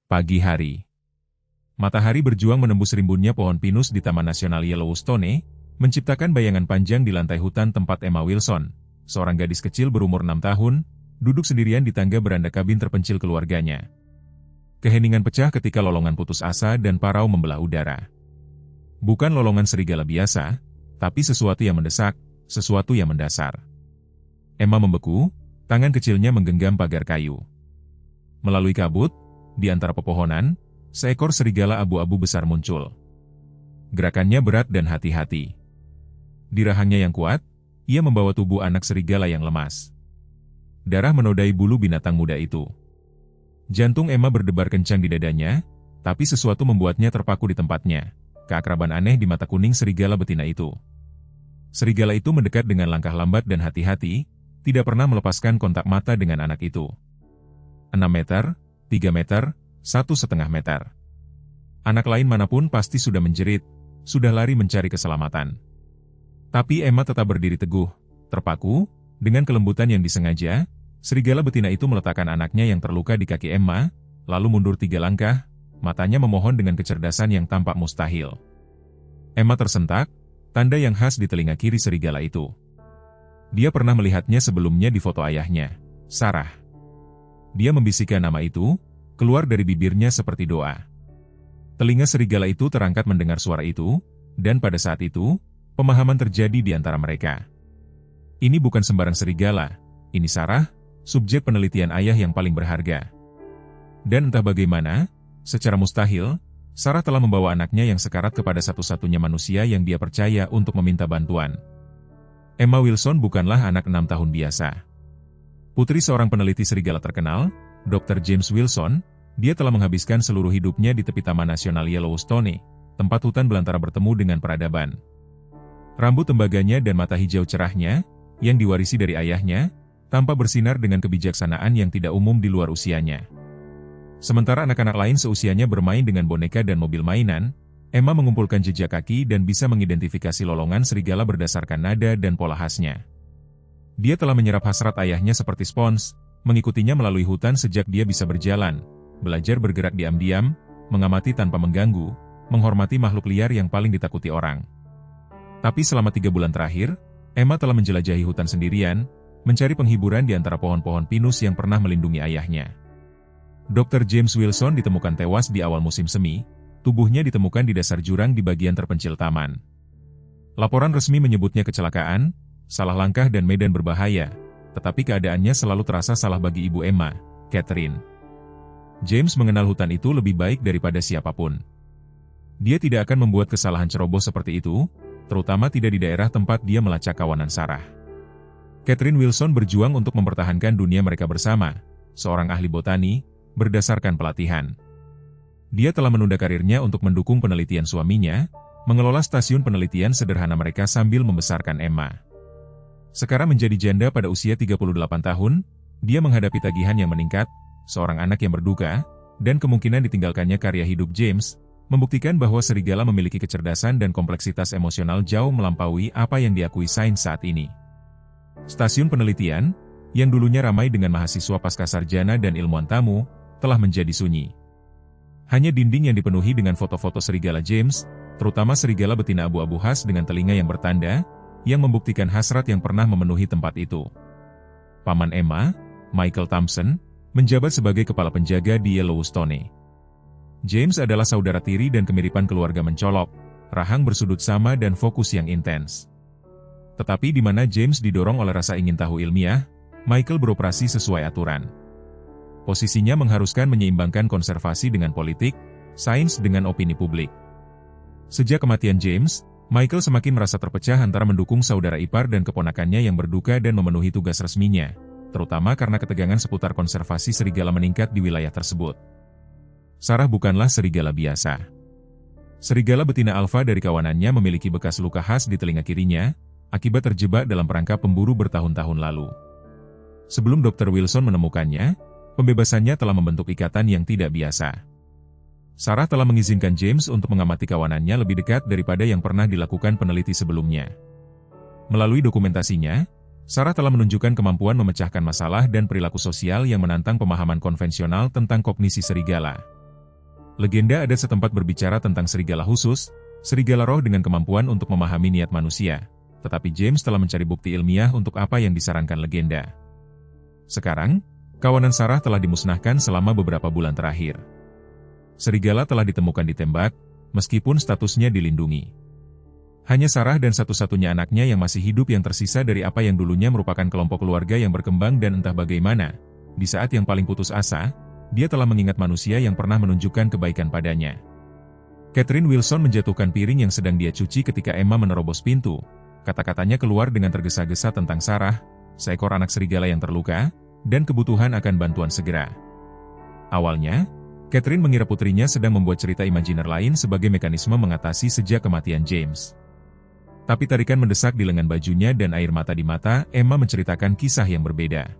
Pagi hari. Matahari berjuang menembus rimbunnya pohon pinus di Taman Nasional Yellowstone, menciptakan bayangan panjang di lantai hutan tempat Emma Wilson, seorang gadis kecil berumur 6 tahun, duduk sendirian di tangga beranda kabin terpencil keluarganya. Keheningan pecah ketika lolongan putus asa dan parau membelah udara. Bukan lolongan serigala biasa, tapi sesuatu yang mendesak, sesuatu yang mendasar. Emma membeku, tangan kecilnya menggenggam pagar kayu. Melalui kabut, di antara pepohonan, seekor serigala abu-abu besar muncul. Gerakannya berat dan hati-hati. Di rahangnya yang kuat, ia membawa tubuh anak serigala yang lemas. Darah menodai bulu binatang muda itu. Jantung Emma berdebar kencang di dadanya, tapi sesuatu membuatnya terpaku di tempatnya. Keakraban aneh di mata kuning serigala betina itu. Serigala itu mendekat dengan langkah lambat dan hati-hati, tidak pernah melepaskan kontak mata dengan anak itu. 6 meter, 3 meter, 1,5 meter. Anak lain manapun pasti sudah menjerit, sudah lari mencari keselamatan. Tapi Emma tetap berdiri teguh, terpaku, dengan kelembutan yang disengaja, serigala betina itu meletakkan anaknya yang terluka di kaki Emma, lalu mundur 3 langkah, matanya memohon dengan kecerdasan yang tampak mustahil. Emma tersentak, tanda yang khas di telinga kiri serigala itu. Dia pernah melihatnya sebelumnya di foto ayahnya, Sarah. Dia membisikkan nama itu, keluar dari bibirnya seperti doa. Telinga serigala itu terangkat mendengar suara itu, dan pada saat itu, pemahaman terjadi di antara mereka. Ini bukan sembarang serigala, ini Sarah, subjek penelitian ayah yang paling berharga. Dan entah bagaimana, secara mustahil, Sarah telah membawa anaknya yang sekarat kepada satu-satunya manusia yang dia percaya untuk meminta bantuan. Emma Wilson bukanlah anak 6 tahun biasa. Putri seorang peneliti serigala terkenal, Dr. James Wilson, dia telah menghabiskan seluruh hidupnya di tepi Taman Nasional Yellowstone, tempat hutan belantara bertemu dengan peradaban. Rambut tembaganya dan mata hijau cerahnya, yang diwarisi dari ayahnya, tampak bersinar dengan kebijaksanaan yang tidak umum di luar usianya. Sementara anak-anak lain seusianya bermain dengan boneka dan mobil mainan, Emma mengumpulkan jejak kaki dan bisa mengidentifikasi lolongan serigala berdasarkan nada dan pola khasnya. Dia telah menyerap hasrat ayahnya seperti spons, mengikutinya melalui hutan sejak dia bisa berjalan, belajar bergerak diam-diam, mengamati tanpa mengganggu, menghormati makhluk liar yang paling ditakuti orang. Tapi selama 3 bulan terakhir, Emma telah menjelajahi hutan sendirian, mencari penghiburan di antara pohon-pohon pinus yang pernah melindungi ayahnya. Dr. James Wilson ditemukan tewas di awal musim semi, tubuhnya ditemukan di dasar jurang di bagian terpencil taman. Laporan resmi menyebutnya kecelakaan, salah langkah dan medan berbahaya, tetapi keadaannya selalu terasa salah bagi ibu Emma, Catherine. James mengenal hutan itu lebih baik daripada siapapun. Dia tidak akan membuat kesalahan ceroboh seperti itu, terutama tidak di daerah tempat dia melacak kawanan Sarah. Catherine Wilson berjuang untuk mempertahankan dunia mereka bersama, seorang ahli botani, berdasarkan pelatihan. Dia telah menunda karirnya untuk mendukung penelitian suaminya, mengelola stasiun penelitian sederhana mereka sambil membesarkan Emma. Sekarang menjadi janda pada usia 38 tahun, dia menghadapi tagihan yang meningkat, seorang anak yang berduka, dan kemungkinan ditinggalkannya karya hidup James, membuktikan bahwa serigala memiliki kecerdasan dan kompleksitas emosional jauh melampaui apa yang diakui sains saat ini. Stasiun penelitian, yang dulunya ramai dengan mahasiswa pascasarjana dan ilmuwan tamu, telah menjadi sunyi. Hanya dinding yang dipenuhi dengan foto-foto serigala James, terutama serigala betina abu-abu khas dengan telinga yang bertanda, yang membuktikan hasrat yang pernah memenuhi tempat itu. Paman Emma, Michael Thompson, menjabat sebagai kepala penjaga di Yellowstone. James adalah saudara tiri dan kemiripan keluarga mencolok, rahang bersudut sama dan fokus yang intens. Tetapi di mana James didorong oleh rasa ingin tahu ilmiah, Michael beroperasi sesuai aturan. Posisinya mengharuskan menyeimbangkan konservasi dengan politik, sains dengan opini publik. Sejak kematian James, Michael semakin merasa terpecah antara mendukung saudara ipar dan keponakannya yang berduka dan memenuhi tugas resminya, terutama karena ketegangan seputar konservasi serigala meningkat di wilayah tersebut. Sarah bukanlah serigala biasa. Serigala betina alfa dari kawanannya memiliki bekas luka khas di telinga kirinya, akibat terjebak dalam perangkap pemburu bertahun-tahun lalu. Sebelum Dr. Wilson menemukannya, pembebasannya telah membentuk ikatan yang tidak biasa. Sarah telah mengizinkan James untuk mengamati kawanannya lebih dekat daripada yang pernah dilakukan peneliti sebelumnya. Melalui dokumentasinya, Sarah telah menunjukkan kemampuan memecahkan masalah dan perilaku sosial yang menantang pemahaman konvensional tentang kognisi serigala. Legenda adat setempat berbicara tentang serigala khusus, serigala roh dengan kemampuan untuk memahami niat manusia. Tetapi James telah mencari bukti ilmiah untuk apa yang disarankan legenda. Sekarang, kawanan Sarah telah dimusnahkan selama beberapa bulan terakhir. Serigala telah ditemukan ditembak, meskipun statusnya dilindungi. Hanya Sarah dan satu-satunya anaknya yang masih hidup yang tersisa dari apa yang dulunya merupakan kelompok keluarga yang berkembang dan entah bagaimana. Di saat yang paling putus asa, dia telah mengingat manusia yang pernah menunjukkan kebaikan padanya. Catherine Wilson menjatuhkan piring yang sedang dia cuci ketika Emma menerobos pintu. Kata-katanya keluar dengan tergesa-gesa tentang Sarah, seekor anak serigala yang terluka, dan kebutuhan akan bantuan segera. Awalnya, Catherine mengira putrinya sedang membuat cerita imajiner lain sebagai mekanisme mengatasi sejak kematian James. Tapi tarikan mendesak di lengan bajunya dan air mata di mata, Emma menceritakan kisah yang berbeda.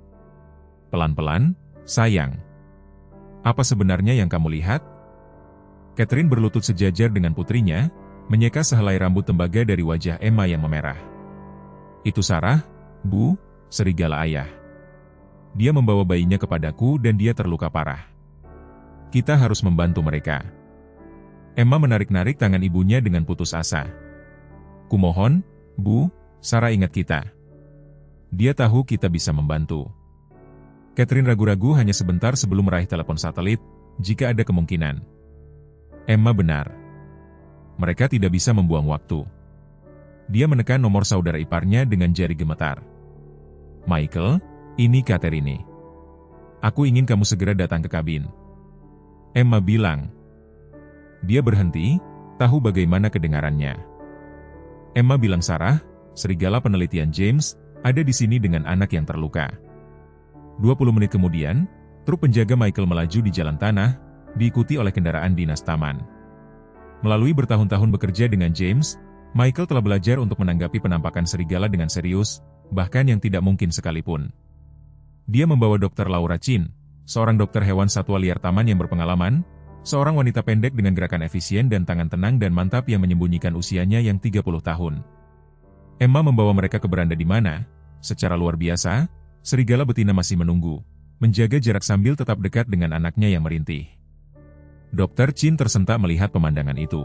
Pelan-pelan, sayang. Apa sebenarnya yang kamu lihat? Catherine berlutut sejajar dengan putrinya, menyeka sehelai rambut tembaga dari wajah Emma yang memerah. Itu Sarah, Bu, serigala ayah. Dia membawa bayinya kepadaku dan dia terluka parah. Kita harus membantu mereka. Emma menarik-narik tangan ibunya dengan putus asa. Kumohon, Bu, Sarah ingat kita. Dia tahu kita bisa membantu. Catherine ragu-ragu hanya sebentar sebelum meraih telepon satelit, jika ada kemungkinan. Emma benar. Mereka tidak bisa membuang waktu. Dia menekan nomor saudara iparnya dengan jari gemetar. Michael, ini Catherine. Aku ingin kamu segera datang ke kabin. Emma bilang. Dia berhenti, tahu bagaimana kedengarannya. Emma bilang Sarah, serigala penelitian James, ada di sini dengan anak yang terluka. 20 menit kemudian, truk penjaga Michael melaju di jalan tanah, diikuti oleh kendaraan dinas taman. Melalui bertahun-tahun bekerja dengan James, Michael telah belajar untuk menanggapi penampakan serigala dengan serius, bahkan yang tidak mungkin sekalipun. Dia membawa Dr. Laura Chin, seorang dokter hewan satwa liar taman yang berpengalaman, seorang wanita pendek dengan gerakan efisien dan tangan tenang dan mantap yang menyembunyikan usianya yang 30 tahun. Emma membawa mereka ke beranda di mana, secara luar biasa, serigala betina masih menunggu, menjaga jarak sambil tetap dekat dengan anaknya yang merintih. Dr. Chin tersentak melihat pemandangan itu.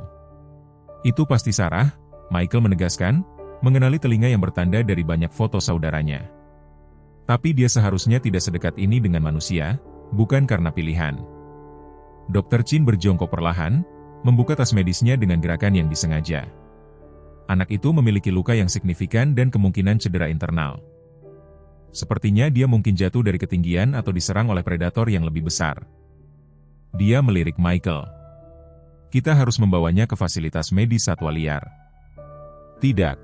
Itu pasti Sarah, Michael menegaskan, mengenali telinga yang bertanda dari banyak foto saudaranya. Tapi dia seharusnya tidak sedekat ini dengan manusia, bukan karena pilihan. Dr. Chin berjongkok perlahan, membuka tas medisnya dengan gerakan yang disengaja. Anak itu memiliki luka yang signifikan dan kemungkinan cedera internal. Sepertinya dia mungkin jatuh dari ketinggian atau diserang oleh predator yang lebih besar. Dia melirik Michael. Kita harus membawanya ke fasilitas medis satwa liar. Tidak.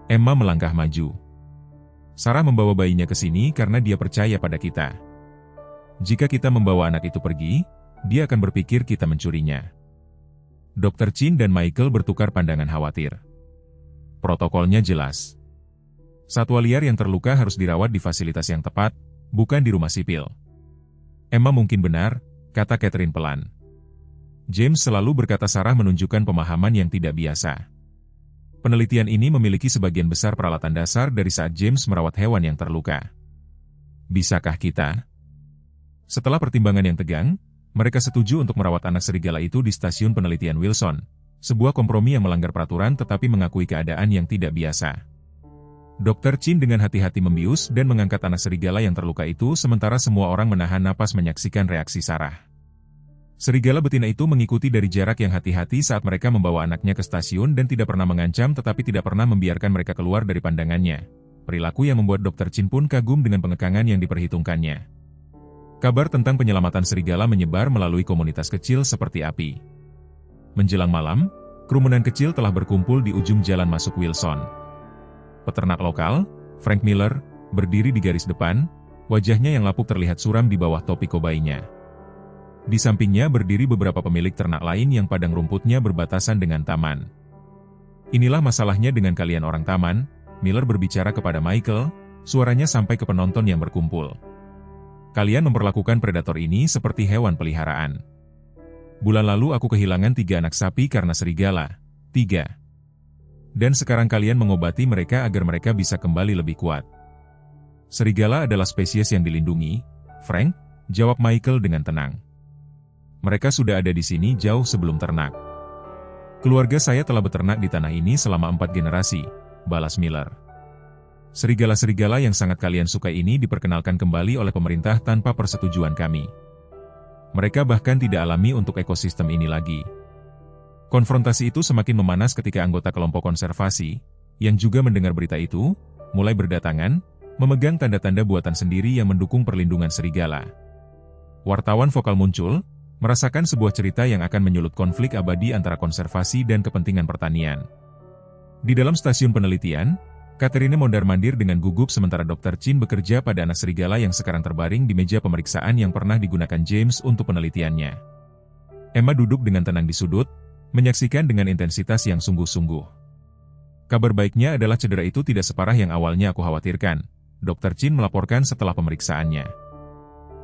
Emma melangkah maju. Sarah membawa bayinya ke sini karena dia percaya pada kita. Jika kita membawa anak itu pergi, dia akan berpikir kita mencurinya. Dr. Chin dan Michael bertukar pandangan khawatir. Protokolnya jelas. Satwa liar yang terluka harus dirawat di fasilitas yang tepat, bukan di rumah sipil. Emma mungkin benar, kata Catherine pelan. James selalu berkata Sarah menunjukkan pemahaman yang tidak biasa. Penelitian ini memiliki sebagian besar peralatan dasar dari saat James merawat hewan yang terluka. Bisakah kita? Setelah pertimbangan yang tegang, mereka setuju untuk merawat anak serigala itu di stasiun penelitian Wilson, sebuah kompromi yang melanggar peraturan tetapi mengakui keadaan yang tidak biasa. Dr. Chin dengan hati-hati membius dan mengangkat anak serigala yang terluka itu sementara semua orang menahan napas menyaksikan reaksi Sarah. Serigala betina itu mengikuti dari jarak yang hati-hati saat mereka membawa anaknya ke stasiun dan tidak pernah mengancam tetapi tidak pernah membiarkan mereka keluar dari pandangannya. Perilaku yang membuat Dr. Chin pun kagum dengan pengekangan yang diperhitungkannya. Kabar tentang penyelamatan serigala menyebar melalui komunitas kecil seperti api. Menjelang malam, kerumunan kecil telah berkumpul di ujung jalan masuk Wilson. Peternak lokal, Frank Miller, berdiri di garis depan, wajahnya yang lapuk terlihat suram di bawah topi kobainya. Di sampingnya berdiri beberapa pemilik ternak lain yang padang rumputnya berbatasan dengan taman. Inilah masalahnya dengan kalian orang taman, Miller berbicara kepada Michael, suaranya sampai ke penonton yang berkumpul. Kalian memperlakukan predator ini seperti hewan peliharaan. Bulan lalu aku kehilangan 3 anak sapi karena serigala. 3. Dan sekarang kalian mengobati mereka agar mereka bisa kembali lebih kuat. Serigala adalah spesies yang dilindungi, Frank, jawab Michael dengan tenang. Mereka sudah ada di sini jauh sebelum ternak. Keluarga saya telah beternak di tanah ini selama 4 generasi, balas Miller. Serigala-serigala yang sangat kalian sukai ini diperkenalkan kembali oleh pemerintah tanpa persetujuan kami. Mereka bahkan tidak alami untuk ekosistem ini lagi. Konfrontasi itu semakin memanas ketika anggota kelompok konservasi, yang juga mendengar berita itu, mulai berdatangan, memegang tanda-tanda buatan sendiri yang mendukung perlindungan serigala. Wartawan vokal muncul, merasakan sebuah cerita yang akan menyulut konflik abadi antara konservasi dan kepentingan pertanian. Di dalam stasiun penelitian, Catherine mondar-mandir dengan gugup sementara Dr. Chin bekerja pada anak serigala yang sekarang terbaring di meja pemeriksaan yang pernah digunakan James untuk penelitiannya. Emma duduk dengan tenang di sudut, menyaksikan dengan intensitas yang sungguh-sungguh. Kabar baiknya adalah cedera itu tidak separah yang awalnya aku khawatirkan, Dr. Chin melaporkan setelah pemeriksaannya.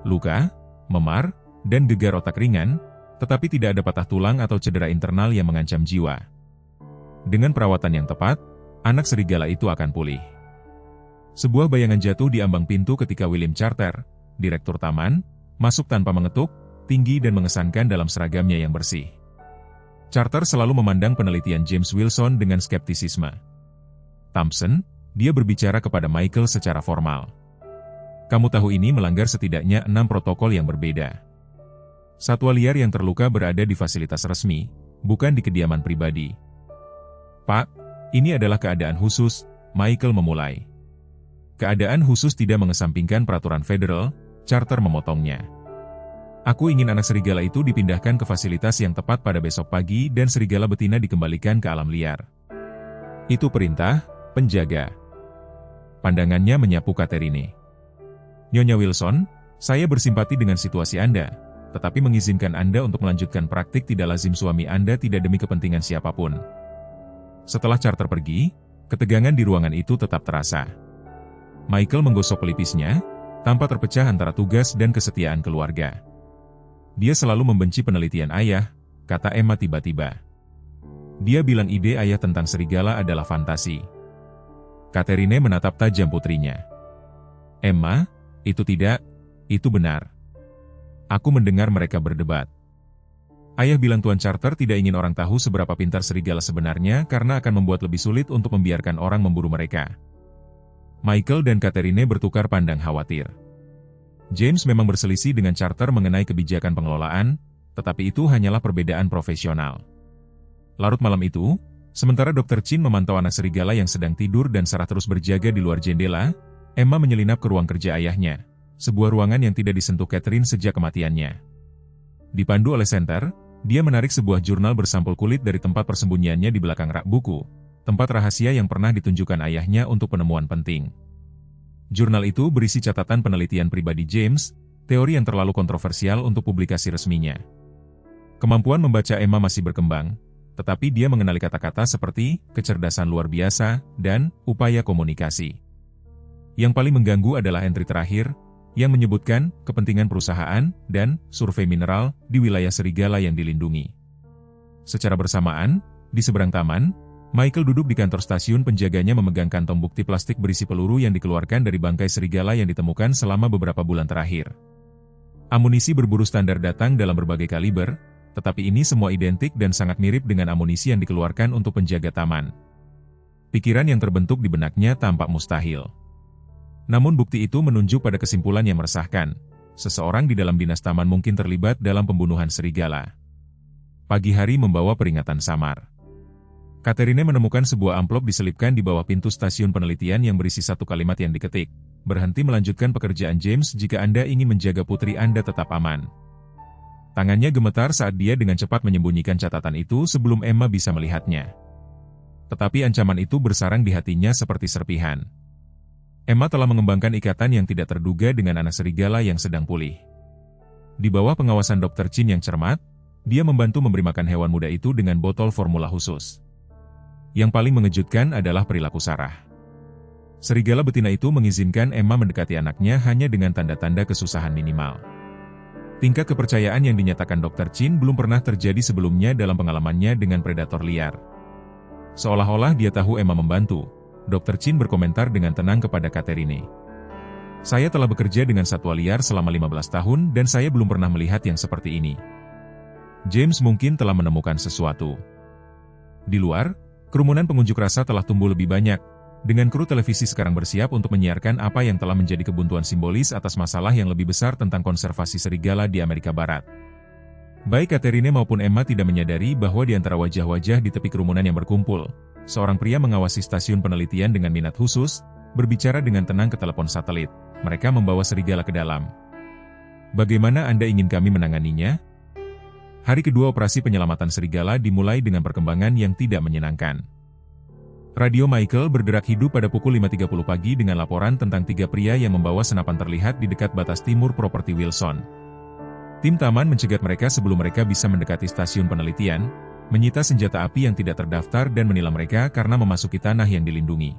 Luka, memar, dan gegar otak ringan, tetapi tidak ada patah tulang atau cedera internal yang mengancam jiwa. Dengan perawatan yang tepat, anak serigala itu akan pulih. Sebuah bayangan jatuh di ambang pintu ketika William Charter, direktur taman, masuk tanpa mengetuk, tinggi dan mengesankan dalam seragamnya yang bersih. Charter selalu memandang penelitian James Wilson dengan skeptisisme. Thompson, dia berbicara kepada Michael secara formal. Kamu tahu ini melanggar setidaknya 6 protokol yang berbeda. Satwa liar yang terluka berada di fasilitas resmi, bukan di kediaman pribadi. Pak, ini adalah keadaan khusus, Michael memulai. Keadaan khusus tidak mengesampingkan peraturan federal, Charter memotongnya. Aku ingin anak serigala itu dipindahkan ke fasilitas yang tepat pada besok pagi dan serigala betina dikembalikan ke alam liar. Itu perintah, penjaga. Pandangannya menyapu Catherine. Nyonya Wilson, saya bersimpati dengan situasi Anda, tetapi mengizinkan Anda untuk melanjutkan praktik tidak lazim suami Anda tidak demi kepentingan siapapun. Setelah Charter pergi, ketegangan di ruangan itu tetap terasa. Michael menggosok pelipisnya, tanpa terpecah antara tugas dan kesetiaan keluarga. Dia selalu membenci penelitian ayah, kata Emma tiba-tiba. Dia bilang ide ayah tentang serigala adalah fantasi. Catherine menatap tajam putrinya. Emma, itu tidak, itu benar. Aku mendengar mereka berdebat. Ayah bilang Tuan Charter tidak ingin orang tahu seberapa pintar serigala sebenarnya karena akan membuat lebih sulit untuk membiarkan orang memburu mereka. Michael dan Catherine bertukar pandang khawatir. James memang berselisih dengan Charter mengenai kebijakan pengelolaan, tetapi itu hanyalah perbedaan profesional. Larut malam itu, sementara Dr. Chin memantau anak serigala yang sedang tidur dan Sarah terus berjaga di luar jendela, Emma menyelinap ke ruang kerja ayahnya, sebuah ruangan yang tidak disentuh Catherine sejak kematiannya. Dipandu oleh Center, dia menarik sebuah jurnal bersampul kulit dari tempat persembunyiannya di belakang rak buku, tempat rahasia yang pernah ditunjukkan ayahnya untuk penemuan penting. Jurnal itu berisi catatan penelitian pribadi James, teori yang terlalu kontroversial untuk publikasi resminya. Kemampuan membaca Emma masih berkembang, tetapi dia mengenali kata-kata seperti kecerdasan luar biasa dan upaya komunikasi. Yang paling mengganggu adalah entry terakhir, yang menyebutkan kepentingan perusahaan dan survei mineral di wilayah serigala yang dilindungi. Secara bersamaan, di seberang taman, Michael duduk di kantor stasiun penjaganya memegang kantong bukti plastik berisi peluru yang dikeluarkan dari bangkai serigala yang ditemukan selama beberapa bulan terakhir. Amunisi berburu standar datang dalam berbagai kaliber, tetapi ini semua identik dan sangat mirip dengan amunisi yang dikeluarkan untuk penjaga taman. Pikiran yang terbentuk di benaknya tampak mustahil. Namun bukti itu menunjuk pada kesimpulan yang meresahkan. Seseorang di dalam dinas taman mungkin terlibat dalam pembunuhan serigala. Pagi hari membawa peringatan samar. Catherine menemukan sebuah amplop diselipkan di bawah pintu stasiun penelitian yang berisi satu kalimat yang diketik. Berhenti melanjutkan pekerjaan James jika Anda ingin menjaga putri Anda tetap aman. Tangannya gemetar saat dia dengan cepat menyembunyikan catatan itu sebelum Emma bisa melihatnya. Tetapi ancaman itu bersarang di hatinya seperti serpihan. Emma telah mengembangkan ikatan yang tidak terduga dengan anak serigala yang sedang pulih. Di bawah pengawasan Dr. Chin yang cermat, dia membantu memberi makan hewan muda itu dengan botol formula khusus. Yang paling mengejutkan adalah perilaku Sarah. Serigala betina itu mengizinkan Emma mendekati anaknya hanya dengan tanda-tanda kesusahan minimal. Tingkat kepercayaan yang dinyatakan Dr. Chin belum pernah terjadi sebelumnya dalam pengalamannya dengan predator liar. Seolah-olah dia tahu Emma membantu, Dr. Chin berkomentar dengan tenang kepada Catherine. Saya telah bekerja dengan satwa liar selama 15 tahun dan saya belum pernah melihat yang seperti ini. James mungkin telah menemukan sesuatu. Di luar, kerumunan pengunjuk rasa telah tumbuh lebih banyak, dengan kru televisi sekarang bersiap untuk menyiarkan apa yang telah menjadi kebuntuan simbolis atas masalah yang lebih besar tentang konservasi serigala di Amerika Barat. Baik Catherine maupun Emma tidak menyadari bahwa di antara wajah-wajah di tepi kerumunan yang berkumpul, seorang pria mengawasi stasiun penelitian dengan minat khusus, berbicara dengan tenang ke telepon satelit. Mereka membawa serigala ke dalam. Bagaimana Anda ingin kami menanganinya? Hari kedua operasi penyelamatan serigala dimulai dengan perkembangan yang tidak menyenangkan. Radio Michael bergerak hidup pada pukul 5.30 pagi dengan laporan tentang 3 pria yang membawa senapan terlihat di dekat batas timur properti Wilson. Tim taman mencegat mereka sebelum mereka bisa mendekati stasiun penelitian, menyita senjata api yang tidak terdaftar dan menilang mereka karena memasuki tanah yang dilindungi.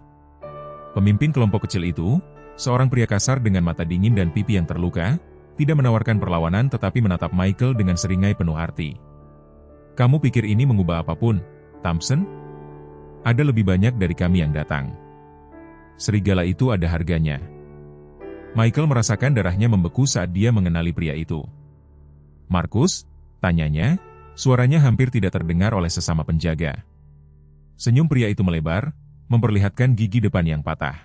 Pemimpin kelompok kecil itu, seorang pria kasar dengan mata dingin dan pipi yang terluka, tidak menawarkan perlawanan tetapi menatap Michael dengan seringai penuh arti. "Kamu pikir ini mengubah apapun, Thompson? Ada lebih banyak dari kami yang datang. Serigala itu ada harganya." Michael merasakan darahnya membeku saat dia mengenali pria itu. "Markus?" tanyanya, suaranya hampir tidak terdengar oleh sesama penjaga. Senyum pria itu melebar, memperlihatkan gigi depan yang patah.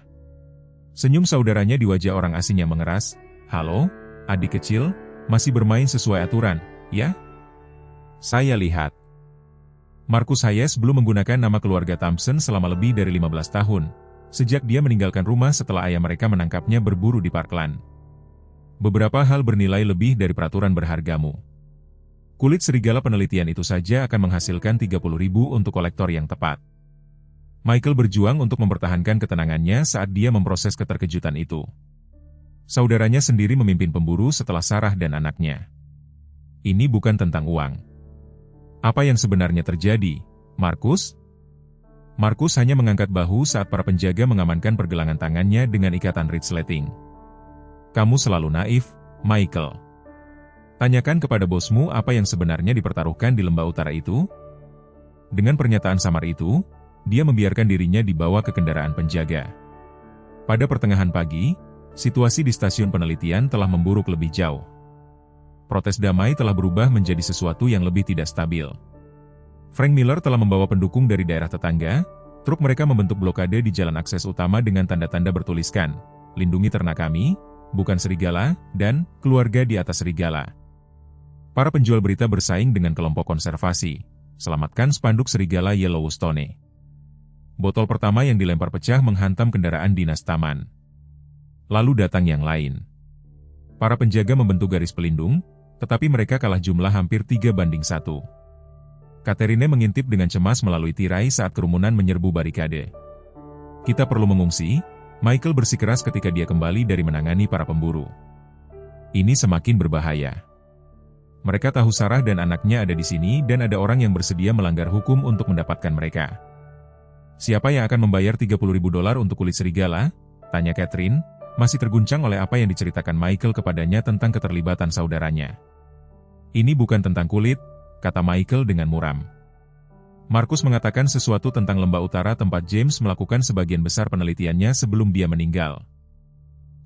Senyum saudaranya di wajah orang asing yang mengeras. "Halo, adik kecil, masih bermain sesuai aturan, ya?" "Saya lihat." Markus Hayes belum menggunakan nama keluarga Thompson selama lebih dari 15 tahun, sejak dia meninggalkan rumah setelah ayah mereka menangkapnya berburu di Parkland. Beberapa hal bernilai lebih dari peraturan berhargamu. Kulit serigala penelitian itu saja akan menghasilkan 30.000 untuk kolektor yang tepat. Michael berjuang untuk mempertahankan ketenangannya saat dia memproses keterkejutan itu. Saudaranya sendiri memimpin pemburu setelah Sarah dan anaknya. Ini bukan tentang uang. "Apa yang sebenarnya terjadi, Markus?" Markus hanya mengangkat bahu saat para penjaga mengamankan pergelangan tangannya dengan ikatan resleting. "Kamu selalu naif, Michael. Tanyakan kepada bosmu apa yang sebenarnya dipertaruhkan di lembah utara itu." Dengan pernyataan samar itu, dia membiarkan dirinya dibawa ke kendaraan penjaga. Pada pertengahan pagi, situasi di stasiun penelitian telah memburuk lebih jauh. Protes damai telah berubah menjadi sesuatu yang lebih tidak stabil. Frank Miller telah membawa pendukung dari daerah tetangga, truk mereka membentuk blokade di jalan akses utama dengan tanda-tanda bertuliskan, "Lindungi ternak kami, bukan serigala," dan "Keluarga di atas serigala." Para penjual berita bersaing dengan kelompok konservasi, "Selamatkan spanduk serigala Yellowstone." Botol pertama yang dilempar pecah menghantam kendaraan dinas taman. Lalu datang yang lain. Para penjaga membentuk garis pelindung, tetapi mereka kalah jumlah hampir 3-1. Catherine mengintip dengan cemas melalui tirai saat kerumunan menyerbu barikade. "Kita perlu mengungsi," Michael bersikeras ketika dia kembali dari menangani para pemburu. "Ini semakin berbahaya. Mereka tahu Sarah dan anaknya ada di sini dan ada orang yang bersedia melanggar hukum untuk mendapatkan mereka." "Siapa yang akan membayar $30.000 untuk kulit serigala?" tanya Catherine, masih terguncang oleh apa yang diceritakan Michael kepadanya tentang keterlibatan saudaranya. "Ini bukan tentang kulit," kata Michael dengan muram. Markus mengatakan sesuatu tentang lembah utara tempat James melakukan sebagian besar penelitiannya sebelum dia meninggal.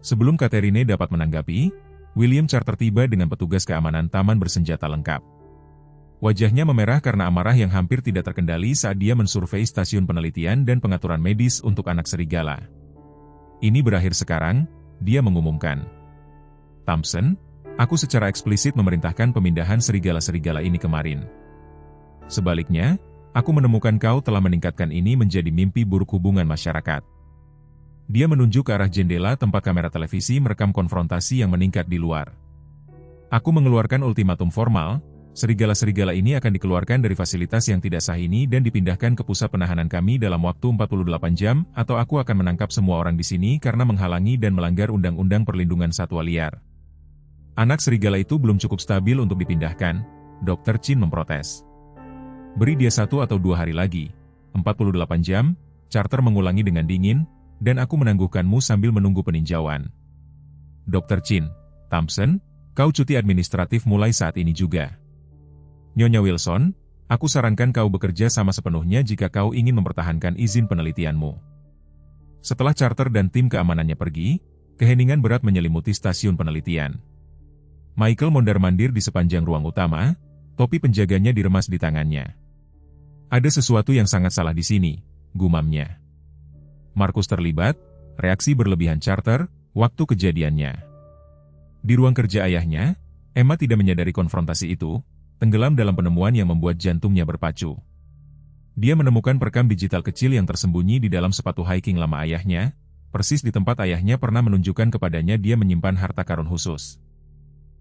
Sebelum Catherine dapat menanggapi, William Charter tiba dengan petugas keamanan taman bersenjata lengkap. Wajahnya memerah karena amarah yang hampir tidak terkendali saat dia mensurvei stasiun penelitian dan pengaturan medis untuk anak serigala. "Ini berakhir sekarang," dia mengumumkan. "Thompson, aku secara eksplisit memerintahkan pemindahan serigala-serigala ini kemarin. Sebaliknya, aku menemukan kau telah meningkatkan ini menjadi mimpi buruk hubungan masyarakat." Dia menunjuk ke arah jendela tempat kamera televisi merekam konfrontasi yang meningkat di luar. "Aku mengeluarkan ultimatum formal, serigala-serigala ini akan dikeluarkan dari fasilitas yang tidak sah ini dan dipindahkan ke pusat penahanan kami dalam waktu 48 jam, atau aku akan menangkap semua orang di sini karena menghalangi dan melanggar Undang-Undang Perlindungan Satwa Liar." "Anak serigala itu belum cukup stabil untuk dipindahkan," Dr. Chin memprotes. "Beri dia 1 atau 2 hari lagi. 48 jam, Charter mengulangi dengan dingin, dan aku menangguhkanmu sambil menunggu peninjauan." "Dr. Chin, Thompson, kau cuti administratif mulai saat ini juga. Nyonya Wilson, aku sarankan kau bekerja sama sepenuhnya jika kau ingin mempertahankan izin penelitianmu." Setelah Charter dan tim keamanannya pergi, keheningan berat menyelimuti stasiun penelitian. Michael mondar-mandir di sepanjang ruang utama, Topi penjaganya diremas di tangannya. Ada sesuatu yang sangat salah di sini, gumamnya. Markus terlibat, reaksi berlebihan Carter, waktu kejadiannya. Di ruang kerja ayahnya, Emma tidak menyadari konfrontasi itu, tenggelam dalam penemuan yang membuat jantungnya berpacu. Dia menemukan perekam digital kecil yang tersembunyi di dalam sepatu hiking lama ayahnya, persis di tempat ayahnya pernah menunjukkan kepadanya dia menyimpan harta karun khusus.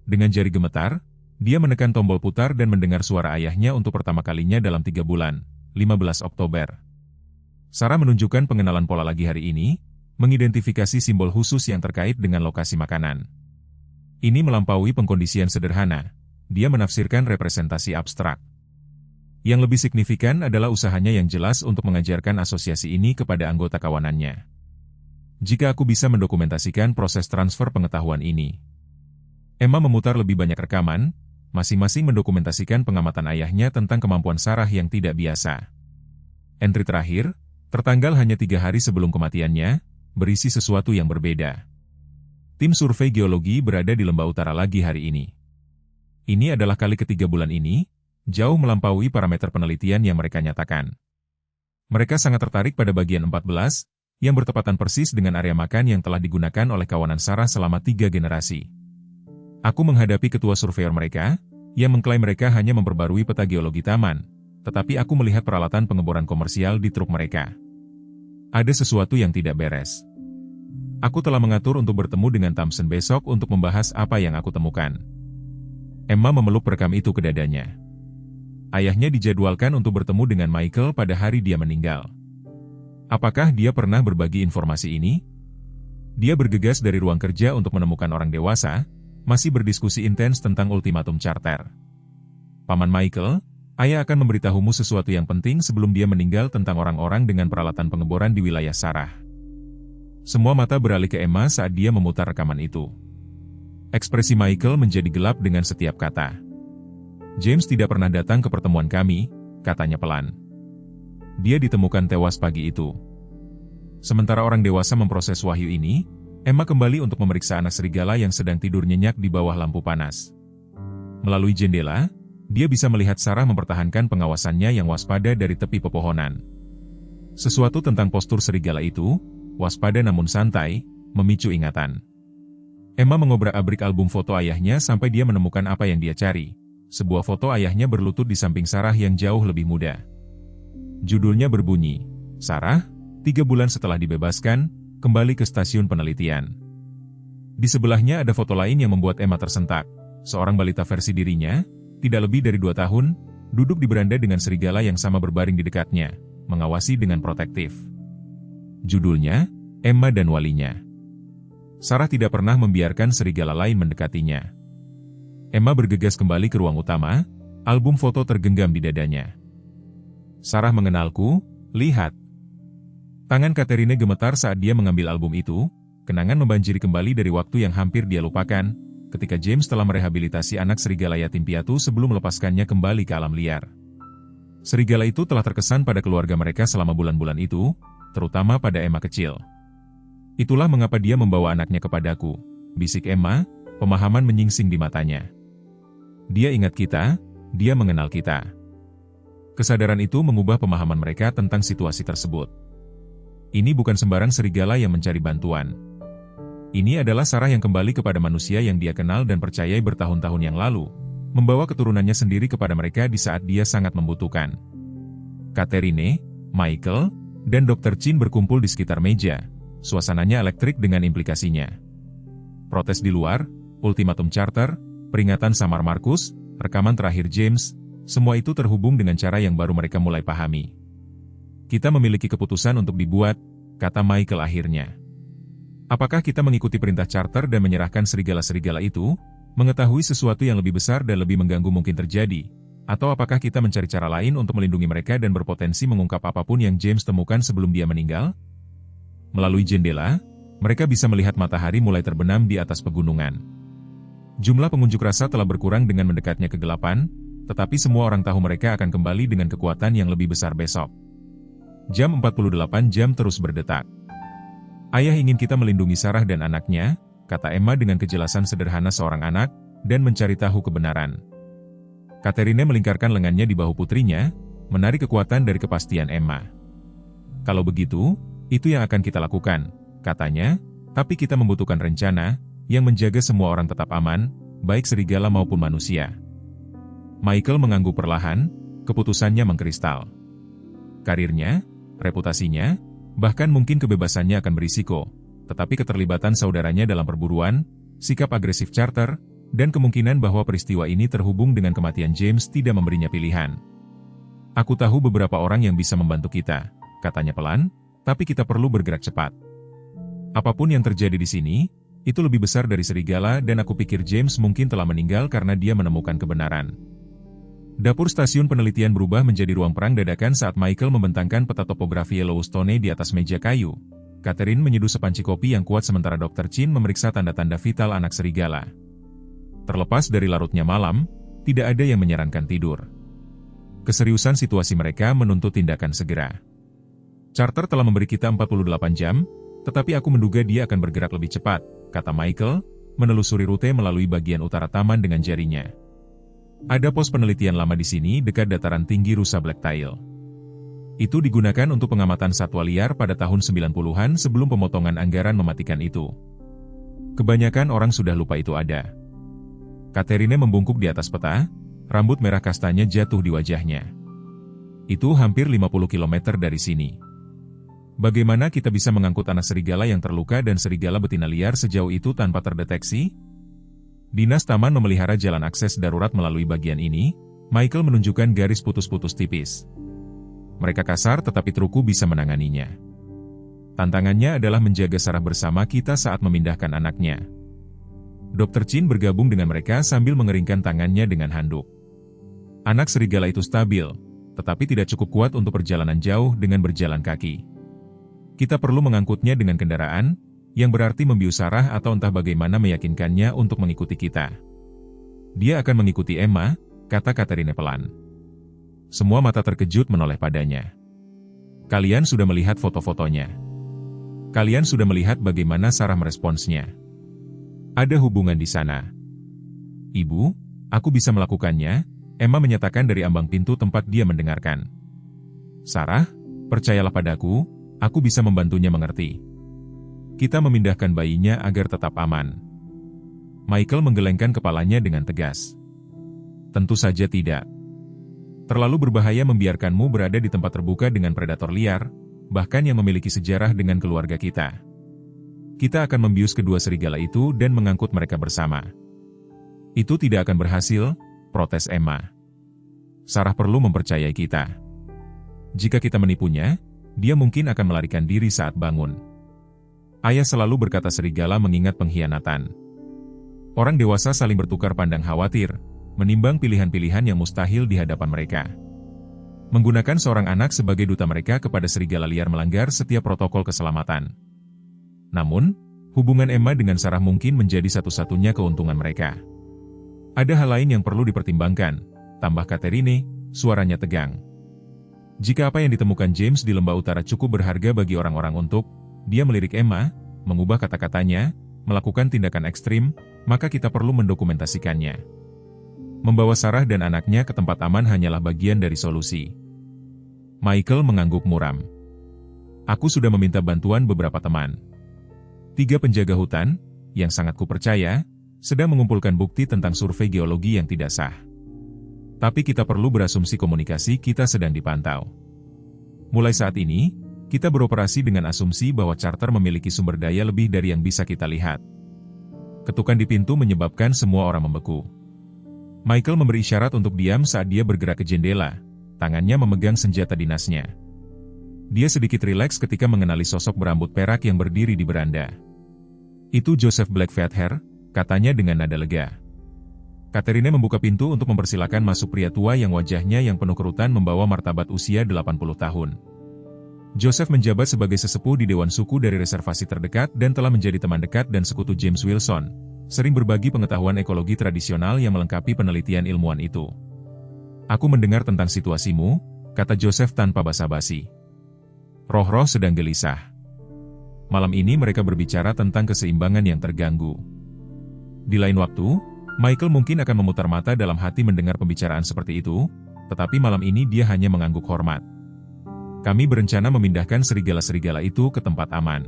Dengan jari gemetar, dia menekan tombol putar dan mendengar suara ayahnya untuk pertama kalinya dalam 3 bulan, 15 Oktober. Sarah menunjukkan pengenalan pola lagi hari ini, mengidentifikasi simbol khusus yang terkait dengan lokasi makanan. Ini melampaui pengkondisian sederhana, dia menafsirkan representasi abstrak. Yang lebih signifikan adalah usahanya yang jelas untuk mengajarkan asosiasi ini kepada anggota kawanannya. Jika aku bisa mendokumentasikan proses transfer pengetahuan ini. Emma memutar lebih banyak rekaman, masing-masing mendokumentasikan pengamatan ayahnya tentang kemampuan Sarah yang tidak biasa. Entry terakhir, tertanggal hanya 3 hari sebelum kematiannya, berisi sesuatu yang berbeda. Tim survei geologi berada di lembah utara lagi hari ini. Ini adalah kali ketiga bulan ini, jauh melampaui parameter penelitian yang mereka nyatakan. Mereka sangat tertarik pada bagian 14, yang bertepatan persis dengan area makan yang telah digunakan oleh kawanan Sarah selama 3 generasi. Aku menghadapi ketua surveyor mereka, yang mengklaim mereka hanya memperbarui peta geologi taman, tetapi aku melihat peralatan pengeboran komersial di truk mereka. Ada sesuatu yang tidak beres. Aku telah mengatur untuk bertemu dengan Thompson besok untuk membahas apa yang aku temukan. Emma memeluk perekam itu ke dadanya. Ayahnya dijadwalkan untuk bertemu dengan Michael pada hari dia meninggal. Apakah dia pernah berbagi informasi ini? Dia bergegas dari ruang kerja untuk menemukan orang dewasa, masih berdiskusi intens tentang ultimatum Carter. Paman Michael, ayah akan memberitahumu sesuatu yang penting sebelum dia meninggal tentang orang-orang dengan peralatan pengeboran di wilayah Sarah. Semua mata beralih ke Emma saat dia memutar rekaman itu. Ekspresi Michael menjadi gelap dengan setiap kata. James tidak pernah datang ke pertemuan kami, katanya pelan. Dia ditemukan tewas pagi itu. Sementara orang dewasa memproses wahyu ini, Emma kembali untuk memeriksa anak serigala yang sedang tidur nyenyak di bawah lampu panas. Melalui jendela, dia bisa melihat Sarah mempertahankan pengawasannya yang waspada dari tepi pepohonan. Sesuatu tentang postur serigala itu, waspada namun santai, memicu ingatan. Emma mengobrak-abrik album foto ayahnya sampai dia menemukan apa yang dia cari. Sebuah foto ayahnya berlutut di samping Sarah yang jauh lebih muda. Judulnya berbunyi, Sarah, 3 bulan setelah dibebaskan, kembali ke stasiun penelitian. Di sebelahnya ada foto lain yang membuat Emma tersentak. Seorang balita versi dirinya, tidak lebih dari 2 tahun, duduk di beranda dengan serigala yang sama berbaring di dekatnya, mengawasi dengan protektif. Judulnya, Emma dan Walinya. Sarah tidak pernah membiarkan serigala lain mendekatinya. Emma bergegas kembali ke ruang utama, album foto tergenggam di dadanya. Sarah mengenalku, lihat. Tangan Catherine gemetar saat dia mengambil album itu, kenangan membanjiri kembali dari waktu yang hampir dia lupakan, ketika James telah merehabilitasi anak serigala yatim piatu sebelum melepaskannya kembali ke alam liar. Serigala itu telah terkesan pada keluarga mereka selama bulan-bulan itu, terutama pada Emma kecil. Itulah mengapa dia membawa anaknya kepadaku, bisik Emma, pemahaman menyingsing di matanya. Dia ingat kita, dia mengenal kita. Kesadaran itu mengubah pemahaman mereka tentang situasi tersebut. Ini bukan sembarang serigala yang mencari bantuan. Ini adalah Sarah yang kembali kepada manusia yang dia kenal dan percayai bertahun-tahun yang lalu, membawa keturunannya sendiri kepada mereka di saat dia sangat membutuhkan. Catherine, Michael, dan Dr. Chin berkumpul di sekitar meja, suasananya elektrik dengan implikasinya. Protes di luar, ultimatum Carter, peringatan samar Markus, rekaman terakhir James, semua itu terhubung dengan cara yang baru mereka mulai pahami. Kita memiliki keputusan untuk dibuat, kata Michael akhirnya. Apakah kita mengikuti perintah Carter dan menyerahkan serigala-serigala itu, mengetahui sesuatu yang lebih besar dan lebih mengganggu mungkin terjadi, atau apakah kita mencari cara lain untuk melindungi mereka dan berpotensi mengungkap apapun yang James temukan sebelum dia meninggal? Melalui jendela, mereka bisa melihat matahari mulai terbenam di atas pegunungan. Jumlah pengunjuk rasa telah berkurang dengan mendekatnya kegelapan, tetapi semua orang tahu mereka akan kembali dengan kekuatan yang lebih besar besok. Jam 48 jam terus berdetak. Ayah ingin kita melindungi Sarah dan anaknya, kata Emma dengan kejelasan sederhana seorang anak, dan mencari tahu kebenaran. Catherine melingkarkan lengannya di bahu putrinya, menarik kekuatan dari kepastian Emma. Kalau begitu, itu yang akan kita lakukan, katanya, tapi kita membutuhkan rencana yang menjaga semua orang tetap aman, baik serigala maupun manusia. Michael mengangguk perlahan, keputusannya mengkristal. Karirnya, reputasinya, bahkan mungkin kebebasannya akan berisiko, tetapi keterlibatan saudaranya dalam perburuan, sikap agresif Carter, dan kemungkinan bahwa peristiwa ini terhubung dengan kematian James tidak memberinya pilihan. Aku tahu beberapa orang yang bisa membantu kita, katanya pelan, tapi kita perlu bergerak cepat. Apapun yang terjadi di sini, itu lebih besar dari serigala dan aku pikir James mungkin telah meninggal karena dia menemukan kebenaran. Dapur stasiun penelitian berubah menjadi ruang perang dadakan saat Michael membentangkan peta topografi Yellowstone di atas meja kayu. Catherine menyeduh sepanci kopi yang kuat sementara Dr. Chin memeriksa tanda-tanda vital anak serigala. Terlepas dari larutnya malam, tidak ada yang menyarankan tidur. Keseriusan situasi mereka menuntut tindakan segera. Carter telah memberi kita 48 jam, tetapi aku menduga dia akan bergerak lebih cepat, kata Michael, menelusuri rute melalui bagian utara taman dengan jarinya. Ada pos penelitian lama di sini dekat dataran tinggi Rusa Blacktail. Itu digunakan untuk pengamatan satwa liar pada tahun 90-an sebelum pemotongan anggaran mematikan itu. Kebanyakan orang sudah lupa itu ada. Catherine membungkuk di atas peta, rambut merah kastanya jatuh di wajahnya. Itu hampir 50 km dari sini. Bagaimana kita bisa mengangkut anak serigala yang terluka dan serigala betina liar sejauh itu tanpa terdeteksi? Dinas Taman memelihara jalan akses darurat melalui bagian ini. Michael menunjukkan garis putus-putus tipis. Mereka kasar tetapi Truku bisa menanganinya. Tantangannya adalah menjaga Sarah bersama kita saat memindahkan anaknya. Dr. Chin bergabung dengan mereka sambil mengeringkan tangannya dengan handuk. Anak serigala itu stabil, tetapi tidak cukup kuat untuk perjalanan jauh dengan berjalan kaki. Kita perlu mengangkutnya dengan kendaraan, yang berarti membius Sarah atau entah bagaimana meyakinkannya untuk mengikuti kita. Dia akan mengikuti Emma, kata Catherine pelan. Semua mata terkejut menoleh padanya. Kalian sudah melihat foto-fotonya. Kalian sudah melihat bagaimana Sarah meresponsnya. Ada hubungan di sana. Ibu, aku bisa melakukannya, Emma menyatakan dari ambang pintu tempat dia mendengarkan. Sarah, percayalah padaku, aku bisa membantunya mengerti. Kita memindahkan bayinya agar tetap aman. Michael menggelengkan kepalanya dengan tegas. Tentu saja tidak. Terlalu berbahaya membiarkanmu berada di tempat terbuka dengan predator liar, bahkan yang memiliki sejarah dengan keluarga kita. Kita akan membius kedua serigala itu dan mengangkut mereka bersama. Itu tidak akan berhasil, protes Emma. Sarah perlu mempercayai kita. Jika kita menipunya, dia mungkin akan melarikan diri saat bangun. Ayah selalu berkata serigala mengingat pengkhianatan. Orang dewasa saling bertukar pandang khawatir, menimbang pilihan-pilihan yang mustahil di hadapan mereka. Menggunakan seorang anak sebagai duta mereka kepada serigala liar melanggar setiap protokol keselamatan. Namun, hubungan Emma dengan Sarah mungkin menjadi satu-satunya keuntungan mereka. Ada hal lain yang perlu dipertimbangkan, tambah Catherine, suaranya tegang. Jika apa yang ditemukan James di lembah utara cukup berharga bagi orang-orang untuk, dia melirik Emma, mengubah kata-katanya, melakukan tindakan ekstrim, maka kita perlu mendokumentasikannya. Membawa Sarah dan anaknya ke tempat aman hanyalah bagian dari solusi. Michael mengangguk muram. Aku sudah meminta bantuan beberapa teman. 3 penjaga hutan, yang sangat kupercaya, sedang mengumpulkan bukti tentang survei geologi yang tidak sah. Tapi kita perlu berasumsi komunikasi kita sedang dipantau. Mulai saat ini, kita beroperasi dengan asumsi bahwa Carter memiliki sumber daya lebih dari yang bisa kita lihat. Ketukan di pintu menyebabkan semua orang membeku. Michael memberi isyarat untuk diam saat dia bergerak ke jendela, tangannya memegang senjata dinasnya. Dia sedikit rileks ketika mengenali sosok berambut perak yang berdiri di beranda. Itu Joseph Blackfeather, katanya dengan nada lega. Catherine membuka pintu untuk mempersilakan masuk pria tua yang wajahnya yang penuh kerutan membawa martabat usia 80 tahun. Joseph menjabat sebagai sesepuh di Dewan Suku dari reservasi terdekat dan telah menjadi teman dekat dan sekutu James Wilson, sering berbagi pengetahuan ekologi tradisional yang melengkapi penelitian ilmuwan itu. Aku mendengar tentang situasimu, kata Joseph tanpa basa-basi. Roh-roh sedang gelisah. Malam ini mereka berbicara tentang keseimbangan yang terganggu. Di lain waktu, Michael mungkin akan memutar mata dalam hati mendengar pembicaraan seperti itu, tetapi malam ini dia hanya mengangguk hormat. Kami berencana memindahkan serigala-serigala itu ke tempat aman.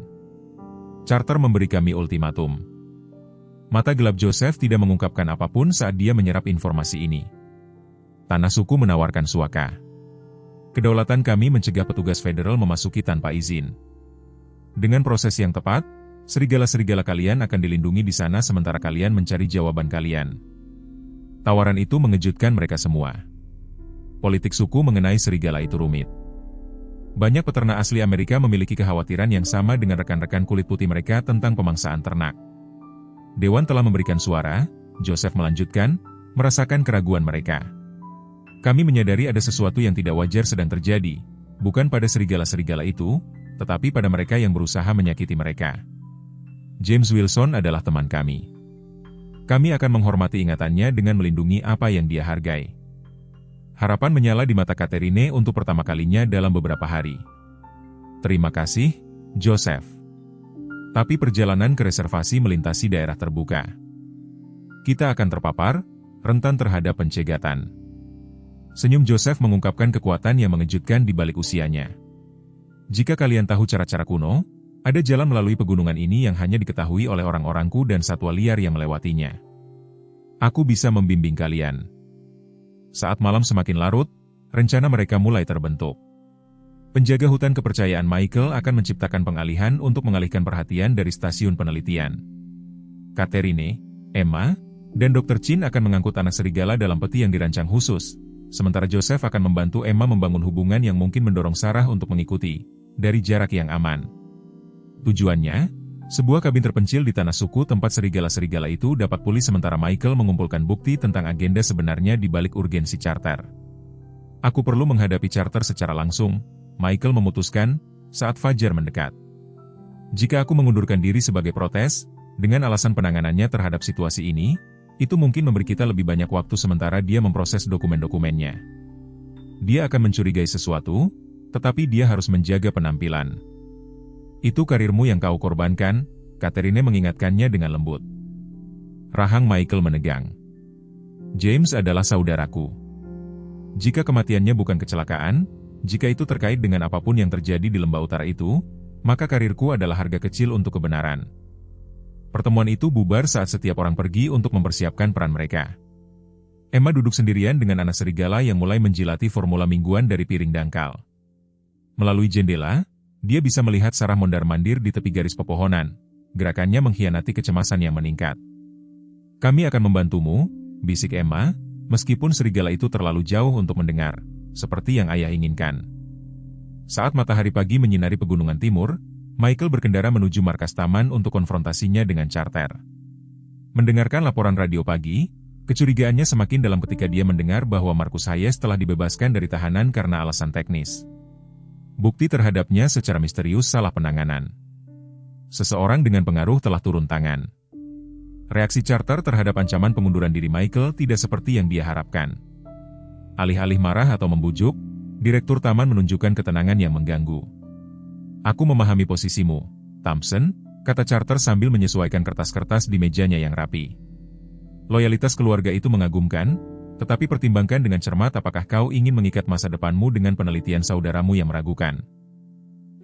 Carter memberi kami ultimatum. Mata gelap Joseph tidak mengungkapkan apapun saat dia menyerap informasi ini. Tanah suku menawarkan suaka. Kedaulatan kami mencegah petugas federal memasuki tanpa izin. Dengan proses yang tepat, serigala-serigala kalian akan dilindungi di sana sementara kalian mencari jawaban kalian. Tawaran itu mengejutkan mereka semua. Politik suku mengenai serigala itu rumit. Banyak peternak asli Amerika memiliki kekhawatiran yang sama dengan rekan-rekan kulit putih mereka tentang pemangsaan ternak. Dewan telah memberikan suara, Joseph melanjutkan, merasakan keraguan mereka. Kami menyadari ada sesuatu yang tidak wajar sedang terjadi, bukan pada serigala-serigala itu, tetapi pada mereka yang berusaha menyakiti mereka. James Wilson adalah teman kami. Kami akan menghormati ingatannya dengan melindungi apa yang dia hargai. Harapan menyala di mata Catherine untuk pertama kalinya dalam beberapa hari. Terima kasih, Joseph. Tapi perjalanan ke reservasi melintasi daerah terbuka. Kita akan terpapar, rentan terhadap pencegatan. Senyum Joseph mengungkapkan kekuatan yang mengejutkan di balik usianya. Jika kalian tahu cara-cara kuno, ada jalan melalui pegunungan ini yang hanya diketahui oleh orang-orangku dan satwa liar yang melewatinya. Aku bisa membimbing kalian. Saat malam semakin larut, rencana mereka mulai terbentuk. Penjaga hutan kepercayaan Michael akan menciptakan pengalihan untuk mengalihkan perhatian dari stasiun penelitian. Catherine, Emma, dan Dr. Chin akan mengangkut anak serigala dalam peti yang dirancang khusus. Sementara Joseph akan membantu Emma membangun hubungan yang mungkin mendorong Sarah untuk mengikuti, dari jarak yang aman. Tujuannya, sebuah kabin terpencil di tanah suku tempat serigala-serigala itu dapat pulih sementara Michael mengumpulkan bukti tentang agenda sebenarnya di balik urgensi Carter. Aku perlu menghadapi Carter secara langsung, Michael memutuskan, saat fajar mendekat. Jika aku mengundurkan diri sebagai protes, dengan alasan penanganannya terhadap situasi ini, itu mungkin memberi kita lebih banyak waktu sementara dia memproses dokumen-dokumennya. Dia akan mencurigai sesuatu, tetapi dia harus menjaga penampilan. Itu karirmu yang kau korbankan, Catherine mengingatkannya dengan lembut. Rahang Michael menegang. James adalah saudaraku. Jika kematiannya bukan kecelakaan, jika itu terkait dengan apapun yang terjadi di lembah utara itu, maka karirku adalah harga kecil untuk kebenaran. Pertemuan itu bubar saat setiap orang pergi untuk mempersiapkan peran mereka. Emma duduk sendirian dengan anak serigala yang mulai menjilati formula mingguan dari piring dangkal. Melalui jendela, dia bisa melihat Sarah mondar-mandir di tepi garis pepohonan. Gerakannya mengkhianati kecemasan yang meningkat. Kami akan membantumu, bisik Emma, meskipun serigala itu terlalu jauh untuk mendengar, seperti yang ayah inginkan. Saat matahari pagi menyinari pegunungan timur, Michael berkendara menuju markas taman untuk konfrontasinya dengan Carter. Mendengarkan laporan radio pagi, kecurigaannya semakin dalam ketika dia mendengar bahwa Marcus Hayes telah dibebaskan dari tahanan karena alasan teknis. Bukti terhadapnya secara misterius salah penanganan. Seseorang dengan pengaruh telah turun tangan. Reaksi Carter terhadap ancaman pengunduran diri Michael tidak seperti yang dia harapkan. Alih-alih marah atau membujuk, Direktur Taman menunjukkan ketenangan yang mengganggu. Aku memahami posisimu, Thompson, kata Carter sambil menyesuaikan kertas-kertas di mejanya yang rapi. Loyalitas keluarga itu mengagumkan, tetapi pertimbangkan dengan cermat apakah kau ingin mengikat masa depanmu dengan penelitian saudaramu yang meragukan.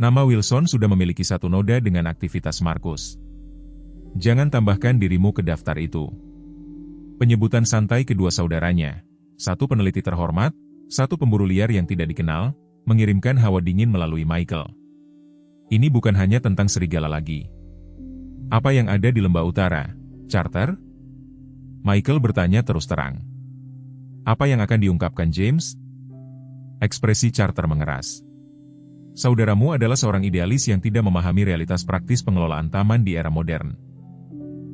Nama Wilson sudah memiliki satu noda dengan aktivitas Marcus. Jangan tambahkan dirimu ke daftar itu. Penyebutan santai kedua saudaranya, satu peneliti terhormat, satu pemburu liar yang tidak dikenal, mengirimkan hawa dingin melalui Michael. Ini bukan hanya tentang serigala lagi. Apa yang ada di lembah utara, Carter? Michael bertanya terus terang. Apa yang akan diungkapkan James? Ekspresi Carter mengeras. Saudaramu adalah seorang idealis yang tidak memahami realitas praktis pengelolaan taman di era modern.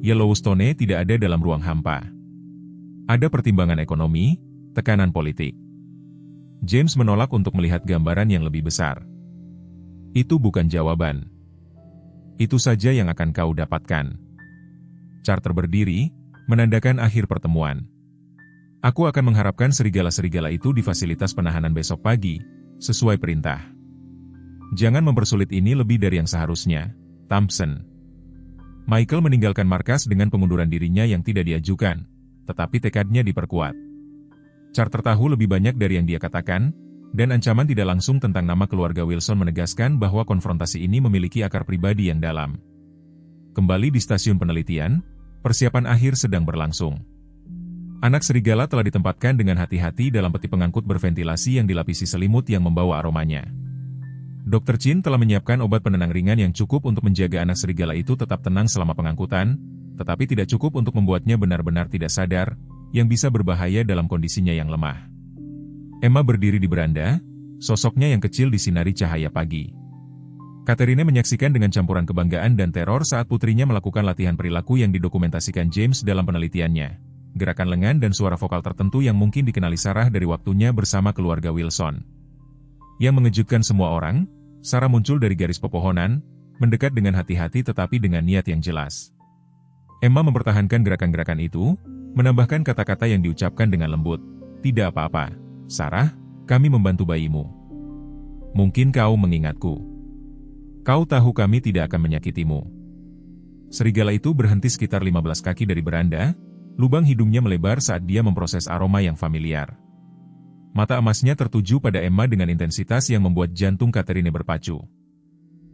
Yellowstone tidak ada dalam ruang hampa. Ada pertimbangan ekonomi, tekanan politik. James menolak untuk melihat gambaran yang lebih besar. Itu bukan jawaban. Itu saja yang akan kau dapatkan. Carter berdiri, menandakan akhir pertemuan. Aku akan mengharapkan serigala-serigala itu di fasilitas penahanan besok pagi, sesuai perintah. Jangan mempersulit ini lebih dari yang seharusnya, Thompson. Michael meninggalkan markas dengan pengunduran dirinya yang tidak diajukan, tetapi tekadnya diperkuat. Carter tahu lebih banyak dari yang dia katakan, dan ancaman tidak langsung tentang nama keluarga Wilson menegaskan bahwa konfrontasi ini memiliki akar pribadi yang dalam. Kembali di stasiun penelitian, persiapan akhir sedang berlangsung. Anak serigala telah ditempatkan dengan hati-hati dalam peti pengangkut berventilasi yang dilapisi selimut yang membawa aromanya. Dr. Chin telah menyiapkan obat penenang ringan yang cukup untuk menjaga anak serigala itu tetap tenang selama pengangkutan, tetapi tidak cukup untuk membuatnya benar-benar tidak sadar, yang bisa berbahaya dalam kondisinya yang lemah. Emma berdiri di beranda, sosoknya yang kecil disinari cahaya pagi. Catherine menyaksikan dengan campuran kebanggaan dan teror saat putrinya melakukan latihan perilaku yang didokumentasikan James dalam penelitiannya. Gerakan lengan dan suara vokal tertentu yang mungkin dikenali Sarah dari waktunya bersama keluarga Wilson. Yang mengejutkan semua orang, Sarah muncul dari garis pepohonan, mendekat dengan hati-hati tetapi dengan niat yang jelas. Emma mempertahankan gerakan-gerakan itu, menambahkan kata-kata yang diucapkan dengan lembut. Tidak apa-apa, Sarah, kami membantu bayimu. Mungkin kau mengingatku. Kau tahu kami tidak akan menyakitimu. Serigala itu berhenti sekitar 15 kaki dari beranda, lubang hidungnya melebar saat dia memproses aroma yang familiar. Mata emasnya tertuju pada Emma dengan intensitas yang membuat jantung Catherine berpacu.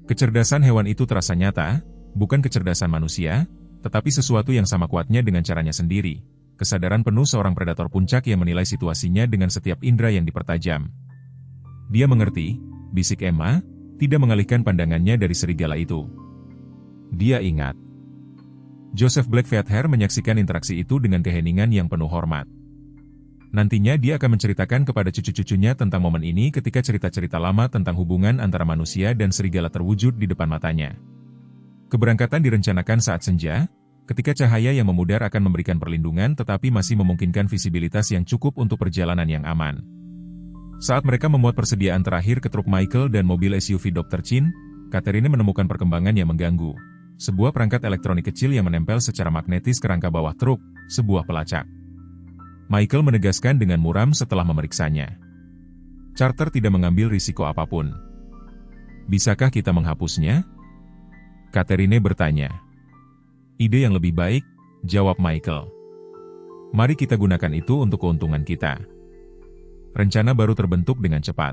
Kecerdasan hewan itu terasa nyata, bukan kecerdasan manusia, tetapi sesuatu yang sama kuatnya dengan caranya sendiri. Kesadaran penuh seorang predator puncak yang menilai situasinya dengan setiap indera yang dipertajam. Dia mengerti, bisik Emma, tidak mengalihkan pandangannya dari serigala itu. Dia ingat. Joseph Blackfeather menyaksikan interaksi itu dengan keheningan yang penuh hormat. Nantinya dia akan menceritakan kepada cucu-cucunya tentang momen ini ketika cerita-cerita lama tentang hubungan antara manusia dan serigala terwujud di depan matanya. Keberangkatan direncanakan saat senja, ketika cahaya yang memudar akan memberikan perlindungan tetapi masih memungkinkan visibilitas yang cukup untuk perjalanan yang aman. Saat mereka memuat persediaan terakhir ke truk Michael dan mobil SUV Dr. Chin, Catherine menemukan perkembangan yang mengganggu. Sebuah perangkat elektronik kecil yang menempel secara magnetis ke rangka bawah truk, sebuah pelacak. Michael menegaskan dengan muram setelah memeriksanya. Carter tidak mengambil risiko apapun. Bisakah kita menghapusnya? Catherine bertanya. Ide yang lebih baik, jawab Michael. Mari kita gunakan itu untuk keuntungan kita. Rencana baru terbentuk dengan cepat.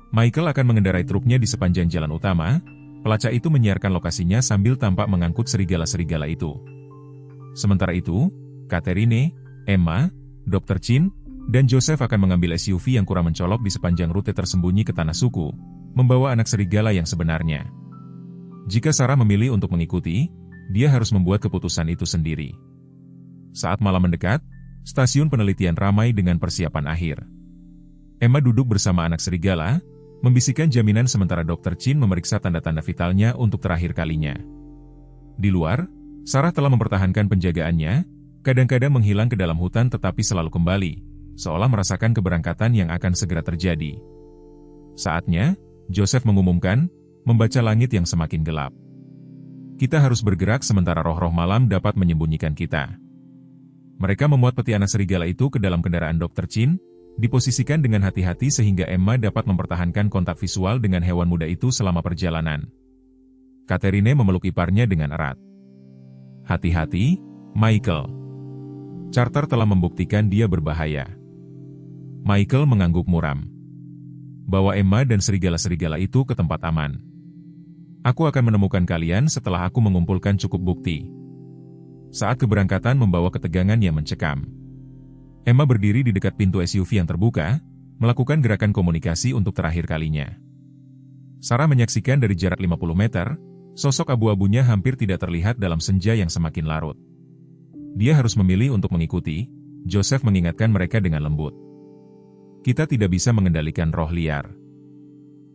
Michael akan mengendarai truknya di sepanjang jalan utama. Pelacak itu menyiarkan lokasinya sambil tampak mengangkut serigala-serigala itu. Sementara itu, Catherine, Emma, Dr. Chin, dan Joseph akan mengambil SUV yang kurang mencolok di sepanjang rute tersembunyi ke tanah suku, membawa anak serigala yang sebenarnya. Jika Sarah memilih untuk mengikuti, dia harus membuat keputusan itu sendiri. Saat malam mendekat, stasiun penelitian ramai dengan persiapan akhir. Emma duduk bersama anak serigala, membisikkan jaminan sementara Dr. Chin memeriksa tanda-tanda vitalnya untuk terakhir kalinya. Di luar, Sarah telah mempertahankan penjagaannya, kadang-kadang menghilang ke dalam hutan tetapi selalu kembali, seolah merasakan keberangkatan yang akan segera terjadi. Saatnya, Joseph mengumumkan, membaca langit yang semakin gelap. Kita harus bergerak sementara roh-roh malam dapat menyembunyikan kita. Mereka memuat peti anak serigala itu ke dalam kendaraan Dr. Chin, diposisikan dengan hati-hati sehingga Emma dapat mempertahankan kontak visual dengan hewan muda itu selama perjalanan. Catherine memeluk iparnya dengan erat. Hati-hati, Michael. Carter telah membuktikan dia berbahaya. Michael mengangguk muram. Bawa Emma dan serigala-serigala itu ke tempat aman. Aku akan menemukan kalian setelah aku mengumpulkan cukup bukti. Saat keberangkatan membawa ketegangan yang mencekam. Emma berdiri di dekat pintu SUV yang terbuka, melakukan gerakan komunikasi untuk terakhir kalinya. Sarah menyaksikan dari jarak 50 meter, sosok abu-abunya hampir tidak terlihat dalam senja yang semakin larut. Dia harus memilih untuk mengikuti. Joseph mengingatkan mereka dengan lembut. Kita tidak bisa mengendalikan roh liar.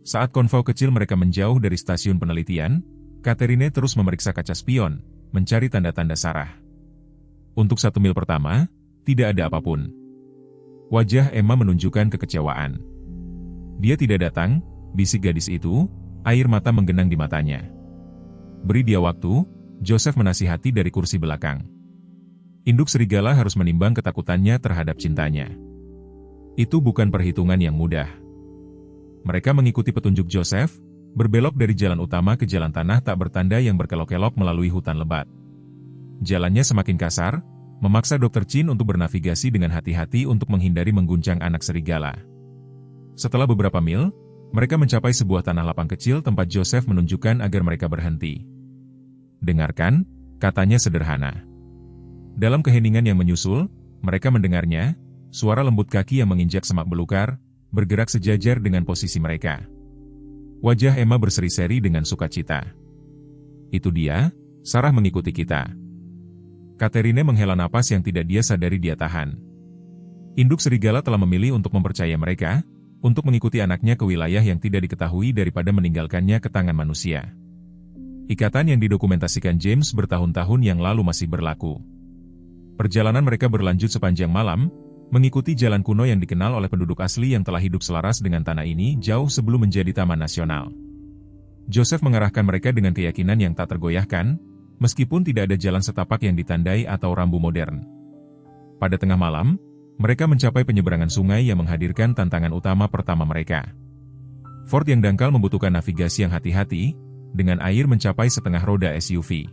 Saat konvoi kecil mereka menjauh dari stasiun penelitian, Catherine terus memeriksa kaca spion, mencari tanda-tanda Sarah. Untuk 1 mil pertama, tidak ada apapun. Wajah Emma menunjukkan kekecewaan. Dia tidak datang, bisik gadis itu, air mata menggenang di matanya. Beri dia waktu, Joseph menasihati dari kursi belakang. Induk serigala harus menimbang ketakutannya terhadap cintanya. Itu bukan perhitungan yang mudah. Mereka mengikuti petunjuk Joseph, berbelok dari jalan utama ke jalan tanah tak bertanda yang berkelok-kelok melalui hutan lebat. Jalannya semakin kasar, memaksa Dr. Chin untuk bernavigasi dengan hati-hati untuk menghindari mengguncang anak serigala. Setelah beberapa mil, mereka mencapai sebuah tanah lapang kecil tempat Joseph menunjukkan agar mereka berhenti. "Dengarkan," katanya sederhana. Dalam keheningan yang menyusul, mereka mendengarnya, suara lembut kaki yang menginjak semak belukar, bergerak sejajar dengan posisi mereka. Wajah Emma berseri-seri dengan sukacita. "Itu dia, Sarah mengikuti kita." Catherine menghela napas yang tidak dia sadari dia tahan. Induk serigala telah memilih untuk mempercayai mereka, untuk mengikuti anaknya ke wilayah yang tidak diketahui daripada meninggalkannya ke tangan manusia. Ikatan yang didokumentasikan James bertahun-tahun yang lalu masih berlaku. Perjalanan mereka berlanjut sepanjang malam, mengikuti jalan kuno yang dikenal oleh penduduk asli yang telah hidup selaras dengan tanah ini jauh sebelum menjadi taman nasional. Joseph mengarahkan mereka dengan keyakinan yang tak tergoyahkan, meskipun tidak ada jalan setapak yang ditandai atau rambu modern. Pada tengah malam, mereka mencapai penyeberangan sungai yang menghadirkan tantangan utama pertama mereka. Fort yang dangkal membutuhkan navigasi yang hati-hati, dengan air mencapai setengah roda SUV.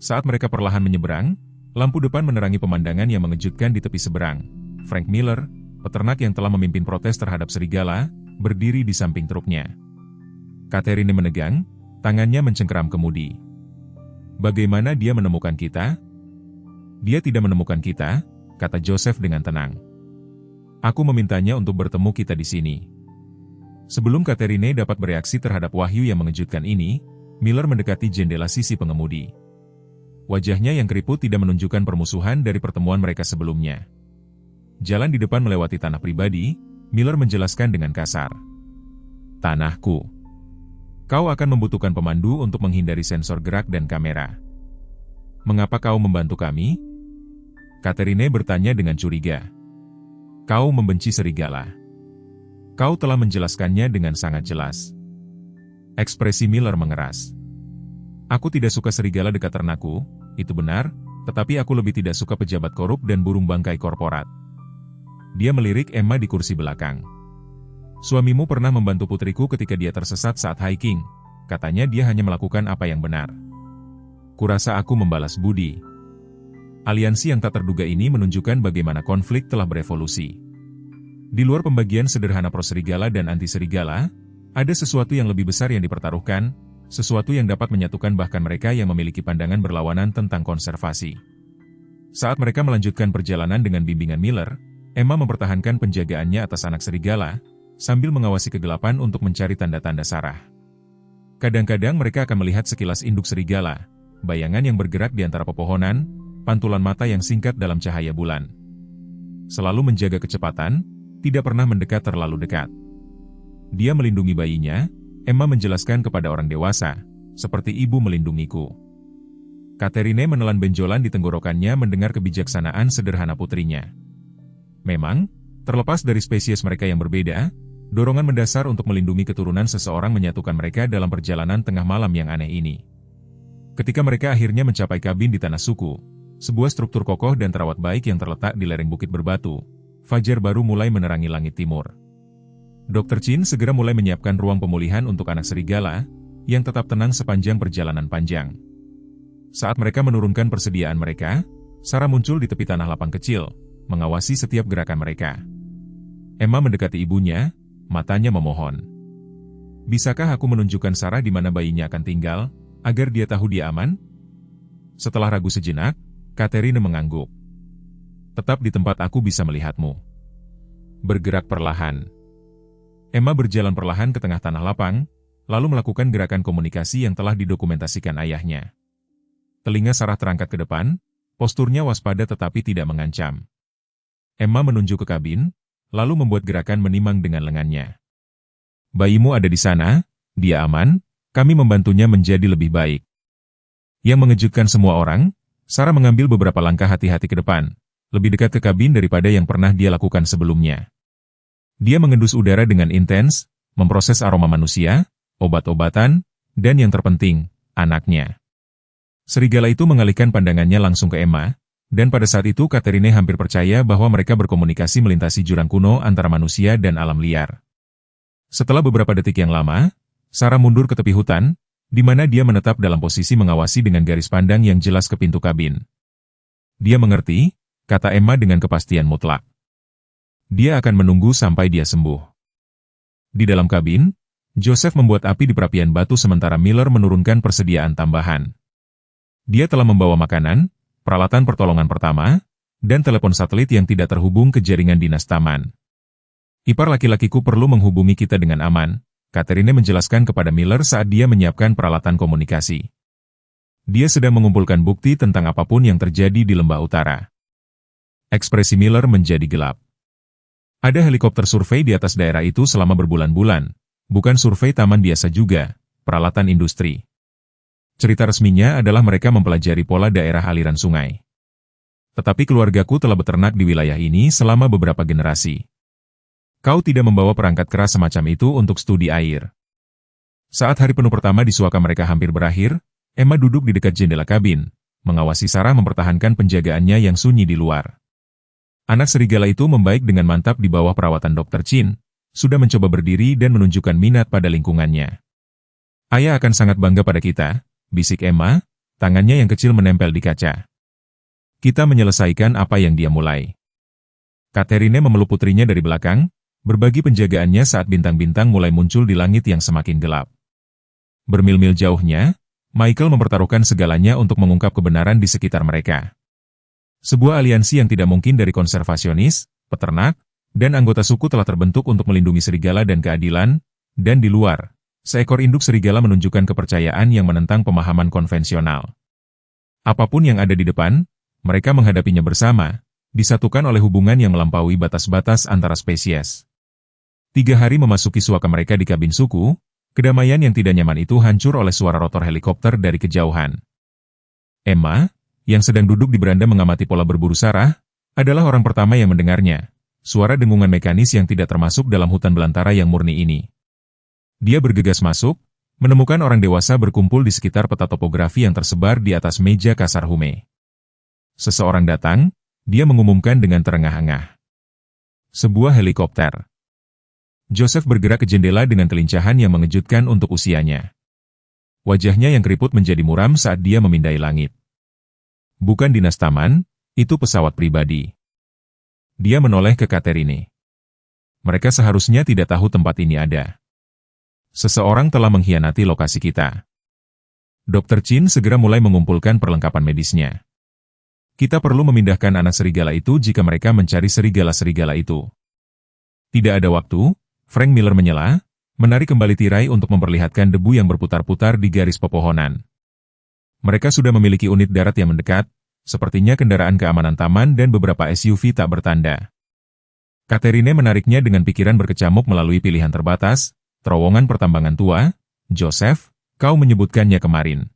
Saat mereka perlahan menyeberang, lampu depan menerangi pemandangan yang mengejutkan di tepi seberang. Frank Miller, peternak yang telah memimpin protes terhadap serigala, berdiri di samping truknya. Catherine menegang, tangannya mencengkeram kemudi. "Bagaimana dia menemukan kita?" "Dia tidak menemukan kita," kata Joseph dengan tenang. "Aku memintanya untuk bertemu kita di sini." Sebelum Catherine dapat bereaksi terhadap wahyu yang mengejutkan ini, Miller mendekati jendela sisi pengemudi. Wajahnya yang keriput tidak menunjukkan permusuhan dari pertemuan mereka sebelumnya. Jalan di depan melewati tanah pribadi, Miller menjelaskan dengan kasar. "Tanahku. Kau akan membutuhkan pemandu untuk menghindari sensor gerak dan kamera." "Mengapa kau membantu kami?" Catherine bertanya dengan curiga. "Kau membenci serigala. Kau telah menjelaskannya dengan sangat jelas." Ekspresi Miller mengeras. "Aku tidak suka serigala dekat ternakku, itu benar, tetapi aku lebih tidak suka pejabat korup dan burung bangkai korporat." Dia melirik Emma di kursi belakang. "Suamimu pernah membantu putriku ketika dia tersesat saat hiking. Katanya dia hanya melakukan apa yang benar. Kurasa aku membalas budi." Aliansi yang tak terduga ini menunjukkan bagaimana konflik telah berevolusi. Di luar pembagian sederhana pro-serigala dan anti-serigala, ada sesuatu yang lebih besar yang dipertaruhkan, sesuatu yang dapat menyatukan bahkan mereka yang memiliki pandangan berlawanan tentang konservasi. Saat mereka melanjutkan perjalanan dengan bimbingan Miller, Emma mempertahankan penjagaannya atas anak serigala, sambil mengawasi kegelapan untuk mencari tanda-tanda Sarah. Kadang-kadang mereka akan melihat sekilas induk serigala, bayangan yang bergerak di antara pepohonan, pantulan mata yang singkat dalam cahaya bulan. Selalu menjaga kecepatan, tidak pernah mendekat terlalu dekat. Dia melindungi bayinya, Emma menjelaskan kepada orang dewasa, seperti ibu melindungiku. Catherine menelan benjolan di tenggorokannya mendengar kebijaksanaan sederhana putrinya. Memang, terlepas dari spesies mereka yang berbeda, dorongan mendasar untuk melindungi keturunan seseorang menyatukan mereka dalam perjalanan tengah malam yang aneh ini. Ketika mereka akhirnya mencapai kabin di tanah suku, sebuah struktur kokoh dan terawat baik yang terletak di lereng bukit berbatu, fajar baru mulai menerangi langit timur. Dr. Chin segera mulai menyiapkan ruang pemulihan untuk anak serigala, yang tetap tenang sepanjang perjalanan panjang. Saat mereka menurunkan persediaan mereka, Sarah muncul di tepi tanah lapang kecil, mengawasi setiap gerakan mereka. Emma mendekati ibunya, matanya memohon. "Bisakah aku menunjukkan Sarah di mana bayinya akan tinggal, agar dia tahu dia aman?" Setelah ragu sejenak, Catherine mengangguk. "Tetap di tempat aku bisa melihatmu." Bergerak perlahan. Emma berjalan perlahan ke tengah tanah lapang, lalu melakukan gerakan komunikasi yang telah didokumentasikan ayahnya. Telinga Sarah terangkat ke depan, posturnya waspada tetapi tidak mengancam. Emma menunjuk ke kabin, lalu membuat gerakan menimang dengan lengannya. "Bayimu ada di sana, dia aman, kami membantunya menjadi lebih baik." Yang mengejutkan semua orang, Sarah mengambil beberapa langkah hati-hati ke depan, lebih dekat ke kabin daripada yang pernah dia lakukan sebelumnya. Dia mengendus udara dengan intens, memproses aroma manusia, obat-obatan, dan yang terpenting, anaknya. Serigala itu mengalihkan pandangannya langsung ke Emma, dan pada saat itu Catherine hampir percaya bahwa mereka berkomunikasi melintasi jurang kuno antara manusia dan alam liar. Setelah beberapa detik yang lama, Sarah mundur ke tepi hutan, di mana dia menetap dalam posisi mengawasi dengan garis pandang yang jelas ke pintu kabin. Dia mengerti, kata Emma dengan kepastian mutlak. Dia akan menunggu sampai dia sembuh. Di dalam kabin, Joseph membuat api di perapian batu sementara Miller menurunkan persediaan tambahan. Dia telah membawa makanan, peralatan pertolongan pertama, dan telepon satelit yang tidak terhubung ke jaringan dinas taman. Ipar laki-lakiku perlu menghubungi kita dengan aman, Catherine menjelaskan kepada Miller saat dia menyiapkan peralatan komunikasi. Dia sedang mengumpulkan bukti tentang apapun yang terjadi di lembah utara. Ekspresi Miller menjadi gelap. Ada helikopter survei di atas daerah itu selama berbulan-bulan, bukan survei taman biasa juga, peralatan industri. Cerita resminya adalah mereka mempelajari pola daerah aliran sungai. Tetapi keluargaku telah beternak di wilayah ini selama beberapa generasi. Kau tidak membawa perangkat keras semacam itu untuk studi air. Saat hari penuh pertama di suaka mereka hampir berakhir, Emma duduk di dekat jendela kabin, mengawasi Sarah mempertahankan penjagaannya yang sunyi di luar. Anak serigala itu membaik dengan mantap di bawah perawatan Dr. Chin, sudah mencoba berdiri dan menunjukkan minat pada lingkungannya. Ayah akan sangat bangga pada kita, bisik Emma, tangannya yang kecil menempel di kaca. Kita menyelesaikan apa yang dia mulai. Catherine memeluk putrinya dari belakang, berbagi penjagaannya saat bintang-bintang mulai muncul di langit yang semakin gelap. Bermil-mil jauhnya, Michael mempertaruhkan segalanya untuk mengungkap kebenaran di sekitar mereka. Sebuah aliansi yang tidak mungkin dari konservasionis, peternak, dan anggota suku telah terbentuk untuk melindungi serigala dan keadilan, dan di luar, seekor induk serigala menunjukkan kepercayaan yang menentang pemahaman konvensional. Apapun yang ada di depan, mereka menghadapinya bersama, disatukan oleh hubungan yang melampaui batas-batas antara spesies. 3 hari memasuki suaka mereka di kabin suku, kedamaian yang tidak nyaman itu hancur oleh suara rotor helikopter dari kejauhan. Emma, yang sedang duduk di beranda mengamati pola berburu Sarah, adalah orang pertama yang mendengarnya. Suara dengungan mekanis yang tidak termasuk dalam hutan belantara yang murni ini. Dia bergegas masuk, menemukan orang dewasa berkumpul di sekitar peta topografi yang tersebar di atas meja kasar Hume. Seseorang datang, dia mengumumkan dengan terengah-engah. Sebuah helikopter. Joseph bergerak ke jendela dengan kelincahan yang mengejutkan untuk usianya. Wajahnya yang keriput menjadi muram saat dia memindai langit. Bukan dinas taman, itu pesawat pribadi. Dia menoleh ke Catherine. Mereka seharusnya tidak tahu tempat ini ada. Seseorang telah mengkhianati lokasi kita. Dr. Chin segera mulai mengumpulkan perlengkapan medisnya. Kita perlu memindahkan anak serigala itu jika mereka mencari serigala-serigala itu. Tidak ada waktu, Frank Miller menyela, menarik kembali tirai untuk memperlihatkan debu yang berputar-putar di garis pepohonan. Mereka sudah memiliki unit darat yang mendekat, sepertinya kendaraan keamanan taman dan beberapa SUV tak bertanda. Catherine menariknya dengan pikiran berkecamuk melalui pilihan terbatas, terowongan pertambangan tua. Joseph, kau menyebutkannya kemarin.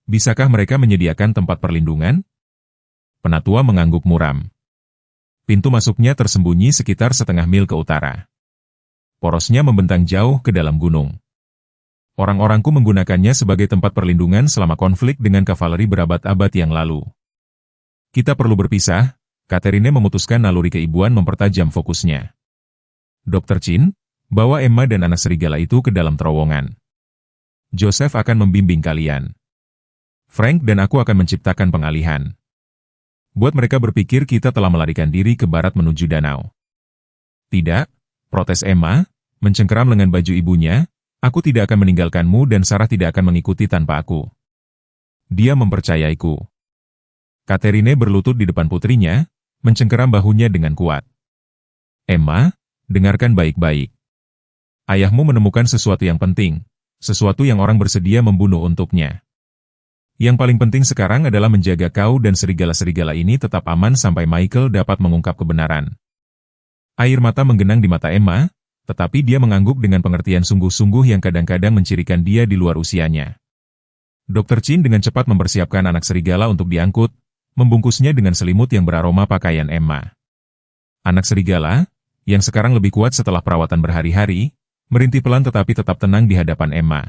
Bisakah mereka menyediakan tempat perlindungan? Penatua mengangguk muram. Pintu masuknya tersembunyi sekitar setengah mil ke utara. Porosnya membentang jauh ke dalam gunung. Orang-orangku menggunakannya sebagai tempat perlindungan selama konflik dengan kavaleri berabad-abad yang lalu. Kita perlu berpisah, Catherine memutuskan naluri keibuan mempertajam fokusnya. Dr. Chin, bawa Emma dan anak serigala itu ke dalam terowongan. Joseph akan membimbing kalian. Frank dan aku akan menciptakan pengalihan. Buat mereka berpikir kita telah melarikan diri ke barat menuju danau. Tidak, protes Emma, mencengkeram lengan baju ibunya, aku tidak akan meninggalkanmu dan Sarah tidak akan mengikuti tanpa aku. Dia mempercayaiku. Catherine berlutut di depan putrinya, mencengkeram bahunya dengan kuat. Emma, dengarkan baik-baik. Ayahmu menemukan sesuatu yang penting, sesuatu yang orang bersedia membunuh untuknya. Yang paling penting sekarang adalah menjaga kau dan serigala-serigala ini tetap aman sampai Michael dapat mengungkap kebenaran. Air mata menggenang di mata Emma, tetapi dia mengangguk dengan pengertian sungguh-sungguh yang kadang-kadang mencirikan dia di luar usianya. Dr. Chin dengan cepat mempersiapkan anak serigala untuk diangkut, membungkusnya dengan selimut yang beraroma pakaian Emma. Anak serigala, yang sekarang lebih kuat setelah perawatan berhari-hari, merintih pelan tetapi tetap tenang di hadapan Emma.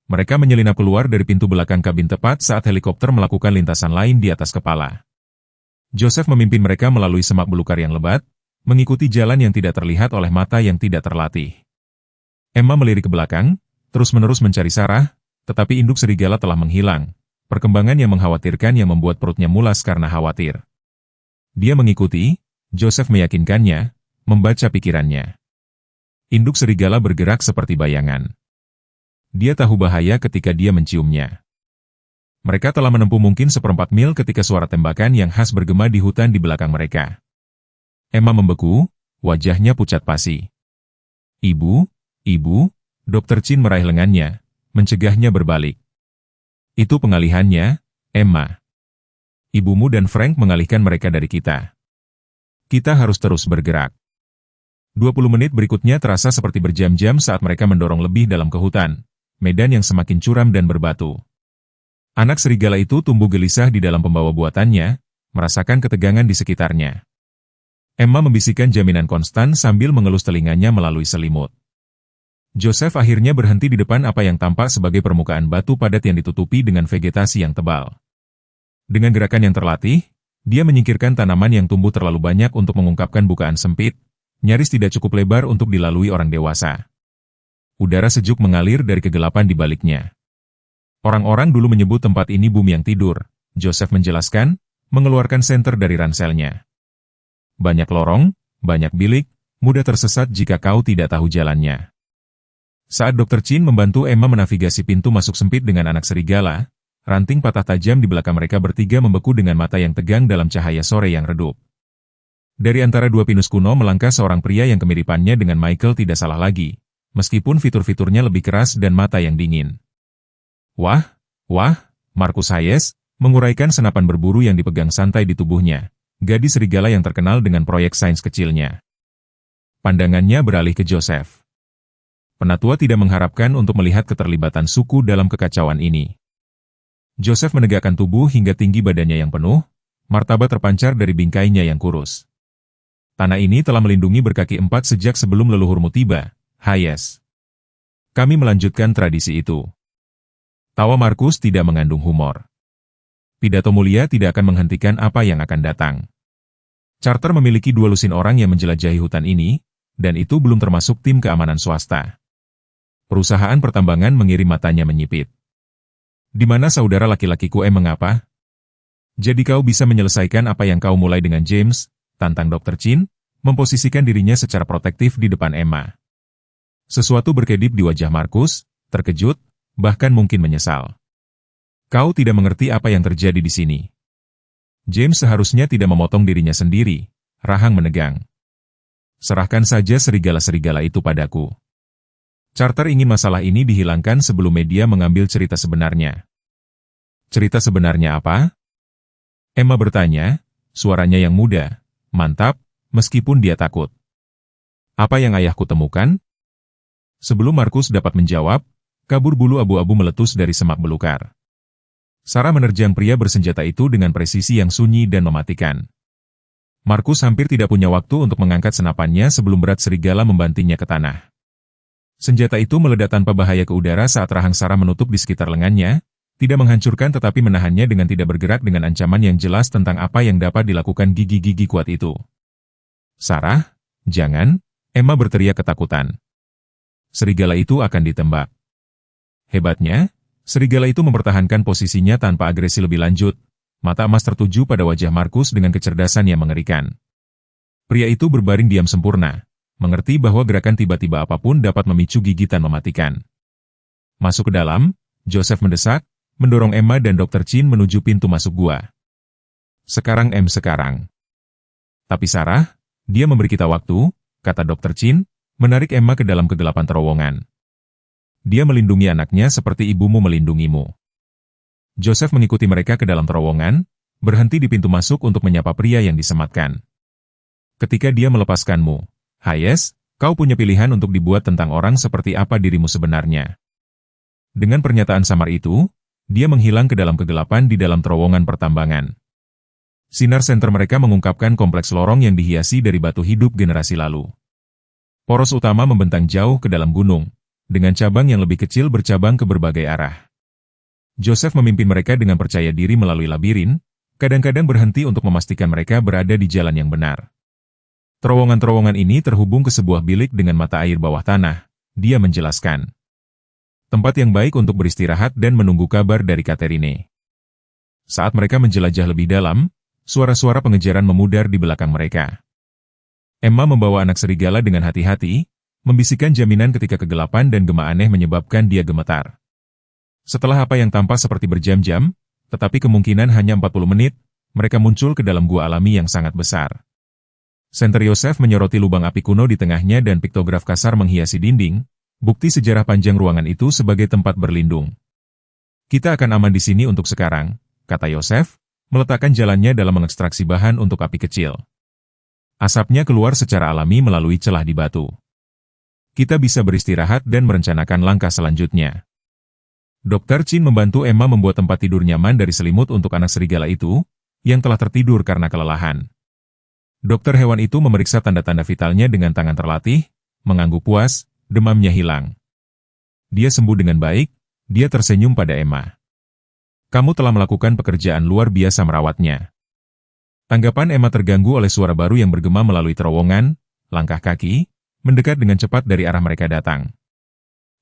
Mereka menyelinap keluar dari pintu belakang kabin tepat saat helikopter melakukan lintasan lain di atas kepala. Joseph memimpin mereka melalui semak belukar yang lebat, mengikuti jalan yang tidak terlihat oleh mata yang tidak terlatih. Emma melirik ke belakang, terus-menerus mencari Sarah, tetapi induk serigala telah menghilang, Perkembangan yang mengkhawatirkan yang membuat perutnya mulas karena khawatir. Dia mengikuti, Joseph meyakinkannya, membaca pikirannya. Induk serigala bergerak seperti bayangan. Dia tahu bahaya ketika dia menciumnya. Mereka telah menempuh mungkin 1/4 mil ketika suara tembakan yang khas bergema di hutan di belakang mereka. Emma membeku, wajahnya pucat pasi. Ibu, Dr. Chin meraih lengannya, mencegahnya berbalik. Itu pengalihannya, Emma. Ibumu dan Frank mengalihkan mereka dari kita. Kita harus terus bergerak. 20 menit berikutnya terasa seperti berjam-jam saat mereka mendorong lebih dalam ke hutan, medan yang semakin curam dan berbatu. Anak serigala itu tumbuh gelisah di dalam pembawa buatannya, merasakan ketegangan di sekitarnya. Emma membisikkan jaminan konstan sambil mengelus telinganya melalui selimut. Joseph akhirnya berhenti di depan apa yang tampak sebagai permukaan batu padat yang ditutupi dengan vegetasi yang tebal. Dengan gerakan yang terlatih, dia menyingkirkan tanaman yang tumbuh terlalu banyak untuk mengungkapkan bukaan sempit, nyaris tidak cukup lebar untuk dilalui orang dewasa. Udara sejuk mengalir dari kegelapan di baliknya. Orang-orang dulu menyebut tempat ini bumi yang tidur, Joseph menjelaskan, mengeluarkan senter dari ranselnya. Banyak lorong, banyak bilik, mudah tersesat jika kau tidak tahu jalannya. Saat Dr. Chin membantu Emma menavigasi pintu masuk sempit dengan anak serigala, ranting patah tajam di belakang mereka bertiga membeku dengan mata yang tegang dalam cahaya sore yang redup. Dari antara dua pinus kuno melangkah seorang pria yang kemiripannya dengan Michael tidak salah lagi, meskipun fitur-fiturnya lebih keras dan mata yang dingin. Wah, Marcus Hayes, menguraikan senapan berburu yang dipegang santai di tubuhnya, gadis serigala yang terkenal dengan proyek sains kecilnya. Pandangannya beralih ke Joseph. Penatua tidak mengharapkan untuk melihat keterlibatan suku dalam kekacauan ini. Joseph menegakkan tubuh hingga tinggi badannya yang penuh, martabat terpancar dari bingkainya yang kurus. Tanah ini telah melindungi berkaki 4 sejak sebelum leluhurmu tiba, Hayes. Kami melanjutkan tradisi itu. Tawa Marcus tidak mengandung humor. Pidato mulia tidak akan menghentikan apa yang akan datang. Charter memiliki 2 lusin orang yang menjelajahi hutan ini, dan itu belum termasuk tim keamanan swasta. Perusahaan pertambangan mengirim matanya menyipit. Di mana saudara laki-lakiku mengapa? Jadi kau bisa menyelesaikan apa yang kau mulai dengan James, tantang Dr. Chin, memposisikan dirinya secara protektif di depan Emma. Sesuatu berkedip di wajah Marcus, terkejut, bahkan mungkin menyesal. Kau tidak mengerti apa yang terjadi di sini. James seharusnya tidak memotong dirinya sendiri, rahang menegang. Serahkan saja serigala-serigala itu padaku. Charter ingin masalah ini dihilangkan sebelum media mengambil cerita sebenarnya. Cerita sebenarnya apa? Emma bertanya, suaranya yang muda, mantap, meskipun dia takut. Apa yang ayahku temukan? Sebelum Marcus dapat menjawab, kabur bulu abu-abu meletus dari semak belukar. Sarah menerjang pria bersenjata itu dengan presisi yang sunyi dan mematikan. Marcus hampir tidak punya waktu untuk mengangkat senapannya sebelum berat serigala membantingnya ke tanah. Senjata itu meledak tanpa bahaya ke udara saat rahang Sarah menutup di sekitar lengannya, tidak menghancurkan tetapi menahannya dengan tidak bergerak dengan ancaman yang jelas tentang apa yang dapat dilakukan gigi-gigi kuat itu. Sarah, jangan, Emma berteriak ketakutan. Serigala itu akan ditembak. Hebatnya, serigala itu mempertahankan posisinya tanpa agresi lebih lanjut, mata emas tertuju pada wajah Marcus dengan kecerdasan yang mengerikan. Pria itu berbaring diam sempurna, mengerti bahwa gerakan tiba-tiba apapun dapat memicu gigitan mematikan. Masuk ke dalam, Joseph mendesak, mendorong Emma dan Dr. Chin menuju pintu masuk gua. Sekarang sekarang. Tapi Sarah, dia memberi kita waktu, kata Dr. Chin, menarik Emma ke dalam kegelapan terowongan. Dia melindungi anaknya seperti ibumu melindungimu. Joseph mengikuti mereka ke dalam terowongan, berhenti di pintu masuk untuk menyapa pria yang disematkan. Ketika dia melepaskanmu, Hayes, kau punya pilihan untuk dibuat tentang orang seperti apa dirimu sebenarnya. Dengan pernyataan samar itu, dia menghilang ke dalam kegelapan di dalam terowongan pertambangan. Sinar senter mereka mengungkapkan kompleks lorong yang dihiasi dari batu hidup generasi lalu. Poros utama membentang jauh ke dalam gunung, dengan cabang yang lebih kecil bercabang ke berbagai arah. Joseph memimpin mereka dengan percaya diri melalui labirin, kadang-kadang berhenti untuk memastikan mereka berada di jalan yang benar. Terowongan-terowongan ini terhubung ke sebuah bilik dengan mata air bawah tanah, dia menjelaskan. Tempat yang baik untuk beristirahat dan menunggu kabar dari Catherine. Saat mereka menjelajah lebih dalam, suara-suara pengejaran memudar di belakang mereka. Emma membawa anak serigala dengan hati-hati, membisikkan jaminan ketika kegelapan dan gema aneh menyebabkan dia gemetar. Setelah apa yang tampak seperti berjam-jam, tetapi kemungkinan hanya 40 menit, mereka muncul ke dalam gua alami yang sangat besar. Senter Yosef menyoroti lubang api kuno di tengahnya dan piktograf kasar menghiasi dinding, bukti sejarah panjang ruangan itu sebagai tempat berlindung. Kita akan aman di sini untuk sekarang, kata Yosef, meletakkan jalannya dalam mengekstraksi bahan untuk api kecil. Asapnya keluar secara alami melalui celah di batu. Kita bisa beristirahat dan merencanakan langkah selanjutnya. Dr. Chin membantu Emma membuat tempat tidur nyaman dari selimut untuk anak serigala itu, yang telah tertidur karena kelelahan. Dokter hewan itu memeriksa tanda-tanda vitalnya dengan tangan terlatih, mengangguk puas, demamnya hilang. Dia sembuh dengan baik, dia tersenyum pada Emma. Kamu telah melakukan pekerjaan luar biasa merawatnya. Tanggapan Emma terganggu oleh suara baru yang bergema melalui terowongan, langkah kaki, mendekat dengan cepat dari arah mereka datang.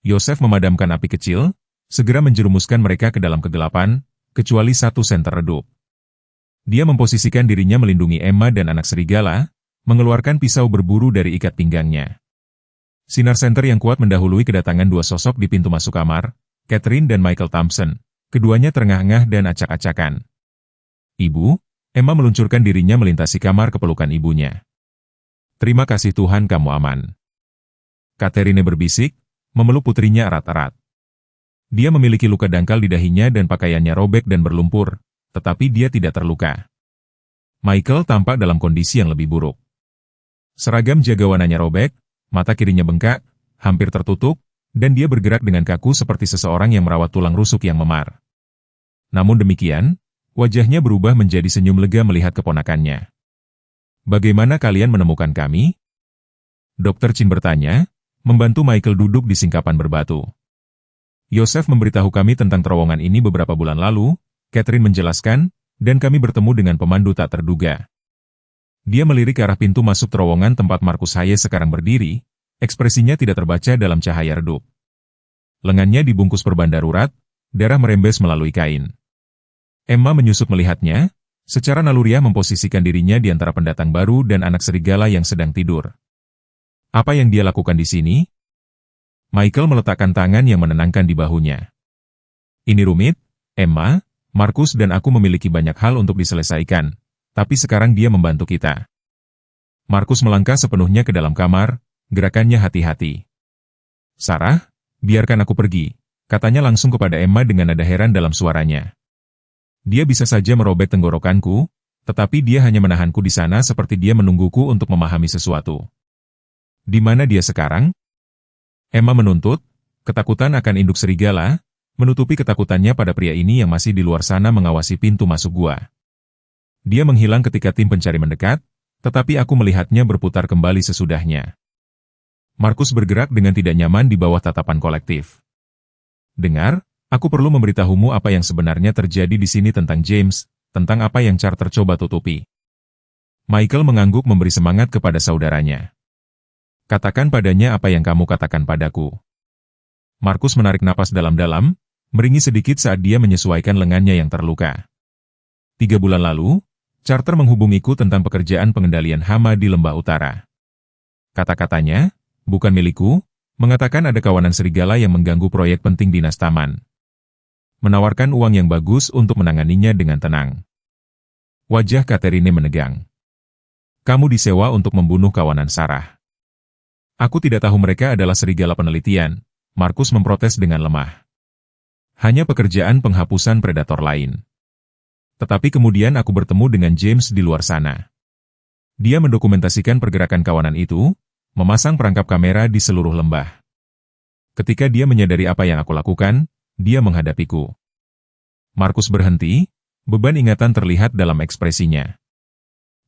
Yosef memadamkan api kecil, segera menjerumuskan mereka ke dalam kegelapan, kecuali satu senter redup. Dia memposisikan dirinya melindungi Emma dan anak serigala, mengeluarkan pisau berburu dari ikat pinggangnya. Sinar senter yang kuat mendahului kedatangan dua sosok di pintu masuk kamar, Catherine dan Michael Thompson, keduanya terengah-engah dan acak-acakan. Ibu, Emma meluncurkan dirinya melintasi kamar ke pelukan ibunya. Terima kasih Tuhan kamu aman. Catherine berbisik, memeluk putrinya erat-erat. Dia memiliki luka dangkal di dahinya dan pakaiannya robek dan berlumpur, tetapi dia tidak terluka. Michael tampak dalam kondisi yang lebih buruk. Seragam jagawananya robek, mata kirinya bengkak, hampir tertutup, dan dia bergerak dengan kaku seperti seseorang yang merawat tulang rusuk yang memar. Namun demikian, wajahnya berubah menjadi senyum lega melihat keponakannya. Bagaimana kalian menemukan kami? Dr. Chin bertanya, membantu Michael duduk di singkapan berbatu. Yosef memberitahu kami tentang terowongan ini beberapa bulan lalu, Catherine menjelaskan, dan kami bertemu dengan pemandu tak terduga. Dia melirik ke arah pintu masuk terowongan tempat Markus Hayes sekarang berdiri, ekspresinya tidak terbaca dalam cahaya redup. Lengannya dibungkus perban darurat, darah merembes melalui kain. Emma menyusut melihatnya, secara naluriah memposisikan dirinya di antara pendatang baru dan anak serigala yang sedang tidur. Apa yang dia lakukan di sini? Michael meletakkan tangan yang menenangkan di bahunya. Ini rumit, Emma, Markus dan aku memiliki banyak hal untuk diselesaikan, tapi sekarang dia membantu kita. Markus melangkah sepenuhnya ke dalam kamar, gerakannya hati-hati. Sarah, biarkan aku pergi, katanya langsung kepada Emma dengan nada heran dalam suaranya. Dia bisa saja merobek tenggorokanku, tetapi dia hanya menahanku di sana seperti dia menungguku untuk memahami sesuatu. Di mana dia sekarang? Emma menuntut, ketakutan akan induk serigala, menutupi ketakutannya pada pria ini yang masih di luar sana mengawasi pintu masuk gua. Dia menghilang ketika tim pencari mendekat, tetapi aku melihatnya berputar kembali sesudahnya. Markus bergerak dengan tidak nyaman di bawah tatapan kolektif. Dengar, aku perlu memberitahumu apa yang sebenarnya terjadi di sini tentang James, tentang apa yang Carter coba tutupi. Michael mengangguk memberi semangat kepada saudaranya. Katakan padanya apa yang kamu katakan padaku. Markus menarik napas dalam-dalam, meringis sedikit saat dia menyesuaikan lengannya yang terluka. 3 bulan lalu, Carter menghubungiku tentang pekerjaan pengendalian hama di Lembah Utara. Kata-katanya, bukan milikku, mengatakan ada kawanan serigala yang mengganggu proyek penting dinas taman. Menawarkan uang yang bagus untuk menanganinya dengan tenang. Wajah Catherine menegang. Kamu disewa untuk membunuh kawanan Sarah. Aku tidak tahu mereka adalah serigala penelitian, Markus memprotes dengan lemah. Hanya pekerjaan penghapusan predator lain. Tetapi kemudian aku bertemu dengan James di luar sana. Dia mendokumentasikan pergerakan kawanan itu, memasang perangkap kamera di seluruh lembah. Ketika dia menyadari apa yang aku lakukan, dia menghadapiku. Markus berhenti, beban ingatan terlihat dalam ekspresinya.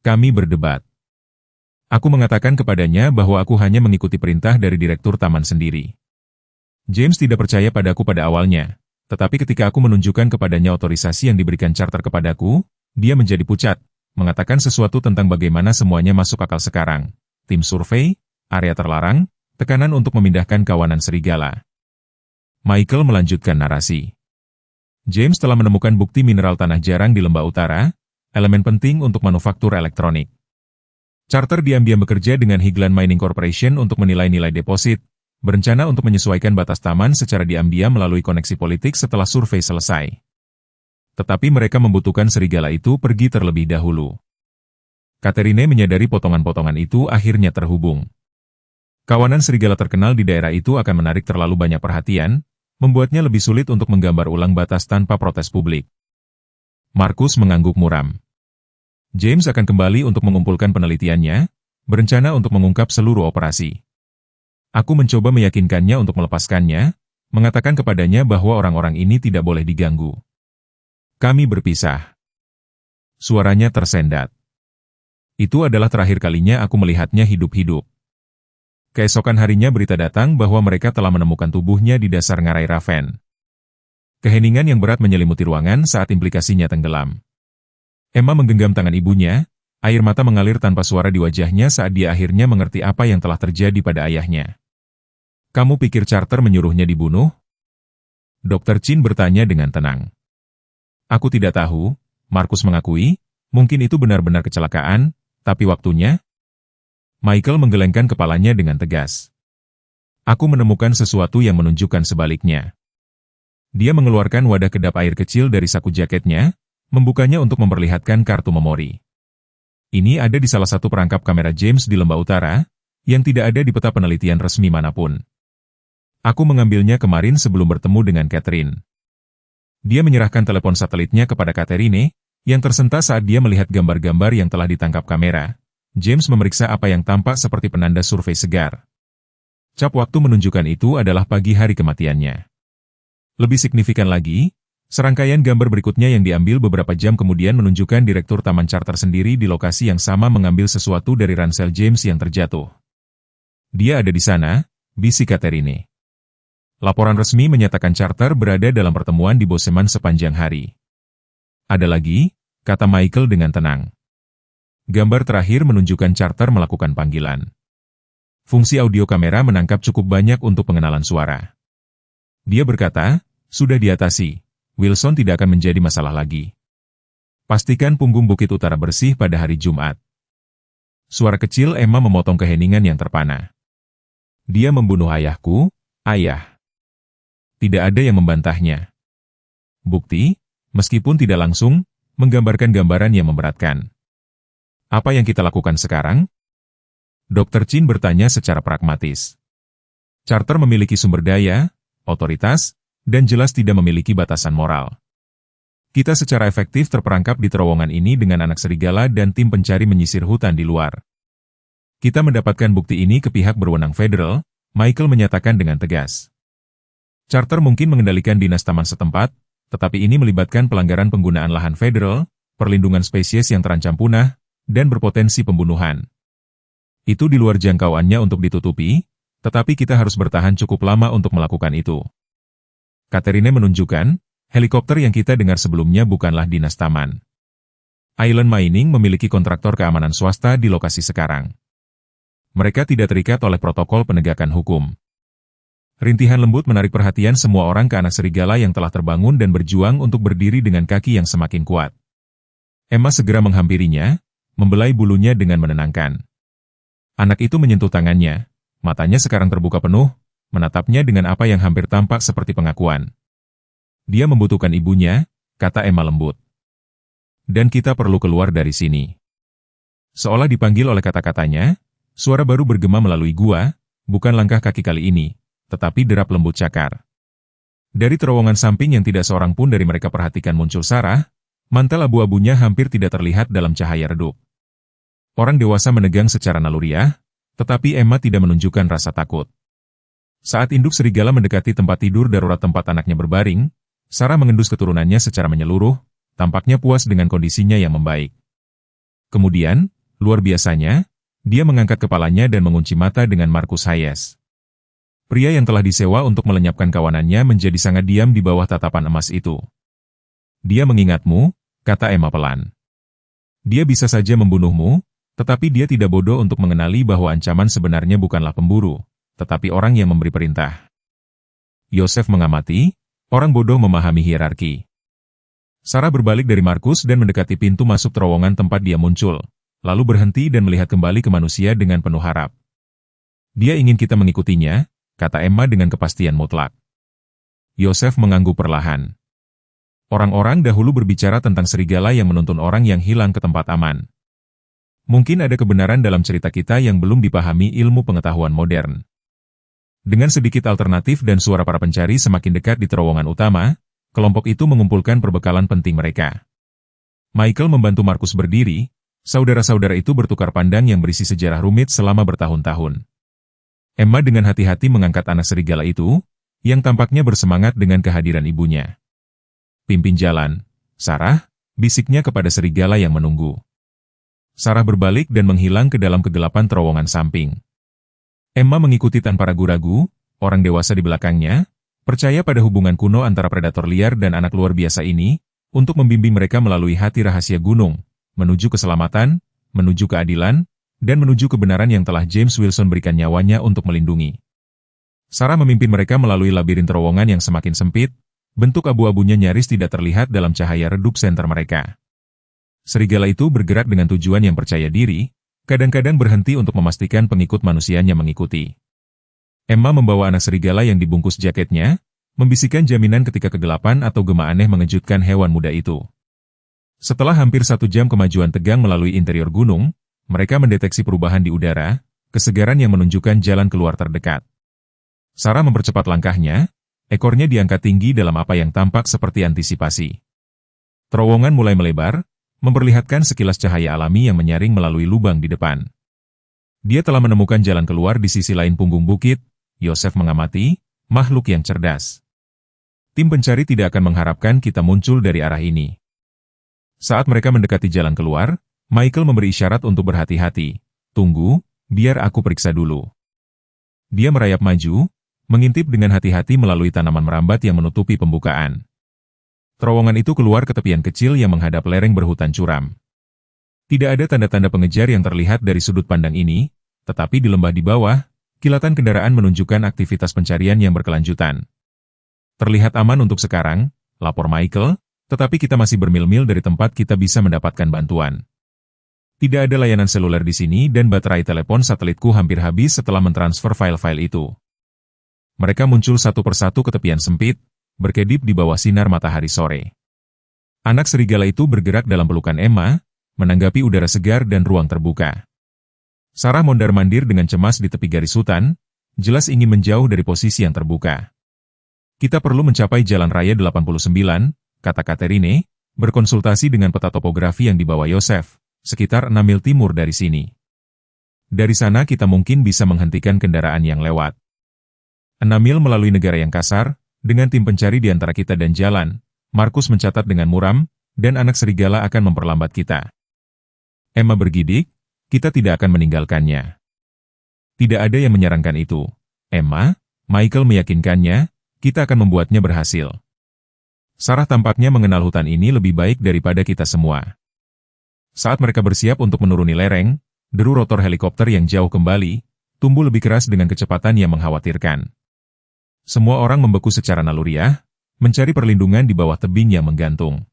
Kami berdebat. Aku mengatakan kepadanya bahwa aku hanya mengikuti perintah dari direktur taman sendiri. James tidak percaya padaku pada awalnya, tetapi ketika aku menunjukkan kepadanya otorisasi yang diberikan Carter kepadaku, dia menjadi pucat, mengatakan sesuatu tentang bagaimana semuanya masuk akal sekarang. Tim survei, area terlarang, tekanan untuk memindahkan kawanan serigala. Michael melanjutkan narasi. James telah menemukan bukti mineral tanah jarang di lembah utara, elemen penting untuk manufaktur elektronik. Charter diam-diam bekerja dengan Higland Mining Corporation untuk menilai nilai deposit, berencana untuk menyesuaikan batas taman secara diam-diam melalui koneksi politik setelah survei selesai. Tetapi mereka membutuhkan serigala itu pergi terlebih dahulu. Catherine menyadari potongan-potongan itu akhirnya terhubung. Kawanan serigala terkenal di daerah itu akan menarik terlalu banyak perhatian, membuatnya lebih sulit untuk menggambar ulang batas tanpa protes publik. Markus mengangguk muram. James akan kembali untuk mengumpulkan penelitiannya, berencana untuk mengungkap seluruh operasi. Aku mencoba meyakinkannya untuk melepaskannya, mengatakan kepadanya bahwa orang-orang ini tidak boleh diganggu. Kami berpisah. Suaranya tersendat. Itu adalah terakhir kalinya aku melihatnya hidup-hidup. Keesokan harinya berita datang bahwa mereka telah menemukan tubuhnya di dasar ngarai Raven. Keheningan yang berat menyelimuti ruangan saat implikasinya tenggelam. Emma menggenggam tangan ibunya, air mata mengalir tanpa suara di wajahnya saat dia akhirnya mengerti apa yang telah terjadi pada ayahnya. Kamu pikir Charter menyuruhnya dibunuh? Dr. Chin bertanya dengan tenang. Aku tidak tahu, Markus mengakui, mungkin itu benar-benar kecelakaan, tapi waktunya? Michael menggelengkan kepalanya dengan tegas. Aku menemukan sesuatu yang menunjukkan sebaliknya. Dia mengeluarkan wadah kedap air kecil dari saku jaketnya, membukanya untuk memperlihatkan kartu memori. Ini ada di salah satu perangkap kamera James di lembah utara, yang tidak ada di peta penelitian resmi manapun. Aku mengambilnya kemarin sebelum bertemu dengan Catherine. Dia menyerahkan telepon satelitnya kepada Catherine, yang tersentak saat dia melihat gambar-gambar yang telah ditangkap kamera. James memeriksa apa yang tampak seperti penanda survei segar. Cap waktu menunjukkan itu adalah pagi hari kematiannya. Lebih signifikan lagi, serangkaian gambar berikutnya yang diambil beberapa jam kemudian menunjukkan Direktur Taman Charter sendiri di lokasi yang sama mengambil sesuatu dari ransel James yang terjatuh. Dia ada di sana, bisik Catherine. Laporan resmi menyatakan Charter berada dalam pertemuan di Boseman sepanjang hari. Ada lagi, kata Michael dengan tenang. Gambar terakhir menunjukkan Charter melakukan panggilan. Fungsi audio kamera menangkap cukup banyak untuk pengenalan suara. Dia berkata, sudah diatasi, Wilson tidak akan menjadi masalah lagi. Pastikan punggung Bukit Utara bersih pada hari Jumat. Suara kecil Emma memotong keheningan yang terpana. Dia membunuh ayahku, ayah. Tidak ada yang membantahnya. Bukti, meskipun tidak langsung, menggambarkan gambaran yang memberatkan. Apa yang kita lakukan sekarang? Dr. Chin bertanya secara pragmatis. Charter memiliki sumber daya, otoritas, dan jelas tidak memiliki batasan moral. Kita secara efektif terperangkap di terowongan ini dengan anak serigala dan tim pencari menyisir hutan di luar. Kita mendapatkan bukti ini ke pihak berwenang federal, Michael menyatakan dengan tegas. Charter mungkin mengendalikan dinas taman setempat, tetapi ini melibatkan pelanggaran penggunaan lahan federal, perlindungan spesies yang terancam punah, dan berpotensi pembunuhan. Itu di luar jangkauannya untuk ditutupi, tetapi kita harus bertahan cukup lama untuk melakukan itu. Catherine menunjukkan, helikopter yang kita dengar sebelumnya bukanlah dinas taman. Island Mining memiliki kontraktor keamanan swasta di lokasi sekarang. Mereka tidak terikat oleh protokol penegakan hukum. Rintihan lembut menarik perhatian semua orang ke anak serigala yang telah terbangun dan berjuang untuk berdiri dengan kaki yang semakin kuat. Emma segera menghampirinya, membelai bulunya dengan menenangkan. Anak itu menyentuh tangannya, matanya sekarang terbuka penuh, menatapnya dengan apa yang hampir tampak seperti pengakuan. Dia membutuhkan ibunya, kata Emma lembut. Dan kita perlu keluar dari sini. Seolah dipanggil oleh kata-katanya, suara baru bergema melalui gua, bukan langkah kaki kali ini, tetapi derap lembut cakar. Dari terowongan samping yang tidak seorang pun dari mereka perhatikan muncul Sarah, mantel abu-abunya hampir tidak terlihat dalam cahaya redup. Orang dewasa menegang secara naluriah, tetapi Emma tidak menunjukkan rasa takut. Saat induk serigala mendekati tempat tidur darurat tempat anaknya berbaring, Sarah mengendus keturunannya secara menyeluruh, tampaknya puas dengan kondisinya yang membaik. Kemudian, luar biasanya, dia mengangkat kepalanya dan mengunci mata dengan Markus Hayes. Pria yang telah disewa untuk melenyapkan kawanannya menjadi sangat diam di bawah tatapan emas itu. Dia mengingatmu, kata Emma pelan. Dia bisa saja membunuhmu, tetapi dia tidak bodoh untuk mengenali bahwa ancaman sebenarnya bukanlah pemburu, tetapi orang yang memberi perintah. Yosef mengamati, orang bodoh memahami hierarki. Sarah berbalik dari Markus dan mendekati pintu masuk terowongan tempat dia muncul, lalu berhenti dan melihat kembali ke manusia dengan penuh harap. Dia ingin kita mengikutinya, kata Emma dengan kepastian mutlak. Yosef mengangguk perlahan. Orang-orang dahulu berbicara tentang serigala yang menuntun orang yang hilang ke tempat aman. Mungkin ada kebenaran dalam cerita kita yang belum dipahami ilmu pengetahuan modern. Dengan sedikit alternatif dan suara para pencari semakin dekat di terowongan utama, kelompok itu mengumpulkan perbekalan penting mereka. Michael membantu Markus berdiri, saudara-saudara itu bertukar pandang yang berisi sejarah rumit selama bertahun-tahun. Emma dengan hati-hati mengangkat anak serigala itu, yang tampaknya bersemangat dengan kehadiran ibunya. Pimpin jalan, Sarah, bisiknya kepada serigala yang menunggu. Sarah berbalik dan menghilang ke dalam kegelapan terowongan samping. Emma mengikuti tanpa ragu-ragu, orang dewasa di belakangnya, percaya pada hubungan kuno antara predator liar dan anak luar biasa ini, untuk membimbing mereka melalui hati rahasia gunung, menuju keselamatan, menuju keadilan, dan menuju kebenaran yang telah James Wilson berikan nyawanya untuk melindungi. Sarah memimpin mereka melalui labirin terowongan yang semakin sempit, bentuk abu-abunya nyaris tidak terlihat dalam cahaya redup senter mereka. Serigala itu bergerak dengan tujuan yang percaya diri, kadang-kadang berhenti untuk memastikan pengikut manusianya mengikuti. Emma membawa anak serigala yang dibungkus jaketnya, membisikkan jaminan ketika kegelapan atau gema aneh mengejutkan hewan muda itu. Setelah hampir 1 jam kemajuan tegang melalui interior gunung, mereka mendeteksi perubahan di udara, kesegaran yang menunjukkan jalan keluar terdekat. Sarah mempercepat langkahnya, ekornya diangkat tinggi dalam apa yang tampak seperti antisipasi. Terowongan mulai melebar, memperlihatkan sekilas cahaya alami yang menyaring melalui lubang di depan. Dia telah menemukan jalan keluar di sisi lain punggung bukit. Yosef mengamati, makhluk yang cerdas. Tim pencari tidak akan mengharapkan kita muncul dari arah ini. Saat mereka mendekati jalan keluar, Michael memberi isyarat untuk berhati-hati. Tunggu, biar aku periksa dulu. Dia merayap maju, mengintip dengan hati-hati melalui tanaman merambat yang menutupi pembukaan. Terowongan itu keluar ke tepian kecil yang menghadap lereng berhutan curam. Tidak ada tanda-tanda pengejar yang terlihat dari sudut pandang ini, tetapi di lembah di bawah, kilatan kendaraan menunjukkan aktivitas pencarian yang berkelanjutan. Terlihat aman untuk sekarang, lapor Michael, tetapi kita masih bermil-mil dari tempat kita bisa mendapatkan bantuan. Tidak ada layanan seluler di sini dan baterai telepon satelitku hampir habis setelah mentransfer file-file itu. Mereka muncul satu persatu ke tepian sempit, berkedip di bawah sinar matahari sore. Anak serigala itu bergerak dalam pelukan Emma, menanggapi udara segar dan ruang terbuka. Sarah mondar-mandir dengan cemas di tepi garis hutan, jelas ingin menjauh dari posisi yang terbuka. Kita perlu mencapai Jalan Raya 89, kata Catherine, berkonsultasi dengan peta topografi yang dibawa Yosef, sekitar 6 mil timur dari sini. Dari sana kita mungkin bisa menghentikan kendaraan yang lewat. 6 mil melalui negara yang kasar, dengan tim pencari di antara kita dan jalan, Markus mencatat dengan muram, dan anak serigala akan memperlambat kita. Emma bergidik, kita tidak akan meninggalkannya. Tidak ada yang menyarankan itu. Emma, Michael meyakinkannya, kita akan membuatnya berhasil. Sarah tampaknya mengenal hutan ini lebih baik daripada kita semua. Saat mereka bersiap untuk menuruni lereng, deru rotor helikopter yang jauh kembali, tumbuh lebih keras dengan kecepatan yang mengkhawatirkan. Semua orang membeku secara naluriah, mencari perlindungan di bawah tebing yang menggantung.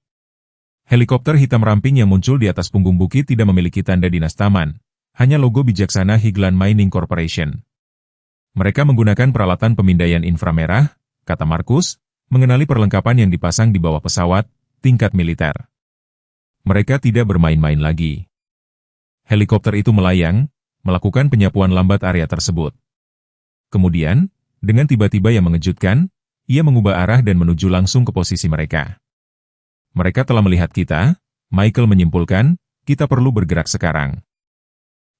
Helikopter hitam ramping yang muncul di atas punggung bukit tidak memiliki tanda dinas taman, hanya logo bijaksana Higland Mining Corporation. Mereka menggunakan peralatan pemindaian inframerah, kata Markus, mengenali perlengkapan yang dipasang di bawah pesawat, tingkat militer. Mereka tidak bermain-main lagi. Helikopter itu melayang, melakukan penyapuan lambat area tersebut. Kemudian, dengan tiba-tiba yang mengejutkan, ia mengubah arah dan menuju langsung ke posisi mereka. Mereka telah melihat kita, Michael menyimpulkan, kita perlu bergerak sekarang.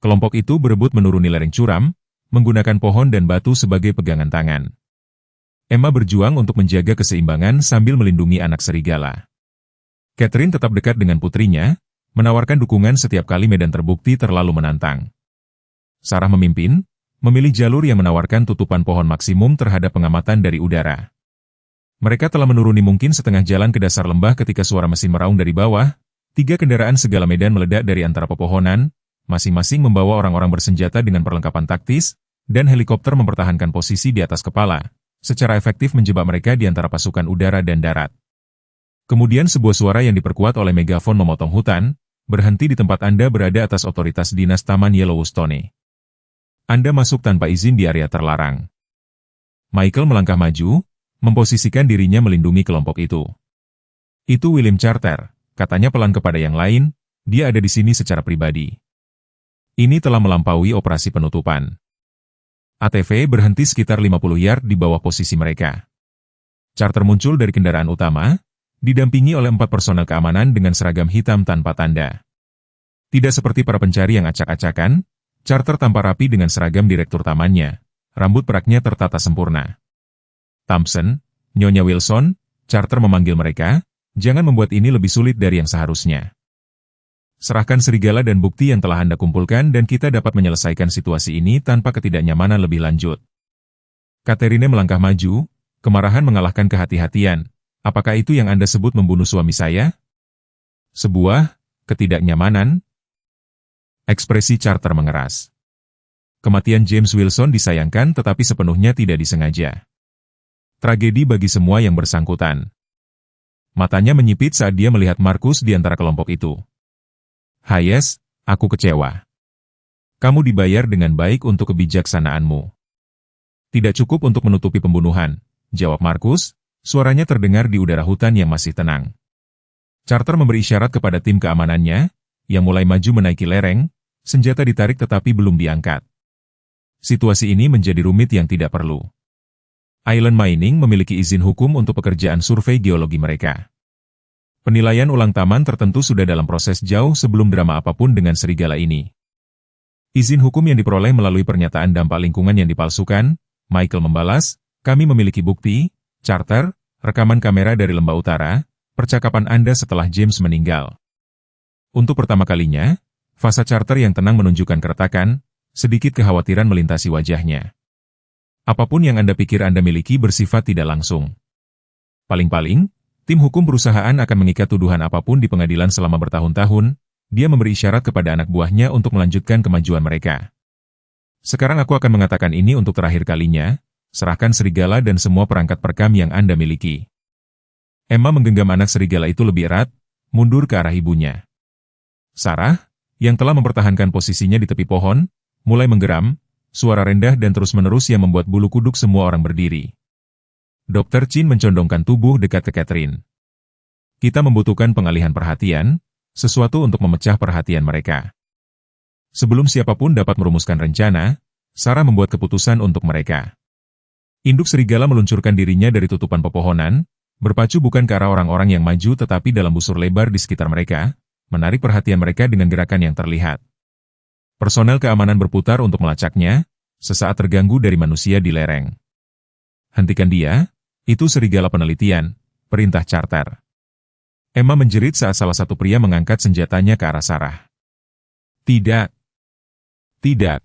Kelompok itu berebut menuruni lereng curam, menggunakan pohon dan batu sebagai pegangan tangan. Emma berjuang untuk menjaga keseimbangan sambil melindungi anak serigala. Catherine tetap dekat dengan putrinya, menawarkan dukungan setiap kali medan terbukti terlalu menantang. Sarah memimpin, memilih jalur yang menawarkan tutupan pohon maksimum terhadap pengamatan dari udara. Mereka telah menuruni mungkin setengah jalan ke dasar lembah ketika suara mesin meraung dari bawah, 3 kendaraan segala medan meledak dari antara pepohonan, masing-masing membawa orang-orang bersenjata dengan perlengkapan taktis, dan helikopter mempertahankan posisi di atas kepala, secara efektif menjebak mereka di antara pasukan udara dan darat. Kemudian sebuah suara yang diperkuat oleh megafon memotong hutan, berhenti di tempat Anda berada atas otoritas Dinas Taman Yellowstone. Anda masuk tanpa izin di area terlarang. Michael melangkah maju, memposisikan dirinya melindungi kelompok itu. Itu William Charter, katanya pelan kepada yang lain, dia ada di sini secara pribadi. Ini telah melampaui operasi penutupan. ATV berhenti sekitar 50 yard di bawah posisi mereka. Charter muncul dari kendaraan utama, didampingi oleh 4 personel keamanan dengan seragam hitam tanpa tanda. Tidak seperti para pencari yang acak-acakan, Charter tampak rapi dengan seragam direktur tamannya, rambut peraknya tertata sempurna. Thompson, Nyonya Wilson, Charter memanggil mereka, jangan membuat ini lebih sulit dari yang seharusnya. Serahkan serigala dan bukti yang telah Anda kumpulkan dan kita dapat menyelesaikan situasi ini tanpa ketidaknyamanan lebih lanjut. Catherine melangkah maju, kemarahan mengalahkan kehati-hatian. Apakah itu yang Anda sebut membunuh suami saya? Sebuah ketidaknyamanan? Ekspresi Charter mengeras. Kematian James Wilson disayangkan tetapi sepenuhnya tidak disengaja. Tragedi bagi semua yang bersangkutan. Matanya menyipit saat dia melihat Markus di antara kelompok itu. Hayes, aku kecewa. Kamu dibayar dengan baik untuk kebijaksanaanmu. Tidak cukup untuk menutupi pembunuhan, jawab Markus. Suaranya terdengar di udara hutan yang masih tenang. Charter memberi isyarat kepada tim keamanannya, yang mulai maju menaiki lereng, senjata ditarik tetapi belum diangkat. Situasi ini menjadi rumit yang tidak perlu. Island Mining memiliki izin hukum untuk pekerjaan survei geologi mereka. Penilaian ulang taman tertentu sudah dalam proses jauh sebelum drama apapun dengan serigala ini. Izin hukum yang diperoleh melalui pernyataan dampak lingkungan yang dipalsukan, Michael membalas, kami memiliki bukti, Charter, rekaman kamera dari Lembah Utara, percakapan Anda setelah James meninggal. Untuk pertama kalinya, fasa Charter yang tenang menunjukkan keretakan, sedikit kekhawatiran melintasi wajahnya. Apapun yang Anda pikir Anda miliki bersifat tidak langsung. Paling-paling, tim hukum perusahaan akan mengikat tuduhan apapun di pengadilan selama bertahun-tahun, dia memberi isyarat kepada anak buahnya untuk melanjutkan kemajuan mereka. Sekarang aku akan mengatakan ini untuk terakhir kalinya, serahkan serigala dan semua perangkat perekam yang Anda miliki. Emma menggenggam anak serigala itu lebih erat, mundur ke arah ibunya. Sarah, yang telah mempertahankan posisinya di tepi pohon, mulai menggeram, suara rendah dan terus-menerus yang membuat bulu kuduk semua orang berdiri. Dr. Chin mencondongkan tubuh dekat ke Catherine. Kita membutuhkan pengalihan perhatian, sesuatu untuk memecah perhatian mereka. Sebelum siapapun dapat merumuskan rencana, Sarah membuat keputusan untuk mereka. Induk serigala meluncurkan dirinya dari tutupan pepohonan, berpacu bukan ke arah orang-orang yang maju tetapi dalam busur lebar di sekitar mereka, menarik perhatian mereka dengan gerakan yang terlihat. Personel keamanan berputar untuk melacaknya, sesaat terganggu dari manusia di lereng. Hentikan dia, itu serigala penelitian, perintah Charter. Emma menjerit saat salah satu pria mengangkat senjatanya ke arah Sarah. Tidak. Tidak.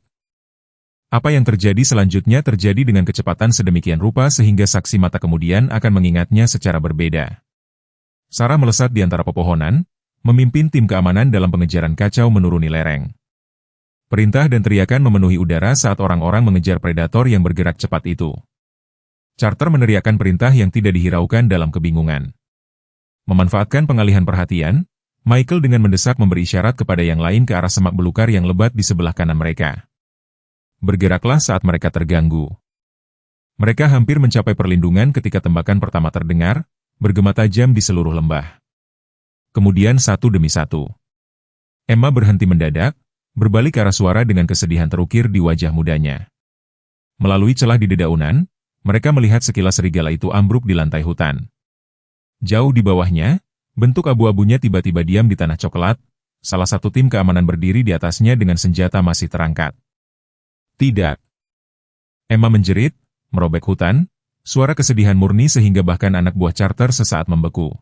Apa yang terjadi selanjutnya terjadi dengan kecepatan sedemikian rupa sehingga saksi mata kemudian akan mengingatnya secara berbeda. Sarah melesat di antara pepohonan, memimpin tim keamanan dalam pengejaran kacau menuruni lereng. Perintah dan teriakan memenuhi udara saat orang-orang mengejar predator yang bergerak cepat itu. Charter meneriakkan perintah yang tidak dihiraukan dalam kebingungan. Memanfaatkan pengalihan perhatian, Michael dengan mendesak memberi isyarat kepada yang lain ke arah semak belukar yang lebat di sebelah kanan mereka. Bergeraklah saat mereka terganggu. Mereka hampir mencapai perlindungan ketika tembakan pertama terdengar, bergema tajam di seluruh lembah. Kemudian satu demi satu. Emma berhenti mendadak, berbalik ke arah suara dengan kesedihan terukir di wajah mudanya. Melalui celah di dedaunan, mereka melihat sekilas serigala itu ambruk di lantai hutan. Jauh di bawahnya, bentuk abu-abunya tiba-tiba diam di tanah coklat, salah satu tim keamanan berdiri di atasnya dengan senjata masih terangkat. Tidak. Emma menjerit, merobek hutan, suara kesedihan murni sehingga bahkan anak buah Charter sesaat membeku.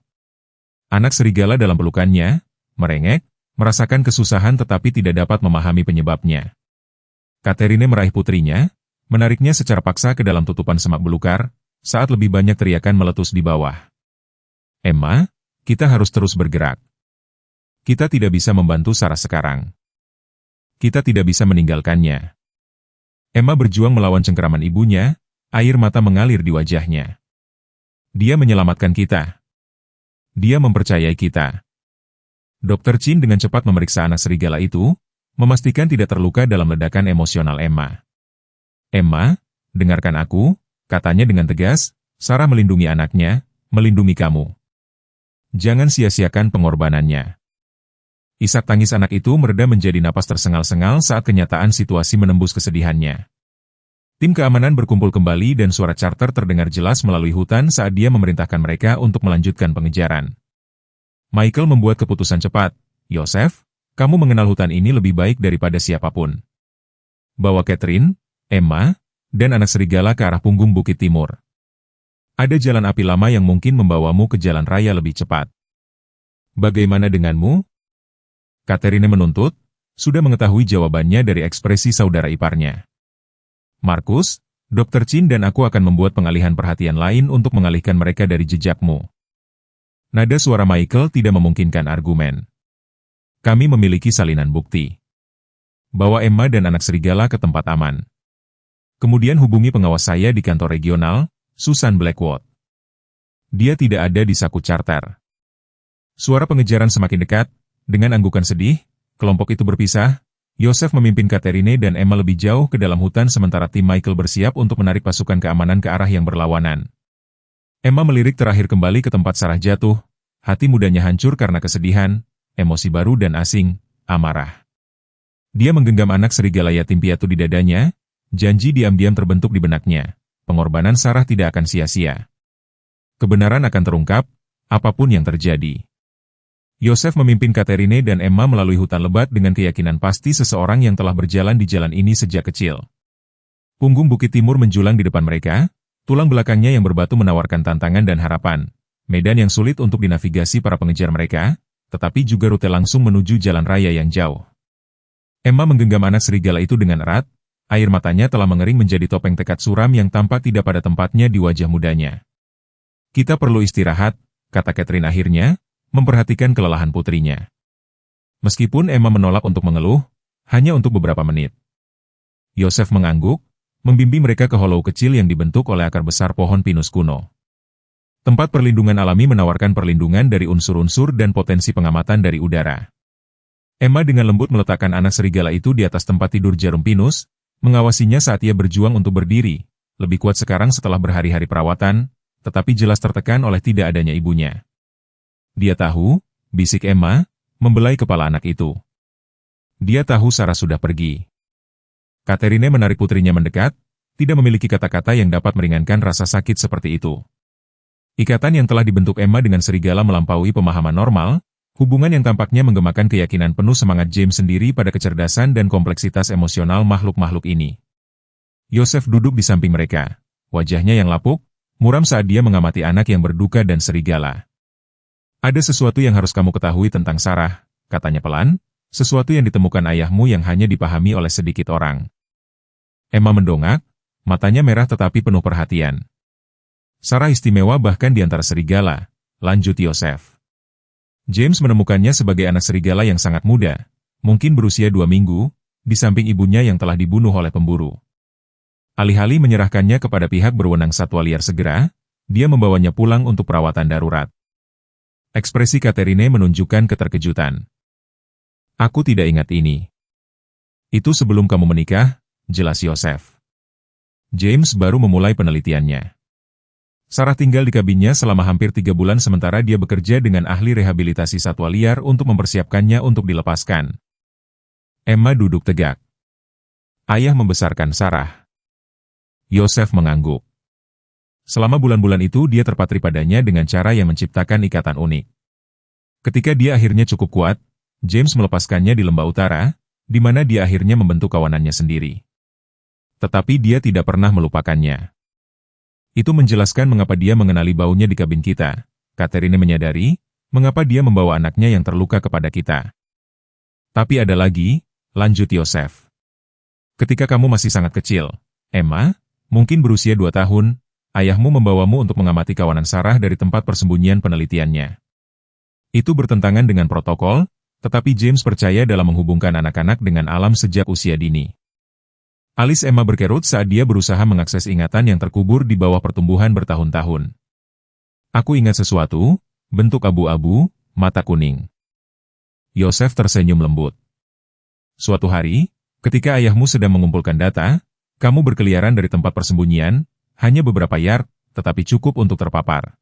Anak serigala dalam pelukannya, merengek, merasakan kesusahan tetapi tidak dapat memahami penyebabnya. Catherine meraih putrinya, menariknya secara paksa ke dalam tutupan semak belukar, saat lebih banyak teriakan meletus di bawah. Emma, kita harus terus bergerak. Kita tidak bisa membantu Sarah sekarang. Kita tidak bisa meninggalkannya. Emma berjuang melawan cengkeraman ibunya, air mata mengalir di wajahnya. Dia menyelamatkan kita. Dia mempercayai kita. Dr. Chin dengan cepat memeriksa anak serigala itu, memastikan tidak terluka dalam ledakan emosional Emma. Emma, dengarkan aku, katanya dengan tegas, Sarah melindungi anaknya, melindungi kamu. Jangan sia-siakan pengorbanannya. Isak tangis anak itu mereda menjadi napas tersengal-sengal saat kenyataan situasi menembus kesedihannya. Tim keamanan berkumpul kembali dan suara Carter terdengar jelas melalui hutan saat dia memerintahkan mereka untuk melanjutkan pengejaran. Michael membuat keputusan cepat. Yosef, kamu mengenal hutan ini lebih baik daripada siapapun. Bawa Catherine, Emma, dan anak serigala ke arah punggung Bukit Timur. Ada jalan api lama yang mungkin membawamu ke jalan raya lebih cepat. Bagaimana denganmu? Catherine menuntut, sudah mengetahui jawabannya dari ekspresi saudara iparnya. Markus, Dr. Chin dan aku akan membuat pengalihan perhatian lain untuk mengalihkan mereka dari jejakmu. Nada suara Michael tidak memungkinkan argumen. Kami memiliki salinan bukti. Bawa Emma dan anak serigala ke tempat aman. Kemudian hubungi pengawas saya di kantor regional, Susan Blackwood. Dia tidak ada di saku Carter. Suara pengejaran semakin dekat, dengan anggukan sedih, kelompok itu berpisah. Yosef memimpin Catherine dan Emma lebih jauh ke dalam hutan sementara tim Michael bersiap untuk menarik pasukan keamanan ke arah yang berlawanan. Emma melirik terakhir kembali ke tempat Sarah jatuh, hati mudanya hancur karena kesedihan, emosi baru dan asing, amarah. Dia menggenggam anak serigala yatim piatu di dadanya, janji diam-diam terbentuk di benaknya. Pengorbanan Sarah tidak akan sia-sia. Kebenaran akan terungkap, apapun yang terjadi. Yosef memimpin Catherine dan Emma melalui hutan lebat dengan keyakinan pasti seseorang yang telah berjalan di jalan ini sejak kecil. Punggung Bukit Timur menjulang di depan mereka, tulang belakangnya yang berbatu menawarkan tantangan dan harapan. Medan yang sulit untuk dinavigasi para pengejar mereka, tetapi juga rute langsung menuju jalan raya yang jauh. Emma menggenggam anak serigala itu dengan erat, air matanya telah mengering menjadi topeng tekad suram yang tampak tidak pada tempatnya di wajah mudanya. Kita perlu istirahat, kata Catherine akhirnya, memperhatikan kelelahan putrinya. Meskipun Emma menolak untuk mengeluh, hanya untuk beberapa menit. Yosef mengangguk, membimbing mereka ke holau kecil yang dibentuk oleh akar besar pohon pinus kuno. Tempat perlindungan alami menawarkan perlindungan dari unsur-unsur dan potensi pengamatan dari udara. Emma dengan lembut meletakkan anak serigala itu di atas tempat tidur jarum pinus, mengawasinya saat ia berjuang untuk berdiri, lebih kuat sekarang setelah berhari-hari perawatan, tetapi jelas tertekan oleh tidak adanya ibunya. Dia tahu, bisik Emma, membelai kepala anak itu. Dia tahu Sarah sudah pergi. Catherine menarik putrinya mendekat, tidak memiliki kata-kata yang dapat meringankan rasa sakit seperti itu. Ikatan yang telah dibentuk Emma dengan serigala melampaui pemahaman normal, hubungan yang tampaknya menggemakan keyakinan penuh semangat James sendiri pada kecerdasan dan kompleksitas emosional makhluk-makhluk ini. Yosef duduk di samping mereka, wajahnya yang lapuk, muram saat dia mengamati anak yang berduka dan serigala. Ada sesuatu yang harus kamu ketahui tentang Sarah, katanya pelan, sesuatu yang ditemukan ayahmu yang hanya dipahami oleh sedikit orang. Emma mendongak, matanya merah tetapi penuh perhatian. Sarah istimewa bahkan di antara serigala, lanjut Yosef. James menemukannya sebagai anak serigala yang sangat muda, mungkin berusia 2 minggu, di samping ibunya yang telah dibunuh oleh pemburu. Alih-alih menyerahkannya kepada pihak berwenang satwa liar segera, dia membawanya pulang untuk perawatan darurat. Ekspresi Catherine menunjukkan keterkejutan. Aku tidak ingat ini. Itu sebelum kamu menikah, jelas Yosef. James baru memulai penelitiannya. Sarah tinggal di kabinnya selama hampir 3 bulan sementara dia bekerja dengan ahli rehabilitasi satwa liar untuk mempersiapkannya untuk dilepaskan. Emma duduk tegak. Ayah membesarkan Sarah. Yosef mengangguk. Selama bulan-bulan itu dia terpatri padanya dengan cara yang menciptakan ikatan unik. Ketika dia akhirnya cukup kuat, James melepaskannya di lembah utara, di mana dia akhirnya membentuk kawanannya sendiri. Tetapi dia tidak pernah melupakannya. Itu menjelaskan mengapa dia mengenali baunya di kabin kita. Catherine menyadari, mengapa dia membawa anaknya yang terluka kepada kita. Tapi ada lagi, lanjut Yosef. Ketika kamu masih sangat kecil, Emma, mungkin berusia 2 tahun, ayahmu membawamu untuk mengamati kawanan Sarah dari tempat persembunyian penelitiannya. Itu bertentangan dengan protokol, tetapi James percaya dalam menghubungkan anak-anak dengan alam sejak usia dini. Alis Emma berkerut saat dia berusaha mengakses ingatan yang terkubur di bawah pertumbuhan bertahun-tahun. Aku ingat sesuatu, bentuk abu-abu, mata kuning. Yosef tersenyum lembut. Suatu hari, ketika ayahmu sedang mengumpulkan data, kamu berkeliaran dari tempat persembunyian, hanya beberapa yard, tetapi cukup untuk terpapar.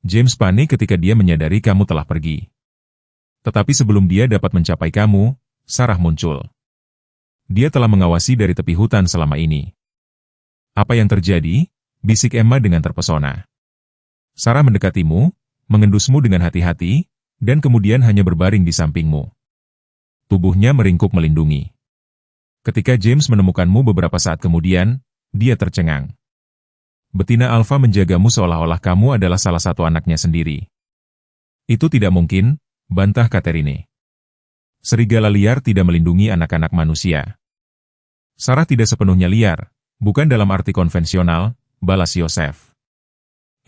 James panik ketika dia menyadari kamu telah pergi. Tetapi sebelum dia dapat mencapai kamu, Sarah muncul. Dia telah mengawasi dari tepi hutan selama ini. Apa yang terjadi? Bisik Emma dengan terpesona. Sarah mendekatimu, mengendusmu dengan hati-hati, dan kemudian hanya berbaring di sampingmu. Tubuhnya meringkuk melindungi. Ketika James menemukanmu beberapa saat kemudian, dia tercengang. Betina Alfa menjagamu seolah-olah kamu adalah salah satu anaknya sendiri. Itu tidak mungkin, bantah Catherine. Serigala liar tidak melindungi anak-anak manusia. Sarah tidak sepenuhnya liar, bukan dalam arti konvensional, balas Yosef.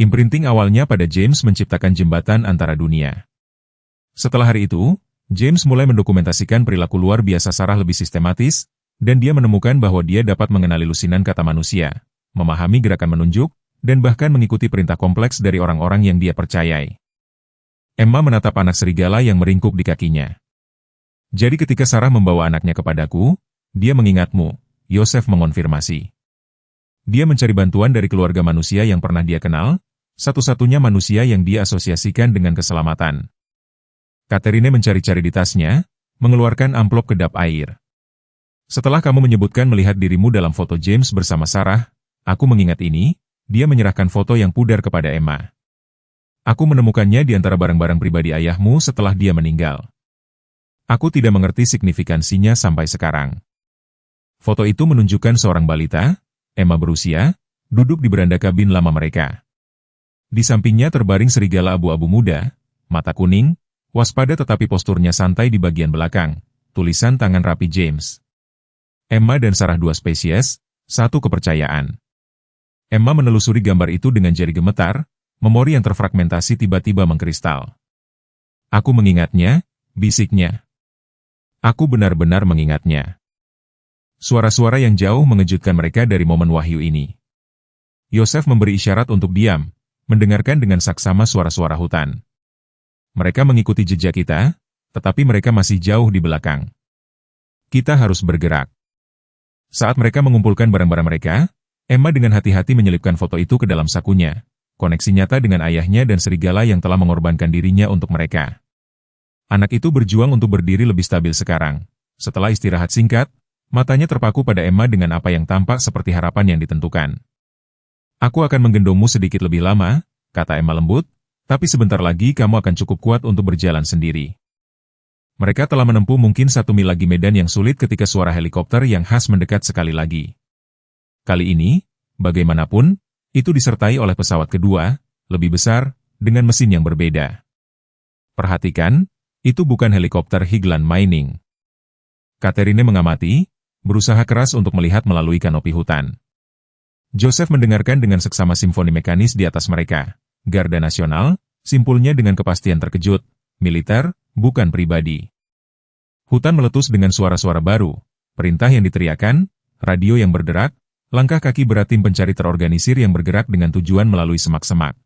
Imprinting awalnya pada James menciptakan jembatan antara dunia. Setelah hari itu, James mulai mendokumentasikan perilaku luar biasa Sarah lebih sistematis, dan dia menemukan bahwa dia dapat mengenali lusinan kata manusia, memahami gerakan menunjuk, dan bahkan mengikuti perintah kompleks dari orang-orang yang dia percayai. Emma menatap anak serigala yang meringkuk di kakinya. Jadi ketika Sarah membawa anaknya kepadaku, dia mengingatmu, Yosef mengonfirmasi. Dia mencari bantuan dari keluarga manusia yang pernah dia kenal, satu-satunya manusia yang dia asosiasikan dengan keselamatan. Catherine mencari-cari di tasnya, mengeluarkan amplop kedap air. Setelah kamu menyebutkan melihat dirimu dalam foto James bersama Sarah, aku mengingat ini, dia menyerahkan foto yang pudar kepada Emma. Aku menemukannya di antara barang-barang pribadi ayahmu setelah dia meninggal. Aku tidak mengerti signifikansinya sampai sekarang. Foto itu menunjukkan seorang balita, Emma berusia, duduk di beranda kabin lama mereka. Di sampingnya terbaring serigala abu-abu muda, mata kuning, waspada tetapi posturnya santai di bagian belakang, tulisan tangan rapi James. Emma dan Sarah dua spesies, satu kepercayaan. Emma menelusuri gambar itu dengan jari gemetar, memori yang terfragmentasi tiba-tiba mengkristal. Aku mengingatnya, bisiknya. Aku benar-benar mengingatnya. Suara-suara yang jauh mengejutkan mereka dari momen wahyu ini. Yosef memberi isyarat untuk diam, mendengarkan dengan saksama suara-suara hutan. Mereka mengikuti jejak kita, tetapi mereka masih jauh di belakang. Kita harus bergerak. Saat mereka mengumpulkan barang-barang mereka, Emma dengan hati-hati menyelipkan foto itu ke dalam sakunya, koneksi nyata dengan ayahnya dan serigala yang telah mengorbankan dirinya untuk mereka. Anak itu berjuang untuk berdiri lebih stabil sekarang. Setelah istirahat singkat, matanya terpaku pada Emma dengan apa yang tampak seperti harapan yang ditentukan. Aku akan menggendongmu sedikit lebih lama, kata Emma lembut, tapi sebentar lagi kamu akan cukup kuat untuk berjalan sendiri. Mereka telah menempuh mungkin 1 mil lagi medan yang sulit ketika suara helikopter yang khas mendekat sekali lagi. Kali ini, bagaimanapun, itu disertai oleh pesawat kedua, lebih besar, dengan mesin yang berbeda. Perhatikan, itu bukan helikopter Higland Mining. Catherine mengamati, berusaha keras untuk melihat melalui kanopi hutan. Joseph mendengarkan dengan seksama simfoni mekanis di atas mereka. Garda Nasional, simpulnya dengan kepastian terkejut, militer, bukan pribadi. Hutan meletus dengan suara-suara baru, perintah yang diteriakan, radio yang berderak, langkah kaki berat tim pencari terorganisir yang bergerak dengan tujuan melalui semak-semak.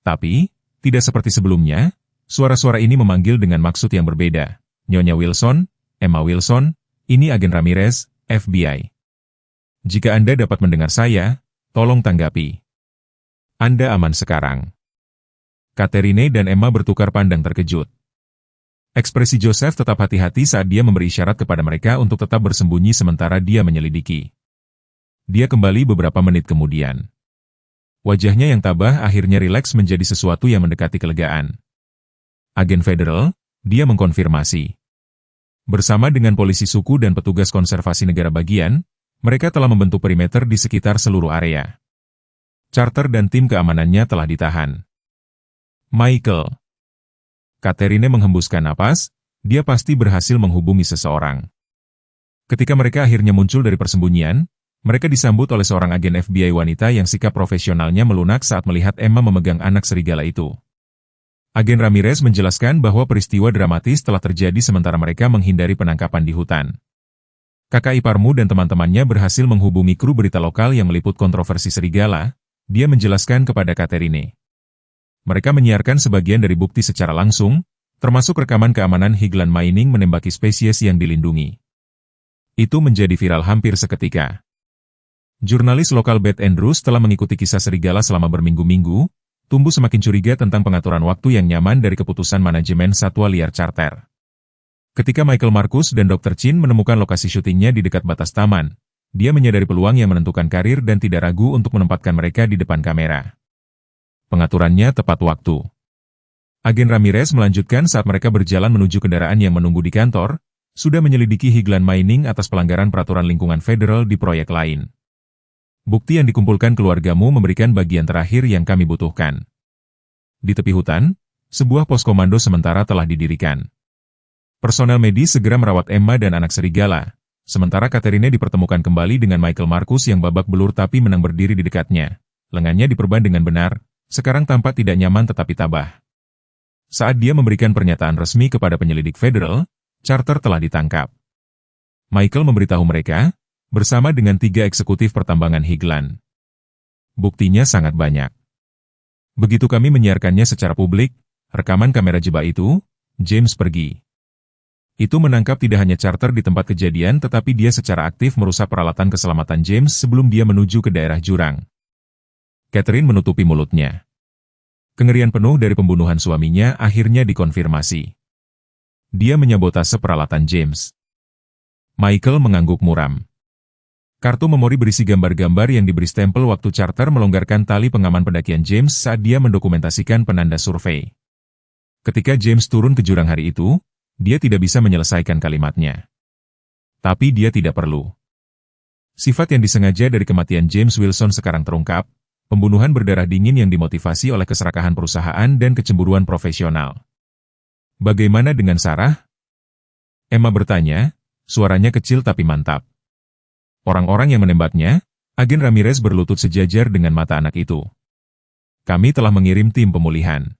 Tapi, tidak seperti sebelumnya, suara-suara ini memanggil dengan maksud yang berbeda. Nyonya Wilson, Emma Wilson, ini agen Ramirez, FBI. Jika Anda dapat mendengar saya, tolong tanggapi. Anda aman sekarang. Catherine dan Emma bertukar pandang terkejut. Ekspresi Joseph tetap hati-hati saat dia memberi isyarat kepada mereka untuk tetap bersembunyi sementara dia menyelidiki. Dia kembali beberapa menit kemudian. Wajahnya yang tabah akhirnya rileks menjadi sesuatu yang mendekati kelegaan. Agen federal, dia mengkonfirmasi. Bersama dengan polisi suku dan petugas konservasi negara bagian, mereka telah membentuk perimeter di sekitar seluruh area. Charter dan tim keamanannya telah ditahan. Michael. Catherine menghembuskan napas, dia pasti berhasil menghubungi seseorang. Ketika mereka akhirnya muncul dari persembunyian, mereka disambut oleh seorang agen FBI wanita yang sikap profesionalnya melunak saat melihat Emma memegang anak serigala itu. Agen Ramirez menjelaskan bahwa peristiwa dramatis telah terjadi sementara mereka menghindari penangkapan di hutan. Kakak iparmu dan teman-temannya berhasil menghubungi kru berita lokal yang meliput kontroversi serigala, dia menjelaskan kepada Catherine. Mereka menyiarkan sebagian dari bukti secara langsung, termasuk rekaman keamanan Higland Mining menembaki spesies yang dilindungi. Itu menjadi viral hampir seketika. Jurnalis lokal Beth Andrews telah mengikuti kisah serigala selama berminggu-minggu, tumbuh semakin curiga tentang pengaturan waktu yang nyaman dari keputusan manajemen satwa liar charter. Ketika Michael Marcus dan Dr. Chin menemukan lokasi syutingnya di dekat batas taman, dia menyadari peluang yang menentukan karir dan tidak ragu untuk menempatkan mereka di depan kamera. Pengaturannya tepat waktu. Agen Ramirez melanjutkan saat mereka berjalan menuju kendaraan yang menunggu di kantor, sudah menyelidiki Higland Mining atas pelanggaran peraturan lingkungan federal di proyek lain. Bukti yang dikumpulkan keluargamu memberikan bagian terakhir yang kami butuhkan. Di tepi hutan, sebuah pos komando sementara telah didirikan. Personel medis segera merawat Emma dan anak serigala, sementara Catherine dipertemukan kembali dengan Michael Marcus yang babak belur tapi menang berdiri di dekatnya. Lengannya diperban dengan benar, sekarang tampak tidak nyaman tetapi tabah. Saat dia memberikan pernyataan resmi kepada penyelidik federal, Charter telah ditangkap. Michael memberitahu mereka, bersama dengan 3 eksekutif pertambangan Higland. Buktinya sangat banyak. Begitu kami menyiarkannya secara publik, rekaman kamera jebak itu, James pergi. Itu menangkap tidak hanya Charter di tempat kejadian tetapi dia secara aktif merusak peralatan keselamatan James sebelum dia menuju ke daerah jurang. Catherine menutupi mulutnya. Kengerian penuh dari pembunuhan suaminya akhirnya dikonfirmasi. Dia menyabotase peralatan James. Michael mengangguk muram. Kartu memori berisi gambar-gambar yang diberi stempel waktu Charter melonggarkan tali pengaman pendakian James saat dia mendokumentasikan penanda survei. Ketika James turun ke jurang hari itu, dia tidak bisa menyelesaikan kalimatnya. Tapi dia tidak perlu. Sifat yang disengaja dari kematian James Wilson sekarang terungkap, pembunuhan berdarah dingin yang dimotivasi oleh keserakahan perusahaan dan kecemburuan profesional. Bagaimana dengan Sarah? Emma bertanya, suaranya kecil tapi mantap. Orang-orang yang menembaknya, agen Ramirez berlutut sejajar dengan mata anak itu. Kami telah mengirim tim pemulihan.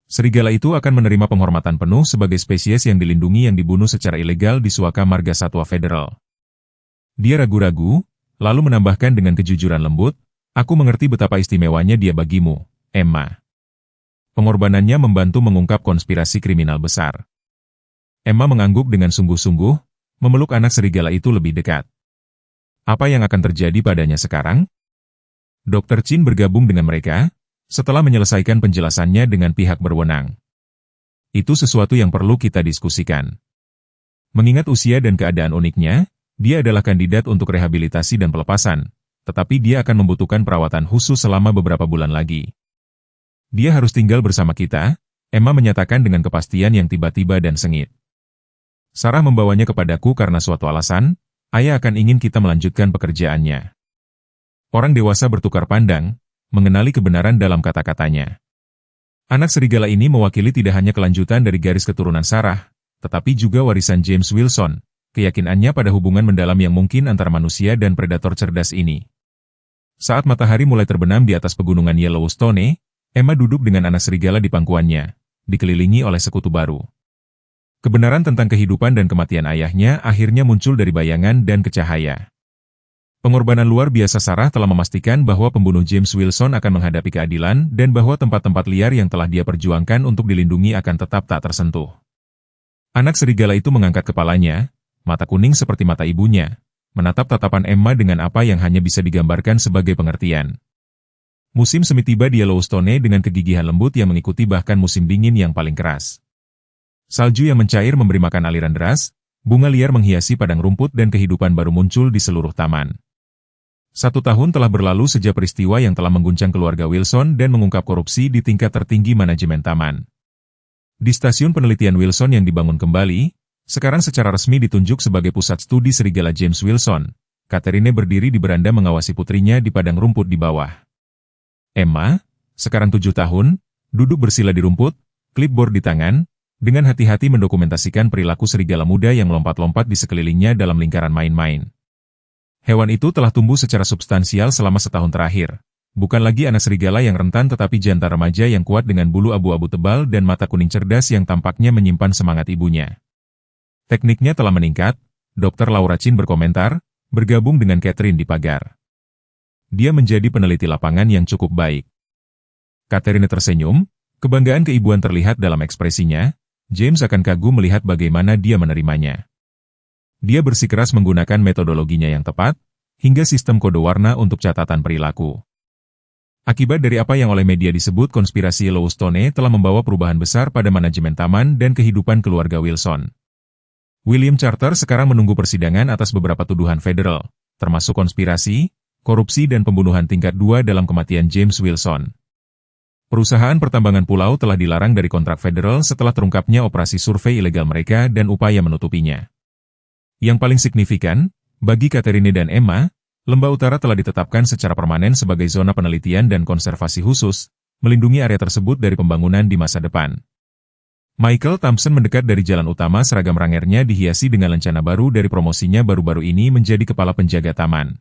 Serigala itu akan menerima penghormatan penuh sebagai spesies yang dilindungi yang dibunuh secara ilegal di Suaka Marga Satwa Federal. Dia ragu-ragu, lalu menambahkan dengan kejujuran lembut, aku mengerti betapa istimewanya dia bagimu, Emma. Pengorbanannya membantu mengungkap konspirasi kriminal besar. Emma mengangguk dengan sungguh-sungguh, memeluk anak serigala itu lebih dekat. Apa yang akan terjadi padanya sekarang? Dr. Chin bergabung dengan mereka, setelah menyelesaikan penjelasannya dengan pihak berwenang. Itu sesuatu yang perlu kita diskusikan. Mengingat usia dan keadaan uniknya, dia adalah kandidat untuk rehabilitasi dan pelepasan, tetapi dia akan membutuhkan perawatan khusus selama beberapa bulan lagi. Dia harus tinggal bersama kita, Emma menyatakan dengan kepastian yang tiba-tiba dan sengit. Sarah membawanya kepadaku karena suatu alasan, ayah akan ingin kita melanjutkan pekerjaannya. Orang dewasa bertukar pandang, mengenali kebenaran dalam kata-katanya. Anak serigala ini mewakili tidak hanya kelanjutan dari garis keturunan Sarah, tetapi juga warisan James Wilson, keyakinannya pada hubungan mendalam yang mungkin antara manusia dan predator cerdas ini. Saat matahari mulai terbenam di atas pegunungan Yellowstone, Emma duduk dengan anak serigala di pangkuannya, dikelilingi oleh sekutu baru. Kebenaran tentang kehidupan dan kematian ayahnya akhirnya muncul dari bayangan dan kecahaya. Pengorbanan luar biasa Sarah telah memastikan bahwa pembunuh James Wilson akan menghadapi keadilan dan bahwa tempat-tempat liar yang telah dia perjuangkan untuk dilindungi akan tetap tak tersentuh. Anak serigala itu mengangkat kepalanya, mata kuning seperti mata ibunya, menatap tatapan Emma dengan apa yang hanya bisa digambarkan sebagai pengertian. Musim semi tiba di Yellowstone dengan kegigihan lembut yang mengikuti bahkan musim dingin yang paling keras. Salju yang mencair memberi makan aliran deras, bunga liar menghiasi padang rumput dan kehidupan baru muncul di seluruh taman. 1 tahun telah berlalu sejak peristiwa yang telah mengguncang keluarga Wilson dan mengungkap korupsi di tingkat tertinggi manajemen taman. Di stasiun penelitian Wilson yang dibangun kembali, sekarang secara resmi ditunjuk sebagai pusat studi serigala James Wilson, Catherine berdiri di beranda mengawasi putrinya di padang rumput di bawah. Emma, sekarang 7 tahun, duduk bersila di rumput, clipboard di tangan, dengan hati-hati mendokumentasikan perilaku serigala muda yang melompat-lompat di sekelilingnya dalam lingkaran main-main. Hewan itu telah tumbuh secara substansial selama setahun terakhir. Bukan lagi anak serigala yang rentan tetapi jantan remaja yang kuat dengan bulu abu-abu tebal dan mata kuning cerdas yang tampaknya menyimpan semangat ibunya. Tekniknya telah meningkat, Dr. Laura Chin berkomentar, bergabung dengan Catherine di pagar. Dia menjadi peneliti lapangan yang cukup baik. Catherine tersenyum, kebanggaan keibuan terlihat dalam ekspresinya. James akan kagum melihat bagaimana dia menerimanya. Dia bersikeras menggunakan metodologinya yang tepat, hingga sistem kode warna untuk catatan perilaku. Akibat dari apa yang oleh media disebut konspirasi Yellowstone telah membawa perubahan besar pada manajemen taman dan kehidupan keluarga Wilson. William Charter sekarang menunggu persidangan atas beberapa tuduhan federal, termasuk konspirasi, korupsi dan pembunuhan tingkat 2 dalam kematian James Wilson. Perusahaan pertambangan pulau telah dilarang dari kontrak federal setelah terungkapnya operasi survei ilegal mereka dan upaya menutupinya. Yang paling signifikan, bagi Catherine dan Emma, Lembah Utara telah ditetapkan secara permanen sebagai zona penelitian dan konservasi khusus, melindungi area tersebut dari pembangunan di masa depan. Michael Thompson mendekat dari jalan utama, seragam rangernya dihiasi dengan lencana baru dari promosinya baru-baru ini menjadi kepala penjaga taman.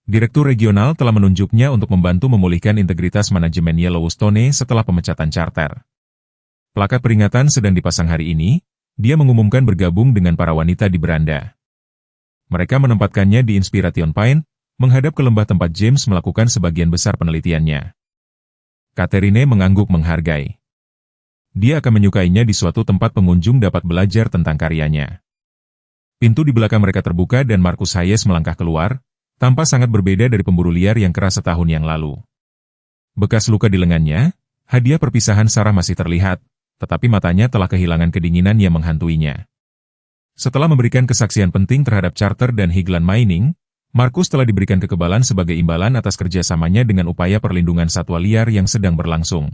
Direktur regional telah menunjuknya untuk membantu memulihkan integritas manajemen Yellowstone setelah pemecatan Charter. Plakat peringatan sedang dipasang hari ini, dia mengumumkan bergabung dengan para wanita di beranda. Mereka menempatkannya di Inspiration Point, menghadap ke lembah tempat James melakukan sebagian besar penelitiannya. Catherine mengangguk menghargai. Dia akan menyukainya di suatu tempat pengunjung dapat belajar tentang karyanya. Pintu di belakang mereka terbuka dan Marcus Hayes melangkah keluar, tampak sangat berbeda dari pemburu liar yang keras setahun yang lalu. Bekas luka di lengannya, hadiah perpisahan Sarah masih terlihat, tetapi matanya telah kehilangan kedinginan yang menghantuinya. Setelah memberikan kesaksian penting terhadap Charter dan Higland Mining, Marcus telah diberikan kekebalan sebagai imbalan atas kerjasamanya dengan upaya perlindungan satwa liar yang sedang berlangsung.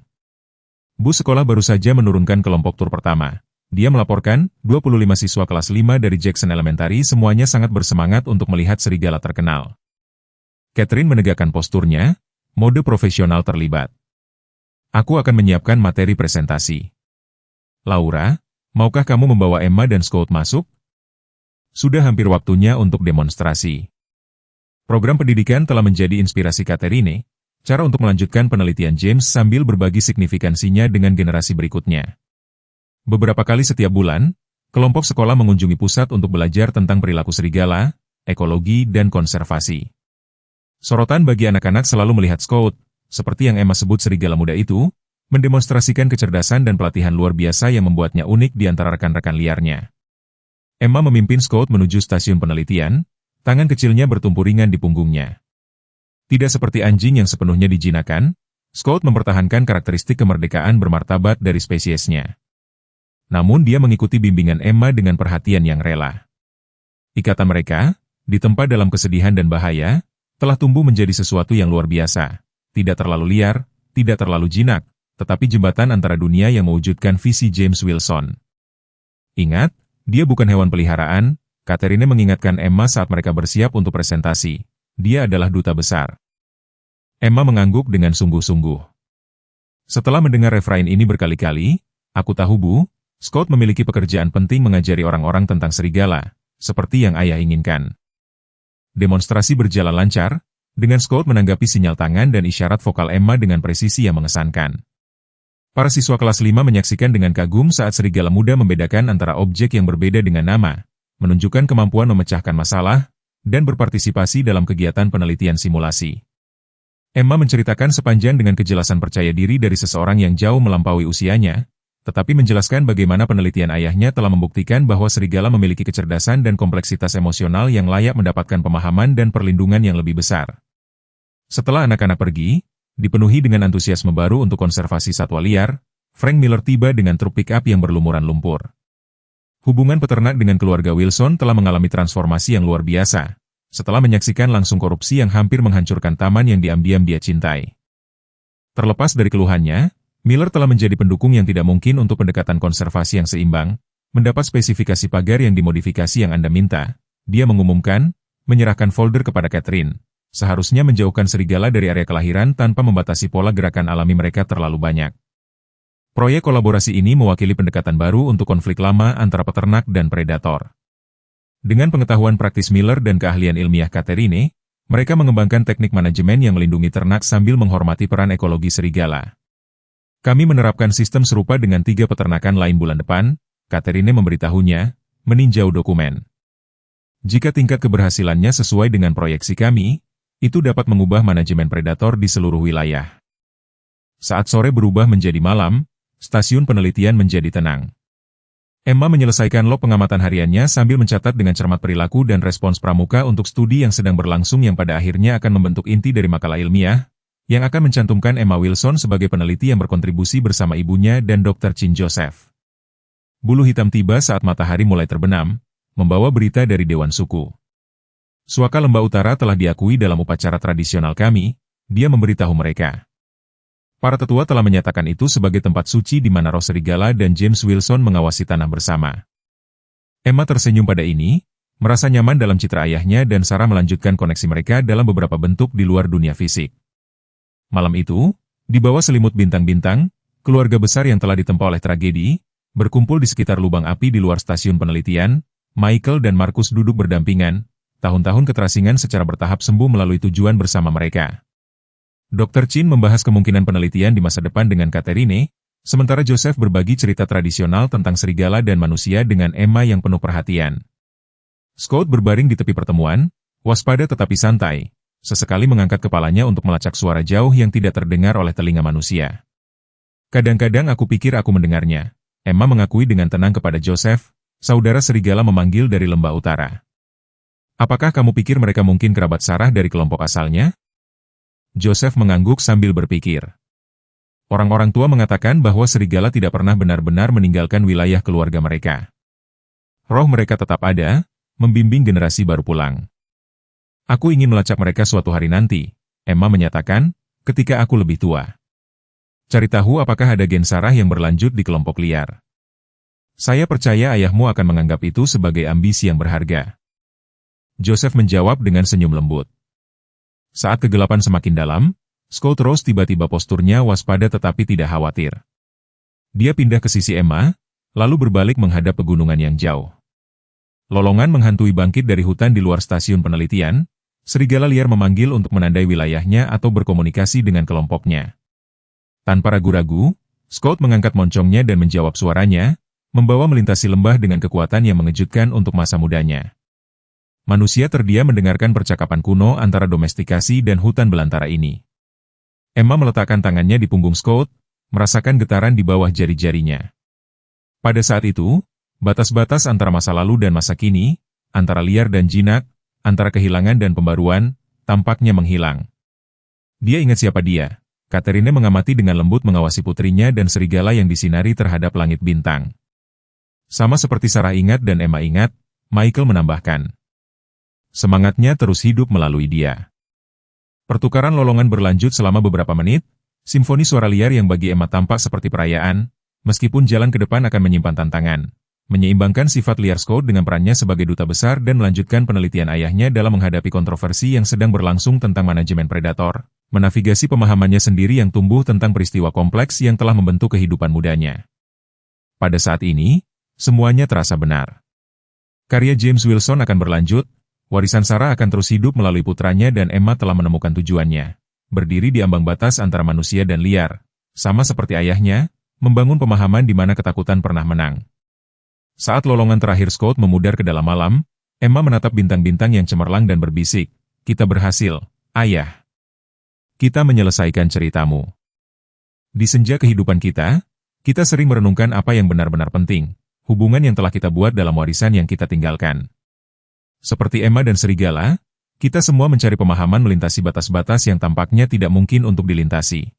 Bus sekolah baru saja menurunkan kelompok tur pertama. Dia melaporkan, 25 siswa kelas 5 dari Jackson Elementary semuanya sangat bersemangat untuk melihat serigala terkenal. Catherine menegakkan posturnya, mode profesional terlibat. Aku akan menyiapkan materi presentasi. Laura, maukah kamu membawa Emma dan Scott masuk? Sudah hampir waktunya untuk demonstrasi. Program pendidikan telah menjadi inspirasi Catherine, cara untuk melanjutkan penelitian James sambil berbagi signifikansinya dengan generasi berikutnya. Beberapa kali setiap bulan, kelompok sekolah mengunjungi pusat untuk belajar tentang perilaku serigala, ekologi, dan konservasi. Sorotan bagi anak-anak selalu melihat Scott, seperti yang Emma sebut serigala muda itu, mendemonstrasikan kecerdasan dan pelatihan luar biasa yang membuatnya unik di antara rekan-rekan liarnya. Emma memimpin Scott menuju stasiun penelitian, tangan kecilnya bertumpu ringan di punggungnya. Tidak seperti anjing yang sepenuhnya dijinakan, Scott mempertahankan karakteristik kemerdekaan bermartabat dari spesiesnya. Namun dia mengikuti bimbingan Emma dengan perhatian yang rela. Ikatan mereka, ditempa dalam kesedihan dan bahaya, telah tumbuh menjadi sesuatu yang luar biasa. Tidak terlalu liar, tidak terlalu jinak, tetapi jembatan antara dunia yang mewujudkan visi James Wilson. Ingat, dia bukan hewan peliharaan, Catherine mengingatkan Emma saat mereka bersiap untuk presentasi. Dia adalah duta besar. Emma mengangguk dengan sungguh-sungguh. Setelah mendengar refrain ini berkali-kali, aku tahu Bu, Scott memiliki pekerjaan penting mengajari orang-orang tentang serigala, seperti yang ayah inginkan. Demonstrasi berjalan lancar, dengan Scott menanggapi sinyal tangan dan isyarat vokal Emma dengan presisi yang mengesankan. Para siswa kelas 5 menyaksikan dengan kagum saat serigala muda membedakan antara objek yang berbeda dengan nama, menunjukkan kemampuan memecahkan masalah, dan berpartisipasi dalam kegiatan penelitian simulasi. Emma menceritakan sepanjang dengan kejelasan percaya diri dari seseorang yang jauh melampaui usianya, tetapi menjelaskan bagaimana penelitian ayahnya telah membuktikan bahwa serigala memiliki kecerdasan dan kompleksitas emosional yang layak mendapatkan pemahaman dan perlindungan yang lebih besar. Setelah anak-anak pergi, dipenuhi dengan antusiasme baru untuk konservasi satwa liar, Frank Miller tiba dengan truk pick-up yang berlumuran lumpur. Hubungan peternak dengan keluarga Wilson telah mengalami transformasi yang luar biasa, setelah menyaksikan langsung korupsi yang hampir menghancurkan taman yang diam-diam dia cintai. Terlepas dari keluhannya, Miller telah menjadi pendukung yang tidak mungkin untuk pendekatan konservasi yang seimbang, mendapat spesifikasi pagar yang dimodifikasi yang Anda minta. Dia mengumumkan, menyerahkan folder kepada Catherine. Seharusnya menjauhkan serigala dari area kelahiran tanpa membatasi pola gerakan alami mereka terlalu banyak. Proyek kolaborasi ini mewakili pendekatan baru untuk konflik lama antara peternak dan predator. Dengan pengetahuan praktis Miller dan keahlian ilmiah Catherine, mereka mengembangkan teknik manajemen yang melindungi ternak sambil menghormati peran ekologi serigala. Kami menerapkan sistem serupa dengan 3 peternakan lain bulan depan, Catherine memberitahunya, meninjau dokumen. Jika tingkat keberhasilannya sesuai dengan proyeksi kami, itu dapat mengubah manajemen predator di seluruh wilayah. Saat sore berubah menjadi malam, stasiun penelitian menjadi tenang. Emma menyelesaikan log pengamatan hariannya sambil mencatat dengan cermat perilaku dan respons pramuka untuk studi yang sedang berlangsung yang pada akhirnya akan membentuk inti dari makalah ilmiah, yang akan mencantumkan Emma Wilson sebagai peneliti yang berkontribusi bersama ibunya dan Dr. Chin Joseph. Bulu hitam tiba saat matahari mulai terbenam, membawa berita dari Dewan Suku. Suaka Lembah Utara telah diakui dalam upacara tradisional kami, dia memberitahu mereka. Para tetua telah menyatakan itu sebagai tempat suci di mana roh serigala dan James Wilson mengawasi tanah bersama. Emma tersenyum pada ini, merasa nyaman dalam citra ayahnya dan Sarah melanjutkan koneksi mereka dalam beberapa bentuk di luar dunia fisik. Malam itu, di bawah selimut bintang-bintang, keluarga besar yang telah ditempa oleh tragedi, berkumpul di sekitar lubang api di luar stasiun penelitian. Michael dan Marcus duduk berdampingan, tahun-tahun keterasingan secara bertahap sembuh melalui tujuan bersama mereka. Dr. Chin membahas kemungkinan penelitian di masa depan dengan Catherine, sementara Joseph berbagi cerita tradisional tentang serigala dan manusia dengan Emma yang penuh perhatian. Scott berbaring di tepi pertemuan, waspada tetapi santai, sesekali mengangkat kepalanya untuk melacak suara jauh yang tidak terdengar oleh telinga manusia. Kadang-kadang aku pikir aku mendengarnya, Emma mengakui dengan tenang kepada Joseph, saudara serigala memanggil dari lembah utara. Apakah kamu pikir mereka mungkin kerabat Sarah dari kelompok asalnya? Joseph mengangguk sambil berpikir. Orang-orang tua mengatakan bahwa serigala tidak pernah benar-benar meninggalkan wilayah keluarga mereka. Roh mereka tetap ada, membimbing generasi baru pulang. Aku ingin melacak mereka suatu hari nanti, Emma menyatakan, ketika aku lebih tua. Cari tahu apakah ada gen Sarah yang berlanjut di kelompok liar. Saya percaya ayahmu akan menganggap itu sebagai ambisi yang berharga. Joseph menjawab dengan senyum lembut. Saat kegelapan semakin dalam, Scott Rose tiba-tiba posturnya waspada tetapi tidak khawatir. Dia pindah ke sisi Emma, lalu berbalik menghadap pegunungan yang jauh. Lolongan menghantui bangkit dari hutan di luar stasiun penelitian, serigala liar memanggil untuk menandai wilayahnya atau berkomunikasi dengan kelompoknya. Tanpa ragu-ragu, Scott mengangkat moncongnya dan menjawab suaranya, membawa melintasi lembah dengan kekuatan yang mengejutkan untuk masa mudanya. Manusia terdiam mendengarkan percakapan kuno antara domestikasi dan hutan belantara ini. Emma meletakkan tangannya di punggung Scott, merasakan getaran di bawah jari-jarinya. Pada saat itu, batas-batas antara masa lalu dan masa kini, antara liar dan jinak, antara kehilangan dan pembaruan, tampaknya menghilang. Dia ingat siapa dia. Catherine mengamati dengan lembut mengawasi putrinya dan serigala yang disinari terhadap langit bintang. Sama seperti Sarah ingat dan Emma ingat, Michael menambahkan. Semangatnya terus hidup melalui dia. Pertukaran lolongan berlanjut selama beberapa menit, simfoni suara liar yang bagi Emma tampak seperti perayaan, meskipun jalan ke depan akan menyimpan tantangan, menyeimbangkan sifat liar Scott dengan perannya sebagai duta besar dan melanjutkan penelitian ayahnya dalam menghadapi kontroversi yang sedang berlangsung tentang manajemen predator, menavigasi pemahamannya sendiri yang tumbuh tentang peristiwa kompleks yang telah membentuk kehidupan mudanya. Pada saat ini, semuanya terasa benar. Karya James Wilson akan berlanjut, warisan Sarah akan terus hidup melalui putranya dan Emma telah menemukan tujuannya. Berdiri di ambang batas antara manusia dan liar. Sama seperti ayahnya, membangun pemahaman di mana ketakutan pernah menang. Saat lolongan terakhir Scott memudar ke dalam malam, Emma menatap bintang-bintang yang cemerlang dan berbisik, "Kita berhasil, ayah. Kita menyelesaikan ceritamu." Di senja kehidupan kita sering merenungkan apa yang benar-benar penting, hubungan yang telah kita buat dalam warisan yang kita tinggalkan. Seperti Emma dan serigala, kita semua mencari pemahaman melintasi batas-batas yang tampaknya tidak mungkin untuk dilintasi.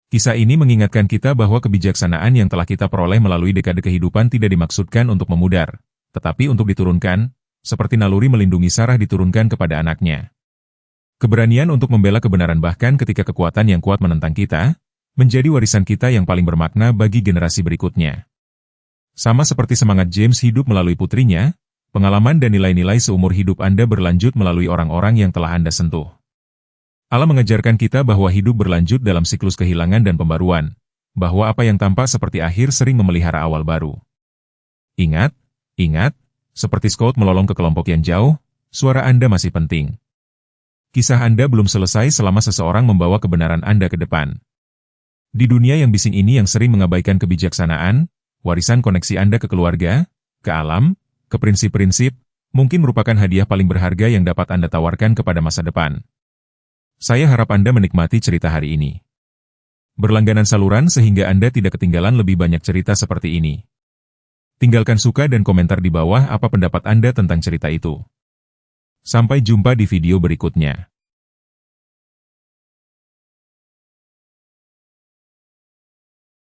Kisah ini mengingatkan kita bahwa kebijaksanaan yang telah kita peroleh melalui dekade kehidupan tidak dimaksudkan untuk memudar, tetapi untuk diturunkan, seperti naluri melindungi Sarah diturunkan kepada anaknya. Keberanian untuk membela kebenaran bahkan ketika kekuatan yang kuat menentang kita, menjadi warisan kita yang paling bermakna bagi generasi berikutnya. Sama seperti semangat James hidup melalui putrinya, pengalaman dan nilai-nilai seumur hidup Anda berlanjut melalui orang-orang yang telah Anda sentuh. Allah mengajarkan kita bahwa hidup berlanjut dalam siklus kehilangan dan pembaruan, bahwa apa yang tampak seperti akhir sering memelihara awal baru. Ingat, seperti Scott melolong ke kelompok yang jauh, suara Anda masih penting. Kisah Anda belum selesai selama seseorang membawa kebenaran Anda ke depan. Di dunia yang bising ini yang sering mengabaikan kebijaksanaan, warisan koneksi Anda ke keluarga, ke alam, ke prinsip-prinsip, mungkin merupakan hadiah paling berharga yang dapat Anda tawarkan kepada masa depan. Saya harap Anda menikmati cerita hari ini. Berlangganan saluran sehingga Anda tidak ketinggalan lebih banyak cerita seperti ini. Tinggalkan suka dan komentar di bawah apa pendapat Anda tentang cerita itu. Sampai jumpa di video berikutnya.